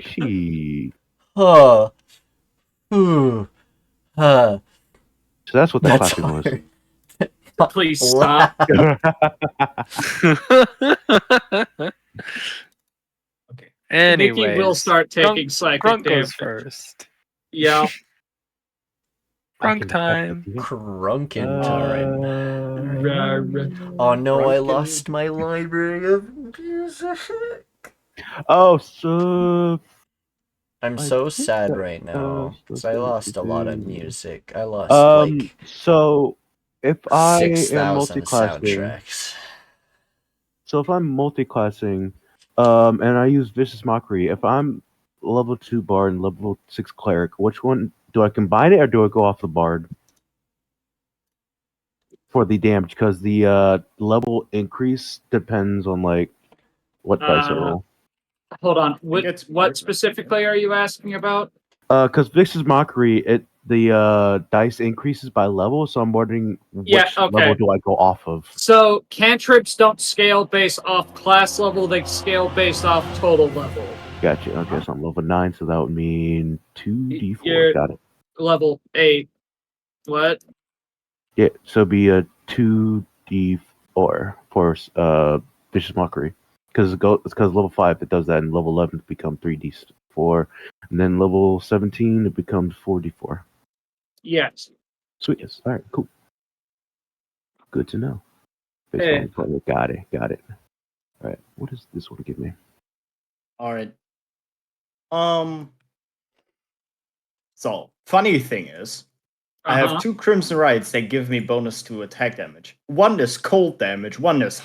She. Huh. Ooh. Huh. So that's what that That's clapping was. hard. Please stop. Anyways, Nikki will start taking psychic Grunk damage. goes first. Yeah. Grunk time. Crunkin' time. Uh, Oh no, I Crunkin'. lost my library of music. Oh, so I'm I so think sad that- right now because I lost a lot of music. I lost like so if I 6,000 am multiclassing, soundtracks. so if I'm multiclassing, and I use Vicious Mockery, if I'm level 2 bard and level 6 cleric, which one do I combine it or do I go off the bard for the damage? Because the level increase depends on like what dice I roll. Hold on. it's What perfect. specifically are you asking about? Because Vicious Mockery, the dice increases by level, so I'm wondering which Yeah, okay. level do I go off of. So cantrips don't scale based off class level; they scale based off total level. Gotcha. Okay, so I'm level 9, so that would mean 2d4. You're- Got it. Level 8. What? Yeah, so it'd be a 2d4 for Vicious Mockery. Because level 5 it does that, and level 11 it becomes 3d4, and then level 17 it becomes 4d4. Yes. Sweet. Yes. All right. Cool. Good to know. Hey. Got it. All right. What does this one give me? All right. So funny thing is, I have 2 Crimson Rights that give me bonus to attack damage. One is cold damage. One is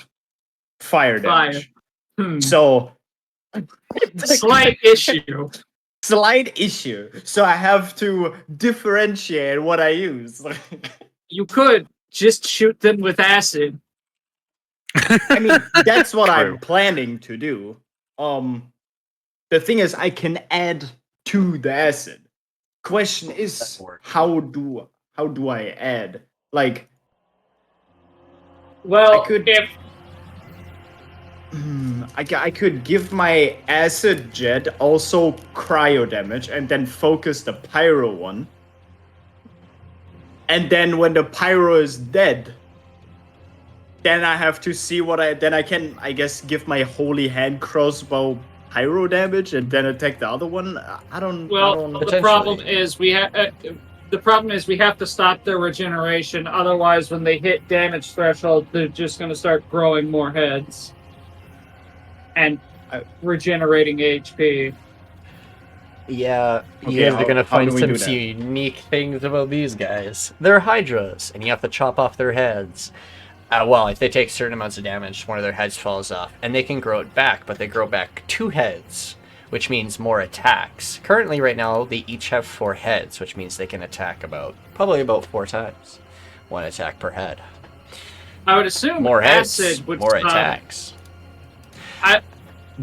fire damage. So Slight issue. slight issue. So I have to differentiate what I use. You could just shoot them with acid. I mean, that's what I'm True. planning to do. The thing is, I can add to the acid. Question is, That works. how do I add? Like, Well, I could- if I could give my acid jet also cryo damage and then focus the pyro one. And then when the pyro is dead, then I have to see then I can, I guess, give my holy hand crossbow pyro damage and then attack the other one. I don't know. the problem is we have to stop their regeneration. Otherwise, when they hit damage threshold, they're just going to start growing more heads and regenerating HP. Yeah, you Okay, guys are how- gonna how do find we some do that? unique things about these guys. They're Hydras, and you have to chop off their heads. Well, if they take certain amounts of damage, one of their heads falls off, and they can grow it back, but they grow back 2 heads, which means more attacks. Currently, right now, they each have 4 heads, which means they can attack probably about 4 times. 1 attack per head. I would assume More heads, acid would more stop. attacks. I-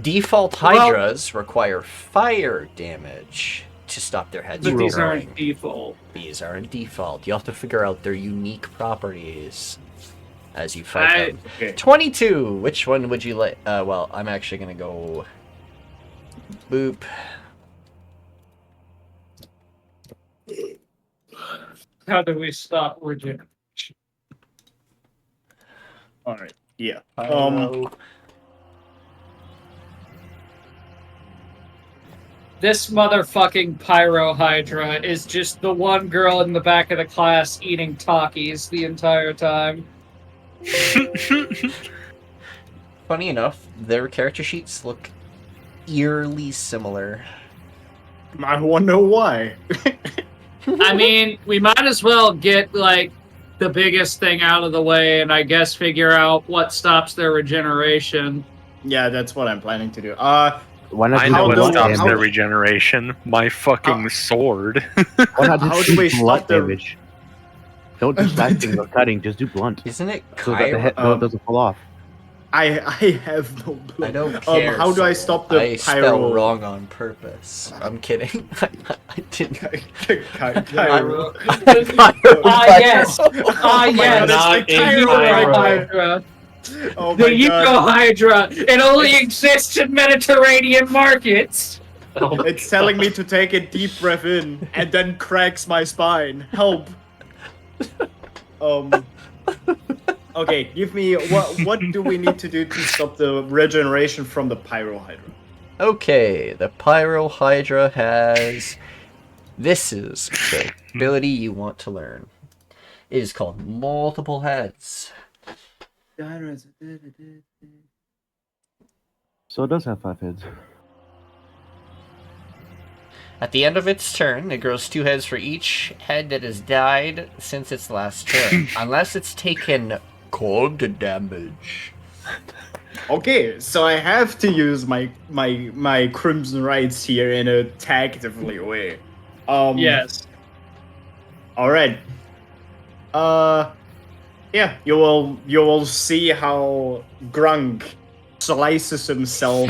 Default Well- Hydras require fire damage to stop their heads But from these growing. aren't default. These aren't default. You have to figure out their unique properties as you fight them. Okay. 22. Which one would you like? Well, I'm actually gonna go. Boop. How do we stop regeneration? All right. Yeah. This motherfucking Pyro Hydra is just the one girl in the back of the class eating Takis the entire time. Funny enough, their character sheets look eerily similar. I wonder why. I mean, we might as well get, like, the biggest thing out of the way and I guess figure out what stops their regeneration. Yeah, that's what I'm planning to do. Why not I do know what blunt stops their damage? regeneration. My fucking sword. Why not How just do do we blunt stop the- damage? Don't do slashing or cutting, just do blunt. Isn't it So that the head Kyro? doesn't fall off. I have no blue. I don't care. How do I so stop the I pyro? spelled wrong on purpose. I'm kidding. I didn't. Pyro. Yes. Yes. Not the a Pyro Pyro. Hydra. Oh The my Euro god. Hydra. It only exists in Mediterranean markets. It's telling me to take a deep breath in and then cracks my spine. Help. Okay, give me what do we need to do to stop the regeneration from the Pyro Hydra? Okay, the Pyro Hydra has. This is the ability you want to learn. It is called Multiple Heads. So it does have 5 heads. At the end of its turn, it grows 2 heads for each head that has died since its last turn, unless it's taken cold damage. Okay, so I have to use my Crimson Rights here in a tactically way. Yes. All right. Yeah, you will see how Grunk slices himself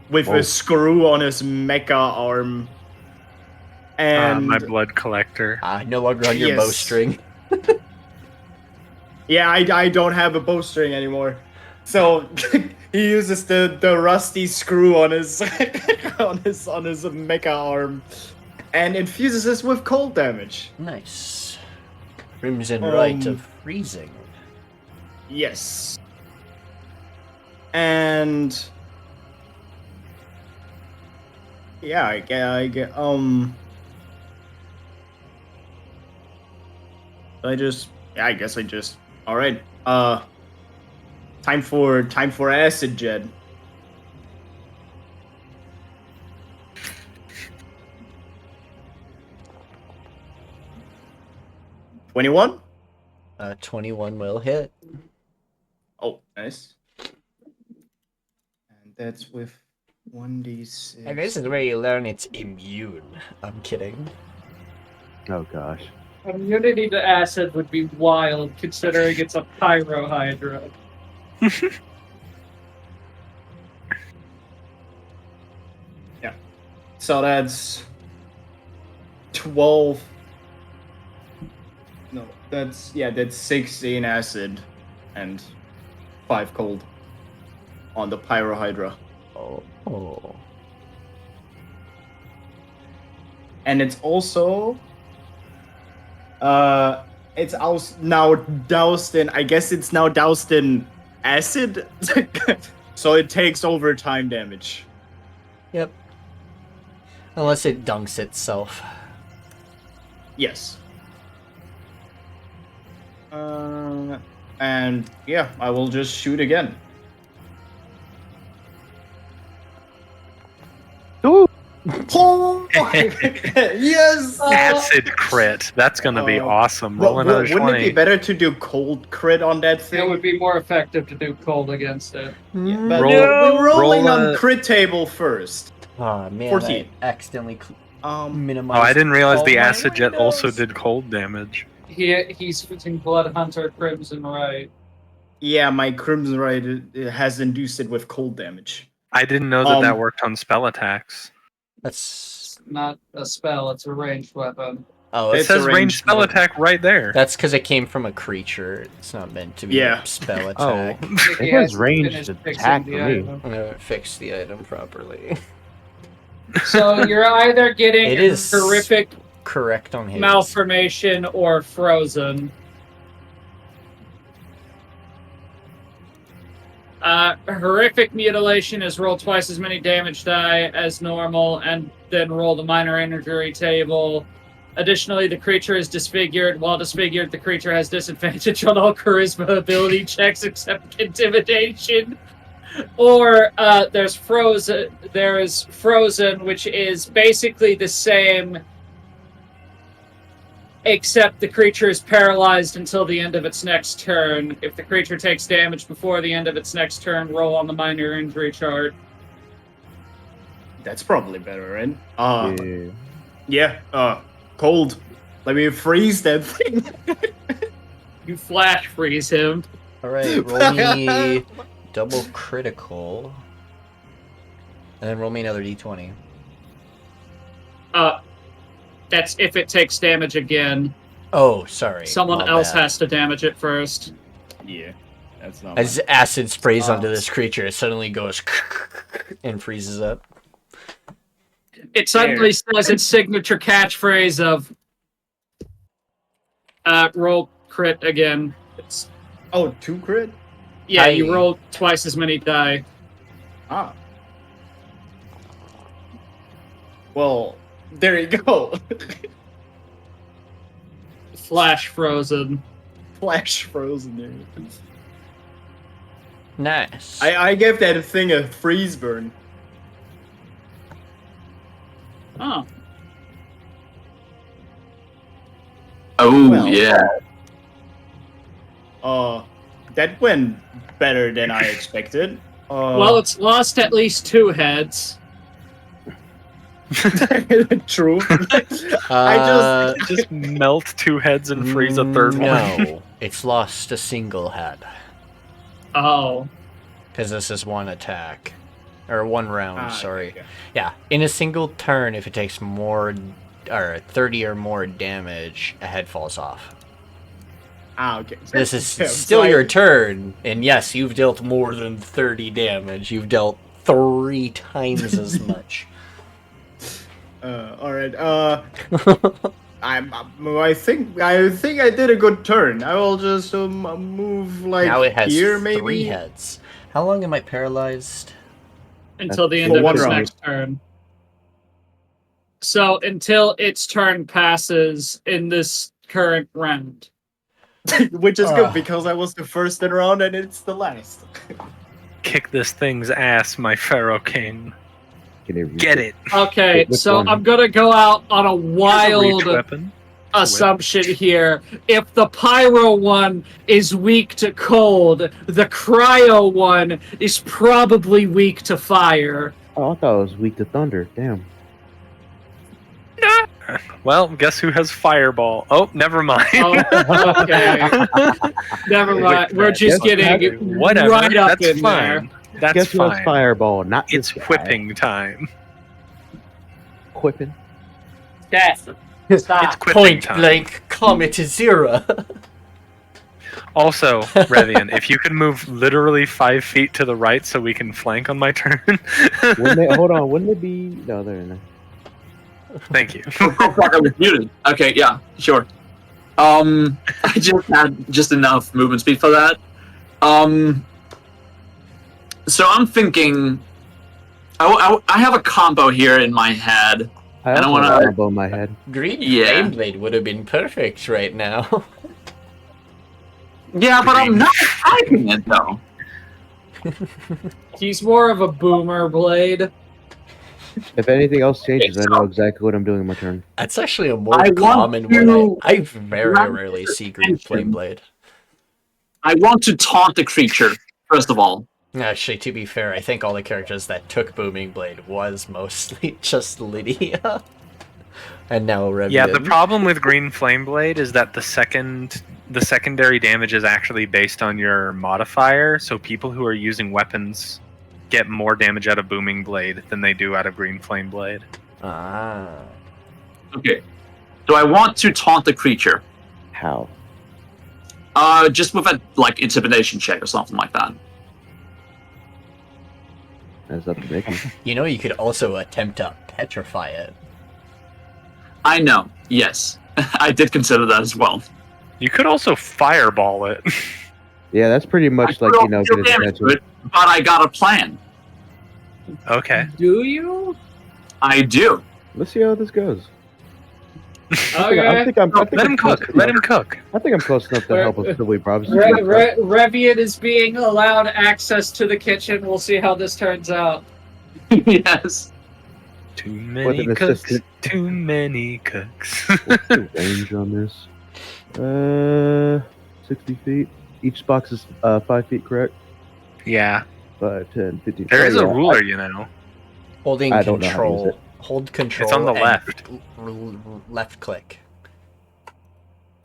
with Whoa. a screw on his mecha arm. And My blood collector. No longer on your Yes. bowstring. yeah, I don't have a bowstring anymore. So he uses the rusty screw on his on his mecha arm and infuses us with cold damage. Nice. Crimson Right of Freezing. Yes. And yeah, I get I guess I just all right. Time for acid jet. $21? 21 will hit. Oh, nice. And that's with 1d6. And this is where you learn it's immune. I'm kidding. Oh gosh. Immunity to acid would be wild, considering it's a Pyro Hydra. Yeah. So that's 12. No, that's 16 acid and 5 cold on the Pyro Hydra. Oh. And it's also it's now doused in, I guess it's now doused in acid. So it takes overtime damage. Yep. Unless it dunks itself. Yes. And yeah, I will just shoot again. Ooh! Yes! Acid crit. That's gonna be awesome. Roll another Wouldn't 20. it be better to do cold crit on that thing? It would be more effective to do cold against it. Yeah, but Roll- we're rolling roll on a- crit table first. Oh man, 14. I accidentally minimized. Oh, I didn't realize all the my acid jet also windows. did cold damage. He's using Blood Hunter Crimson Right. Yeah, my Crimson Right has induced it with cold damage. I didn't know that that worked on spell attacks. That's It's not a spell, it's a ranged weapon. Oh, It It's says a ranged ranged spell weapon. attack right there. that's because it came from a creature. It's not meant to be Yeah. a spell Oh, attack. It has ranged attack for me. I'm gonna fix the item properly. So you're either getting It is horrific correct on his. malformation or frozen. Horrific mutilation is roll twice as many damage die as normal, and then roll the minor injury table. Additionally, the creature is disfigured. While disfigured, the creature has disadvantage on all charisma ability checks except intimidation. Or there's frozen. There is frozen, which is basically the same, except the creature is paralyzed until the end of its next turn. If the creature takes damage before the end of its next turn, roll on the minor injury chart. That's probably better, right? Yeah. Cold. Let me freeze that thing. You flash freeze him. All right, roll me double critical, and then roll me another d20. That's if it takes damage again. Oh, sorry. Someone my else bad. has to damage it first. Yeah, that's not. As acid sprays onto this creature, it suddenly goes and freezes up. It suddenly says its signature catchphrase of roll crit again. It's, Oh, 2 crit? yeah, Aye. you roll twice as many die. Ah. Well, there you go. Flash frozen. Flash frozen there. Nice. I gave that thing a freeze burn. Oh. Oh Well. yeah. That went better than I expected. Well, it's lost at least 2 heads. true. I just melt 2 heads and freeze a third one. No, it's lost a single head. Oh. Because this is one attack. Or one round, sorry. okay. Yeah, in a single turn, if it takes more, or 30 or more damage, a head falls off. Okay. This is Yeah, still so your turn, and yes, you've dealt more than 30 damage. You've dealt 3 times as much. All right. I think I did a good turn. I will just move like Now it has here, 3 maybe. heads. How long am I paralyzed? Until the end For of one its round. next turn. So until its turn passes in this current round. Which is good because I was the first in the round and it's the last. Kick this thing's ass, my Pharaoh-King. Can it reach Get it. Okay, Which so one? I'm gonna go out on a Here's a reach wild weapon. assumption here. If the pyro one is weak to cold, the cryo one is probably weak to fire. Oh, I thought it was weak to thunder. Damn. Well, guess who has fireball? Oh, never mind. Oh, okay. Never mind. We're just Guess getting Whatever. right up That's in fine. That's Guess who has fine. fireball? Not It's this guy. whipping time. Whipping. there. It's Stop. whipping Point time. blank, Comet Zero. Also, Revian, if you could move literally 5 feet to the right so we can flank on my turn. Wouldn't they, hold on. Wouldn't it be? No, they're in there. Thank you. Oh fuck, I was muted. Okay, yeah, sure. I just had just enough movement speed for that. So I'm thinking, I have a combo here in my head. I don't also wanna- have a combo in my head. Green Yeah. Flame Blade would have been perfect right now. Yeah, but I'm not fighting it though. He's more of a boomer blade. If anything else changes, I know exactly what I'm doing in my turn. That's actually a more I want common one. to- I very rarely see Green Flame Blade. I want to taunt the creature first of all. Actually, to be fair, I think all the characters that took Booming Blade was mostly just Lydia. And now Revian. Yeah, the problem with Green Flame Blade is that the secondary damage is actually based on your modifier, so people who are using weapons get more damage out of Booming Blade than they do out of Green Flame Blade. Ah. Okay. Do I want to taunt the creature? How? Just with a like intimidation check or something like that. That's up to Mickey. You know, you could also attempt to petrify it. I know. Yes, I did consider that as well. You could also fireball it. Yeah, that's pretty much I like, threw you know, a few get his damage to attention. it, but I got a plan. Okay. Do you? I do. Let's see how this goes. Okay. I think I'm Let him close cook. Let him cook. I think I'm close enough to help us till we probably. Revian is being allowed access to the kitchen. We'll see how this turns out. Yes. Too With many an cooks. assistant. Too many cooks. What's the range on this? 60 feet. Each box is 5 feet, correct? Yeah. 5, 10, 15. There is a yeah, ruler, you know. Holding I don't know how to use control. it. Hold control. It's on the and left. Left click.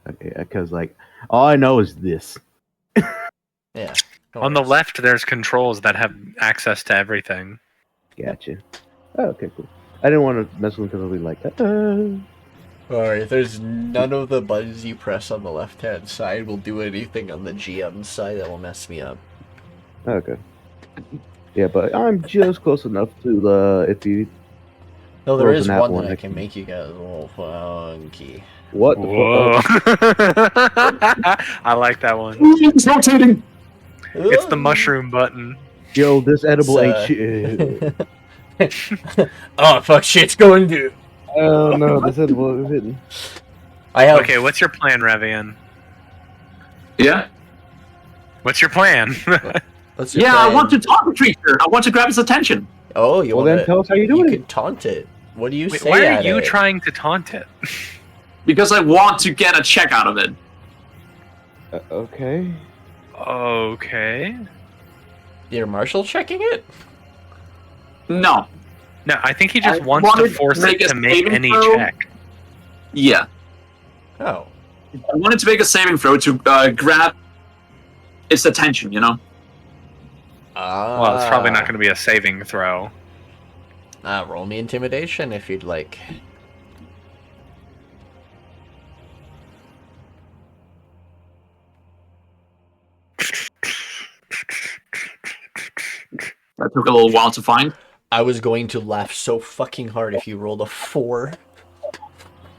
Okay, because like all I know is this. Yeah. no On the worries. left, there's controls that have access to everything. Gotcha. Oh, okay, cool. I didn't want to mess with him because I'll be like, Alright, there's none of the buttons you press on the left-hand side will do anything on the GM side that will mess me up. Okay. Yeah, but I'm just close enough to if you. No, there Rolls is an at one one, that I can can- make you guys a little funky. What the Whoa. fuck? I like that one. It's rotating. It's the mushroom button. Yo, this edible It's, ain't shit. Oh, fuck, shit's going to. Oh no, this edible is hitting. I have. Okay, what's your plan, Revian? Yeah. What's your plan? What's your Yeah, I plan? want to taunt the creature. I want to grab his attention. Oh, you Well, want then tell us how you're doing You it. could taunt it. What do you Wait, say? why are at you it? trying to taunt it? Because I want to get a check out of it. Okay. Okay. You're marshal checking it? No. No, I think he just I wants to wanted to force make it a to make saving any throw. check. Yeah. Oh. I wanted to make a saving throw to grab its attention, you know? Well, it's probably not going to be a saving throw. Roll me intimidation if you'd like. That took a little while to find. I was going to laugh so fucking hard if you rolled a 4.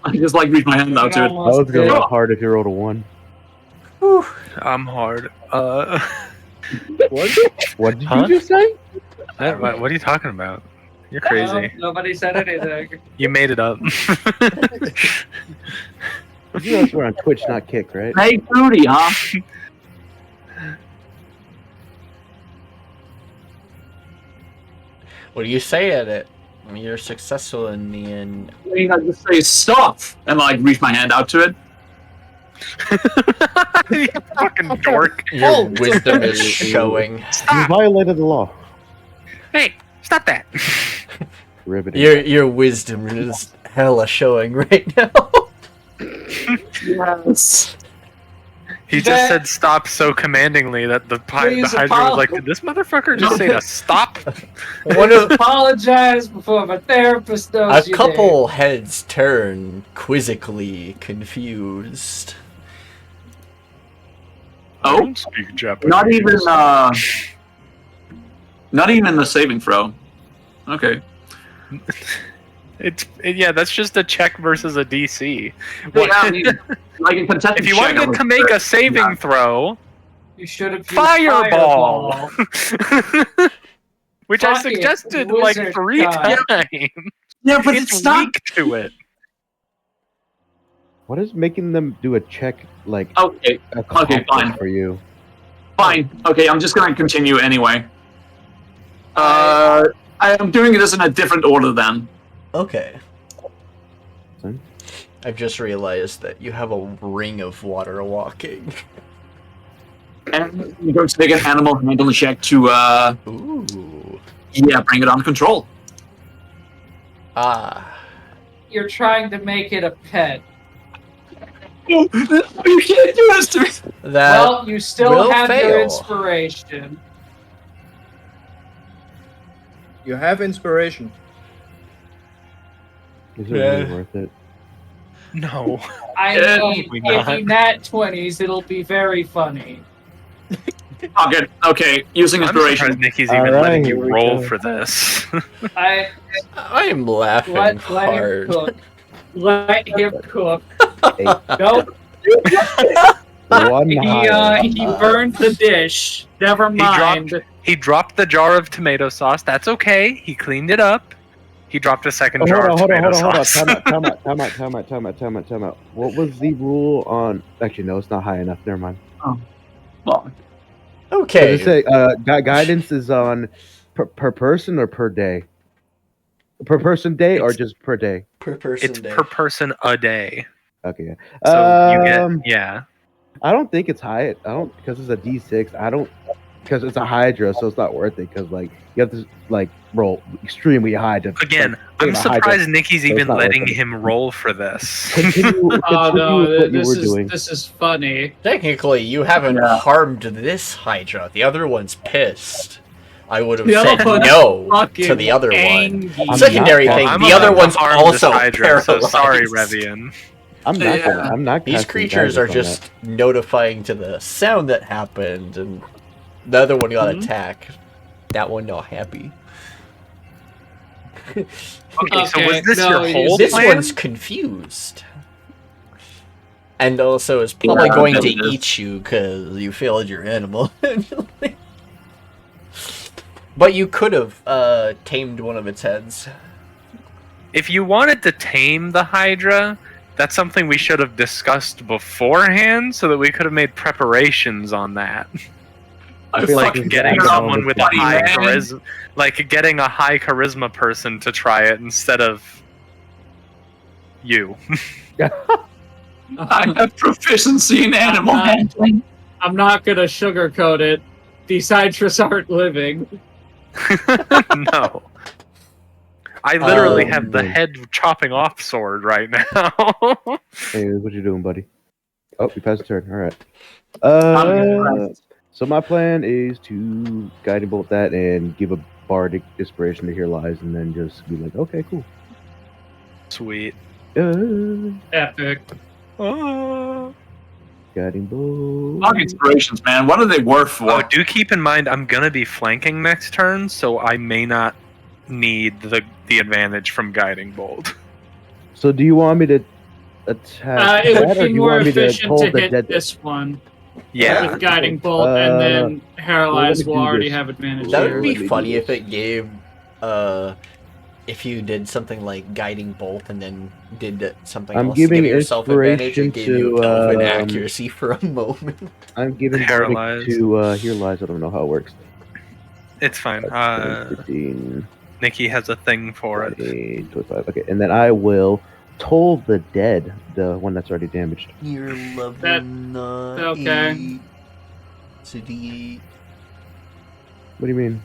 I just like reach my hand out to it. I was going to hard if you rolled a 1. I'm hard. What? What did Huh? you just say? What are you talking about? You're crazy. Nobody said anything. You made it up. You guys were on Twitch, not Kick, right? Hey, Booty, huh? What do you say at it? You're successful in the end. I mean, I just say stop and like reach my hand out to it. You fucking dork. Your wisdom is showing. You Stop! violated the law. Hey, stop that! Riveting. Your wisdom is hella showing right now. Yes. He just said stop so commandingly that the Please Hydra was like, did this motherfucker just say to stop? One of Apologize before my therapist a knows you couple heads turn, quizzically confused. I Oh, don't speak Japanese. not even the saving throw. Okay. Yeah, that's just a check versus a DC. Yeah, I mean, like in contested If you check, I wanted was to make sure. a saving throw, You should have used fireball, which I Fucking suggested like wizard 3 guy. times. Yeah, but It's it's not. weak to it. What is making them do a check like Okay, a Okay, fine. for you? fine. Okay, I'm just gonna continue anyway. I am doing this in a different order then. Okay. Sorry? I've just realized that you have a ring of water walking. And I'm going to make an animal handling check to, Ooh. bring it under control. Ah. You're trying to make it a pet. You can't do this to me. That Well, you still will have your fail. inspiration. You have inspiration. Is it really worth it? No. I Yeah, mean, we if not. you nat 20s, it'll be very funny. Okay, using I'm surprised inspiration. Nikki's All even right, letting here you we roll go. for this. I I'm laughing let him hard. cook. Let him cook. Hey, Nope. one He higher. burned the dish. Never mind. He dropped the jar of tomato sauce. That's okay. He cleaned it up. He dropped a second Oh, jar hold of on. tomato Time sauce. out. What was the rule on? Actually, no, it's not high enough. Never mind. Well, Okay. Does it say guidance is on per person or per day? Per person day or It's- just per day? Per person It's day. per person a day. Okay. Yeah. So you get, yeah. I don't think it's high. I don't because it's a D6. I don't because it's a Hydra, so it's not worth it. Because like you have to like roll extremely high to Again, like, I'm save a Hydra. surprised Nikki's so it's even not worth letting it. him roll for this. Continue, Oh no, with what you were this doing. is funny. Technically, you haven't Yeah. harmed this Hydra. The other one's pissed. I would have The other said one's no fucking to the other one. angry. I'm Secondary not- thing, I'm the other about to one's harm this also Hydra, so paralyzed. sorry, Revian. I'm not. Yeah. Gonna, I'm not. These casting creatures guidance are on just notifying to the sound that happened, and the other one got Mhm. attacked. That one not happy. Okay, so was Okay, this no, your whole This plan? one's confused. And also is probably Yeah, going I to bet it is. eat you because you failed your animal. But you could have tamed one of its heads. If you wanted to tame the Hydra, that's something we should have discussed beforehand so that we could have made preparations on that. I feel like Like this is getting actually someone with a funny, high man. charisma, like getting a high charisma person to try it instead of you. I have proficiency in animal not- handling. I'm not gonna sugarcoat it. These Hydras aren't living. No. I literally Um, have the head chopping off sword right now. Hey, what you doing, buddy? Oh, you passed the turn. All right. I'm So my plan is to guiding bolt that and give a bardic inspiration to Here Lies, and then just be like, okay, cool. Sweet. Epic. Guiding bolt. Fuck inspirations, man. What are they worth for? Oh, do keep in mind I'm gonna be flanking next turn, so I may not need the advantage from guiding bolt. So do you want me to attack It that, would or be do you more want me to efficient hold to the hit dead? this one Yeah. with guiding bolt, and then Herelies me will do already this. have advantage That here. would be Let me funny do if this. it gave, if you did something like guiding bolt and then did something I'm else to give giving yourself advantage. It inspiration gave you to, elven um, accuracy for a moment. I'm giving Here bardic Lies. to Here Lies. I don't know how it works. It's fine. 15, Nikki has a thing for it. 20, 25. Okay, and then I will toll the dead, the one that's already damaged. You're level That- 9. okay. It's a D8. What do you mean?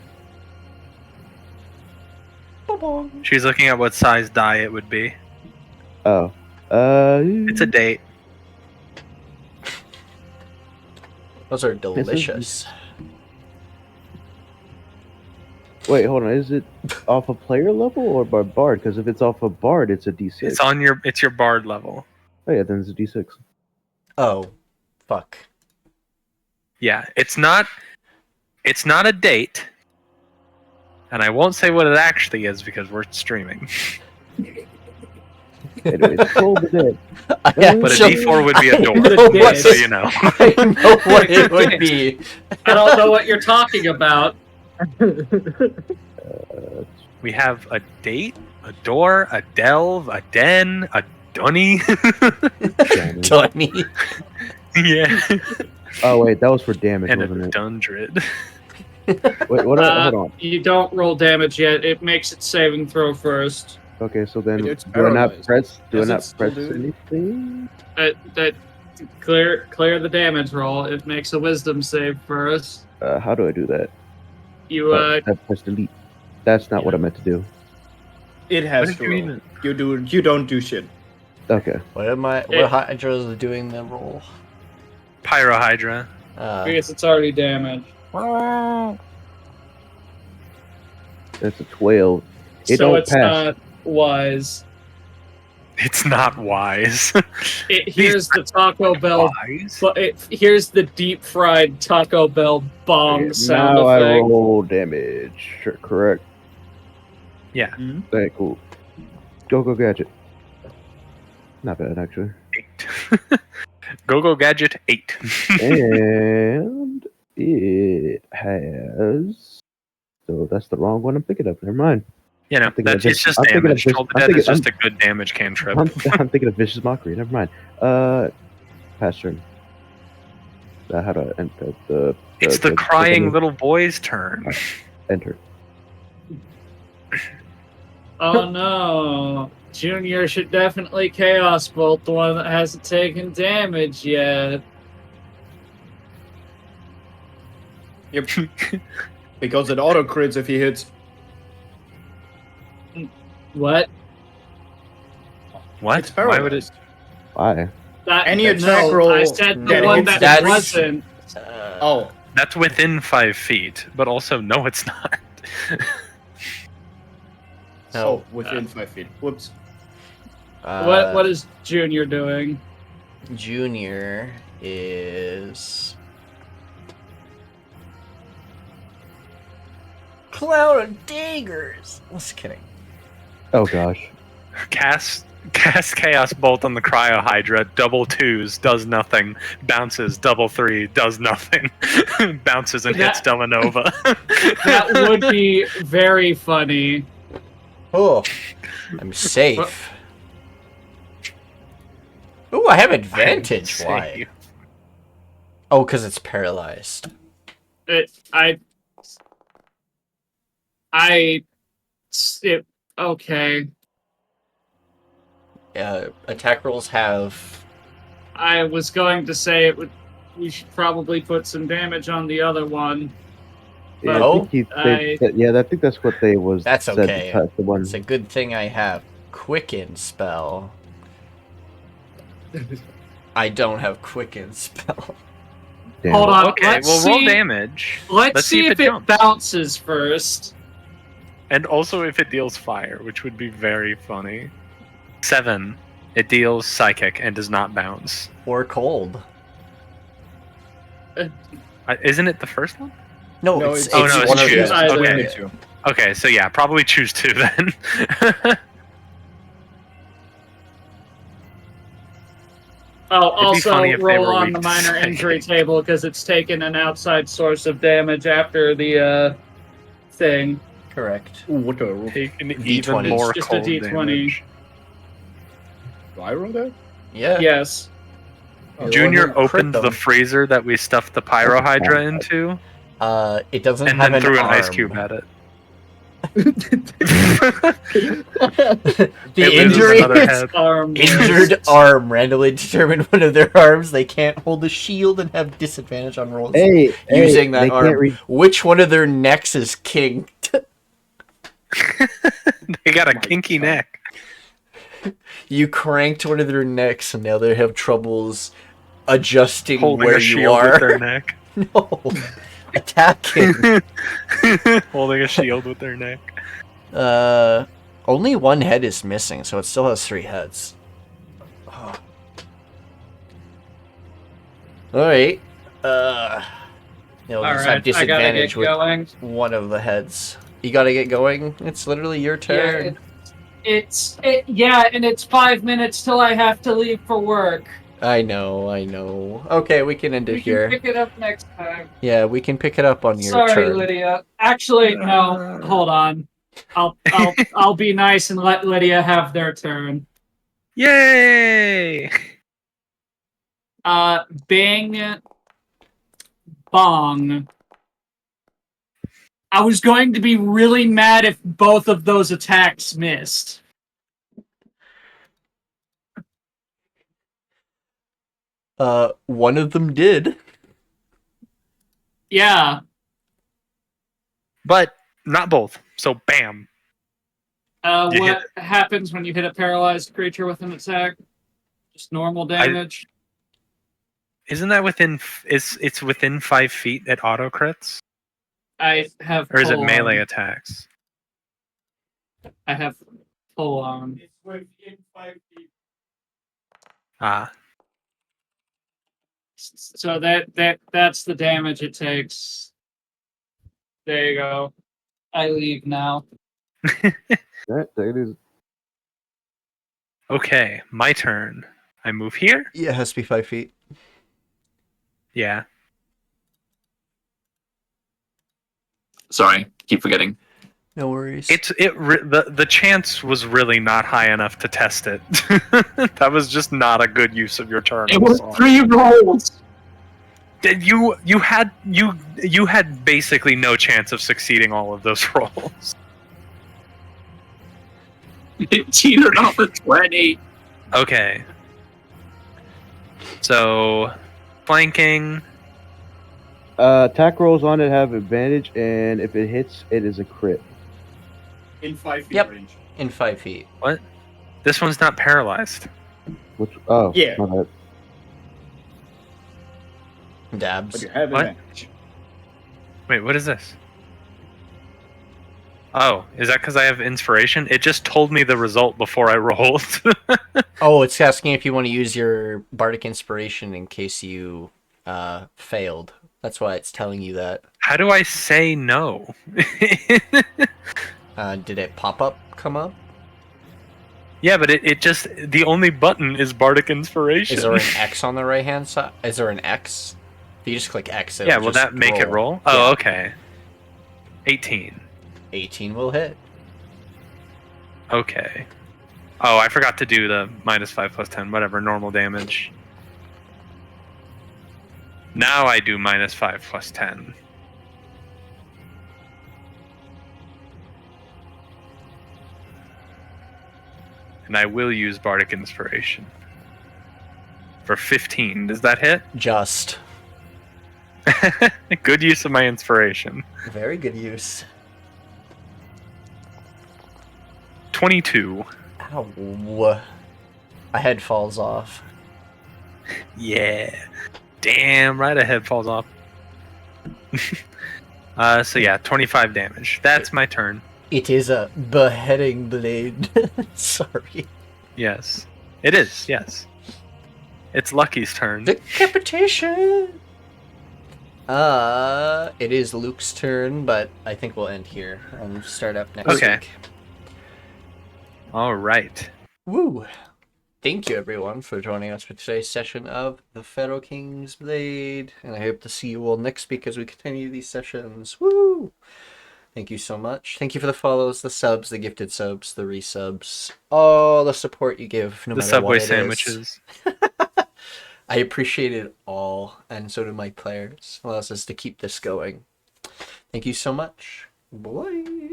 She's looking at what size die it would be. Oh, It's a date. Those are delicious. Wait, hold on. Is it off a player level or by bard? Because if it's off a bard, it's a D6. It's your bard level. Oh yeah, then it's a D6. Oh, fuck. Yeah, it's not a date. And I won't say what it actually is because we're streaming. Anyways, toll the dead. I But a actually- D4 would be a door, The dead. so you know. I know what it would be. I don't know what you're talking about. We have a date, a door, a delve, a den, a dunny. Tony. Yeah. Oh wait, that was for damage, And wasn't a it? dundred. Wait, what? Hold on. You don't roll damage yet. It makes it saving throw first. Okay, so then It's do I not paralyzed. press? Do I Does it not still press do it? anything? That clear the damage roll. It makes a wisdom save first. How do I do that? You I press delete. That's not what I meant to do. It has What to did you roll. mean? You don't do shit. Okay. What Hydra is doing the roll? Pyrohydra. I guess it's already damaged. That's a 12. It So don't it's pass. not wise. It's not wise. Here's the Taco Bell. Wise. Here's the deep fried Taco Bell bong sound now I effect. roll damage. Sure, correct. Yeah. Okay, cool. Go gadget. Not bad actually. 8. Go gadget 8. And it has. So that's the wrong one I'm thinking of. Never mind. You know, I'm thinking of it's just I'm thinking of damage. Vic- Troll the I'm Dead thinking- is just a good damage cantrip. I'm thinking of vicious mockery. Never mind. Pass turn. How to enter the? It's the crying little boy's turn. Enter. Oh no. Junior should definitely Chaos Bolt the one that hasn't taken damage yet. Yep. Because it auto crits if he hits. What? What? It's Why would paralyzed. it? Why? Any attack roll I said the that one hits that the wasn't. Oh, That's within 5 feet, but also no, it's not. so within 5 feet. Whoops. What is Junior doing? Junior is Cloud of Daggers. Just kidding. Oh gosh. Cast Chaos Bolt on the Cryo Hydra, double 2s, does nothing. Bounces, double 3, does nothing. Bounces and hits Dela'Nova. That would be very funny. Oh, I'm safe. Ooh, I have advantage. Why? Save. Oh, because it's paralyzed. Okay. Attack rolls have. I was going to say we should probably put some damage on the other one. Yeah, Oh? I think that's what they was. That's said okay. to the one. It's a good thing I have Quicken spell. I don't have Quicken spell. Damn. Hold on. Okay, let's well, roll see, damage. Let's see if it jumps. bounces first. And also if it deals fire, which would be very funny. 7. It deals psychic and does not bounce. Or cold. Isn't it the first one? No, No, it's, it's- Oh, no, it's one of choose. the- either. Okay. Okay, so yeah, probably choose 2 then. Oh, It'd be also funny if they roll were on weak the to minor psychic. injury table because it's taken an outside source of damage after the thing. Correct. Ooh, what do I roll? Take an D20. even more It's just a cold D20. damage. Do I roll that? Yeah. Yes. Junior Crit opened the them. freezer that we stuffed the Pyro Hydra into, It doesn't and have then threw an arm. ice cube at it. The It loses injury another is head. injured arm randomly determine one of their arms. They can't hold a shield and have disadvantage on rolls Hey, using that they arm. can't read. Which one of their necks is kinked? They got a kinky neck. You cranked one of their necks, and now they have troubles adjusting Holding where a you shield with their are. neck. No, attacking. Holding a shield with their neck. Only one head is missing, so it still has 3 heads. Oh. All right. You'll All just right, have I gotta get disadvantage with going. one of the heads. You gotta get going. It's literally your turn. Yeah, and it's 5 minutes till I have to leave for work. I know. Okay, we can end it We here. can pick it up next time. Yeah, we can pick it up on your Sorry, turn. Lydia. Actually, no. Hold on. I'll be nice and let Lydia have their turn. Yay! Bing, bong. I was going to be really mad if both of those attacks missed. One of them did. Yeah. But not both. So bam. You What happens when you hit a paralyzed creature with an attack? Just normal damage. Isn't that within? It's within 5 feet at auto crits, I have. or is it full melee on. attacks? I have full on. within 5 feet. Ah, So that's the damage it takes. There you go. I leave now. That it is. okay, my turn. I move here. Yeah, it has to be 5 feet. Yeah. Sorry, keep forgetting. No worries. The chance was really not high enough to test it. That was just not a good use of your turn. It I'm was sorry. 3 rolls. You had basically no chance of succeeding all of those rolls. It teetered off at 20. Okay. So, flanking. Attack rolls on it have advantage, and if it hits, it is a crit. In 5 feet Yep. range. In 5 feet. What? This one's not paralyzed. Which? Oh, Yeah. my bad. But Dabs. you have What? advantage. Wait, what is this? Oh, is that because I have inspiration? It just told me the result before I rolled. Oh, it's asking if you want to use your bardic inspiration in case you failed. That's why it's telling you that. How do I say no? Did it come up? Yeah, but it just, the only button is bardic inspiration. Is there an X on the right hand side? Is there an X? If you just click X, it'll Yeah, will just that make it roll? Yeah. Oh, okay. 18. 18 will hit. Okay. Oh, I forgot to do the -5 + 10, whatever, normal damage. Now I do -5 + 10. And I will use bardic inspiration. For 15. Does that hit? Just. Good use of my inspiration. Very good use. 22. Ow. My head falls off. Yeah. Damn, right, a head falls off. So yeah, 25 damage. That's my turn. It is a beheading blade. Sorry. Yes. It is, yes. It's Lucky's turn. Decapitation! It is Luke's turn, but I think we'll end here and start up next Okay. week. All right. Woo! Thank you, everyone, for joining us for today's session of the Pharaoh-King's Blade, and I hope to see you all next week as we continue these sessions. Woo! Thank you so much. Thank you for the follows, the subs, the gifted subs, the resubs, all the support you give, no The matter Subway what it is. sandwiches. I appreciate it all, and so do my players. Allows us to keep this going. Thank you so much. Bye.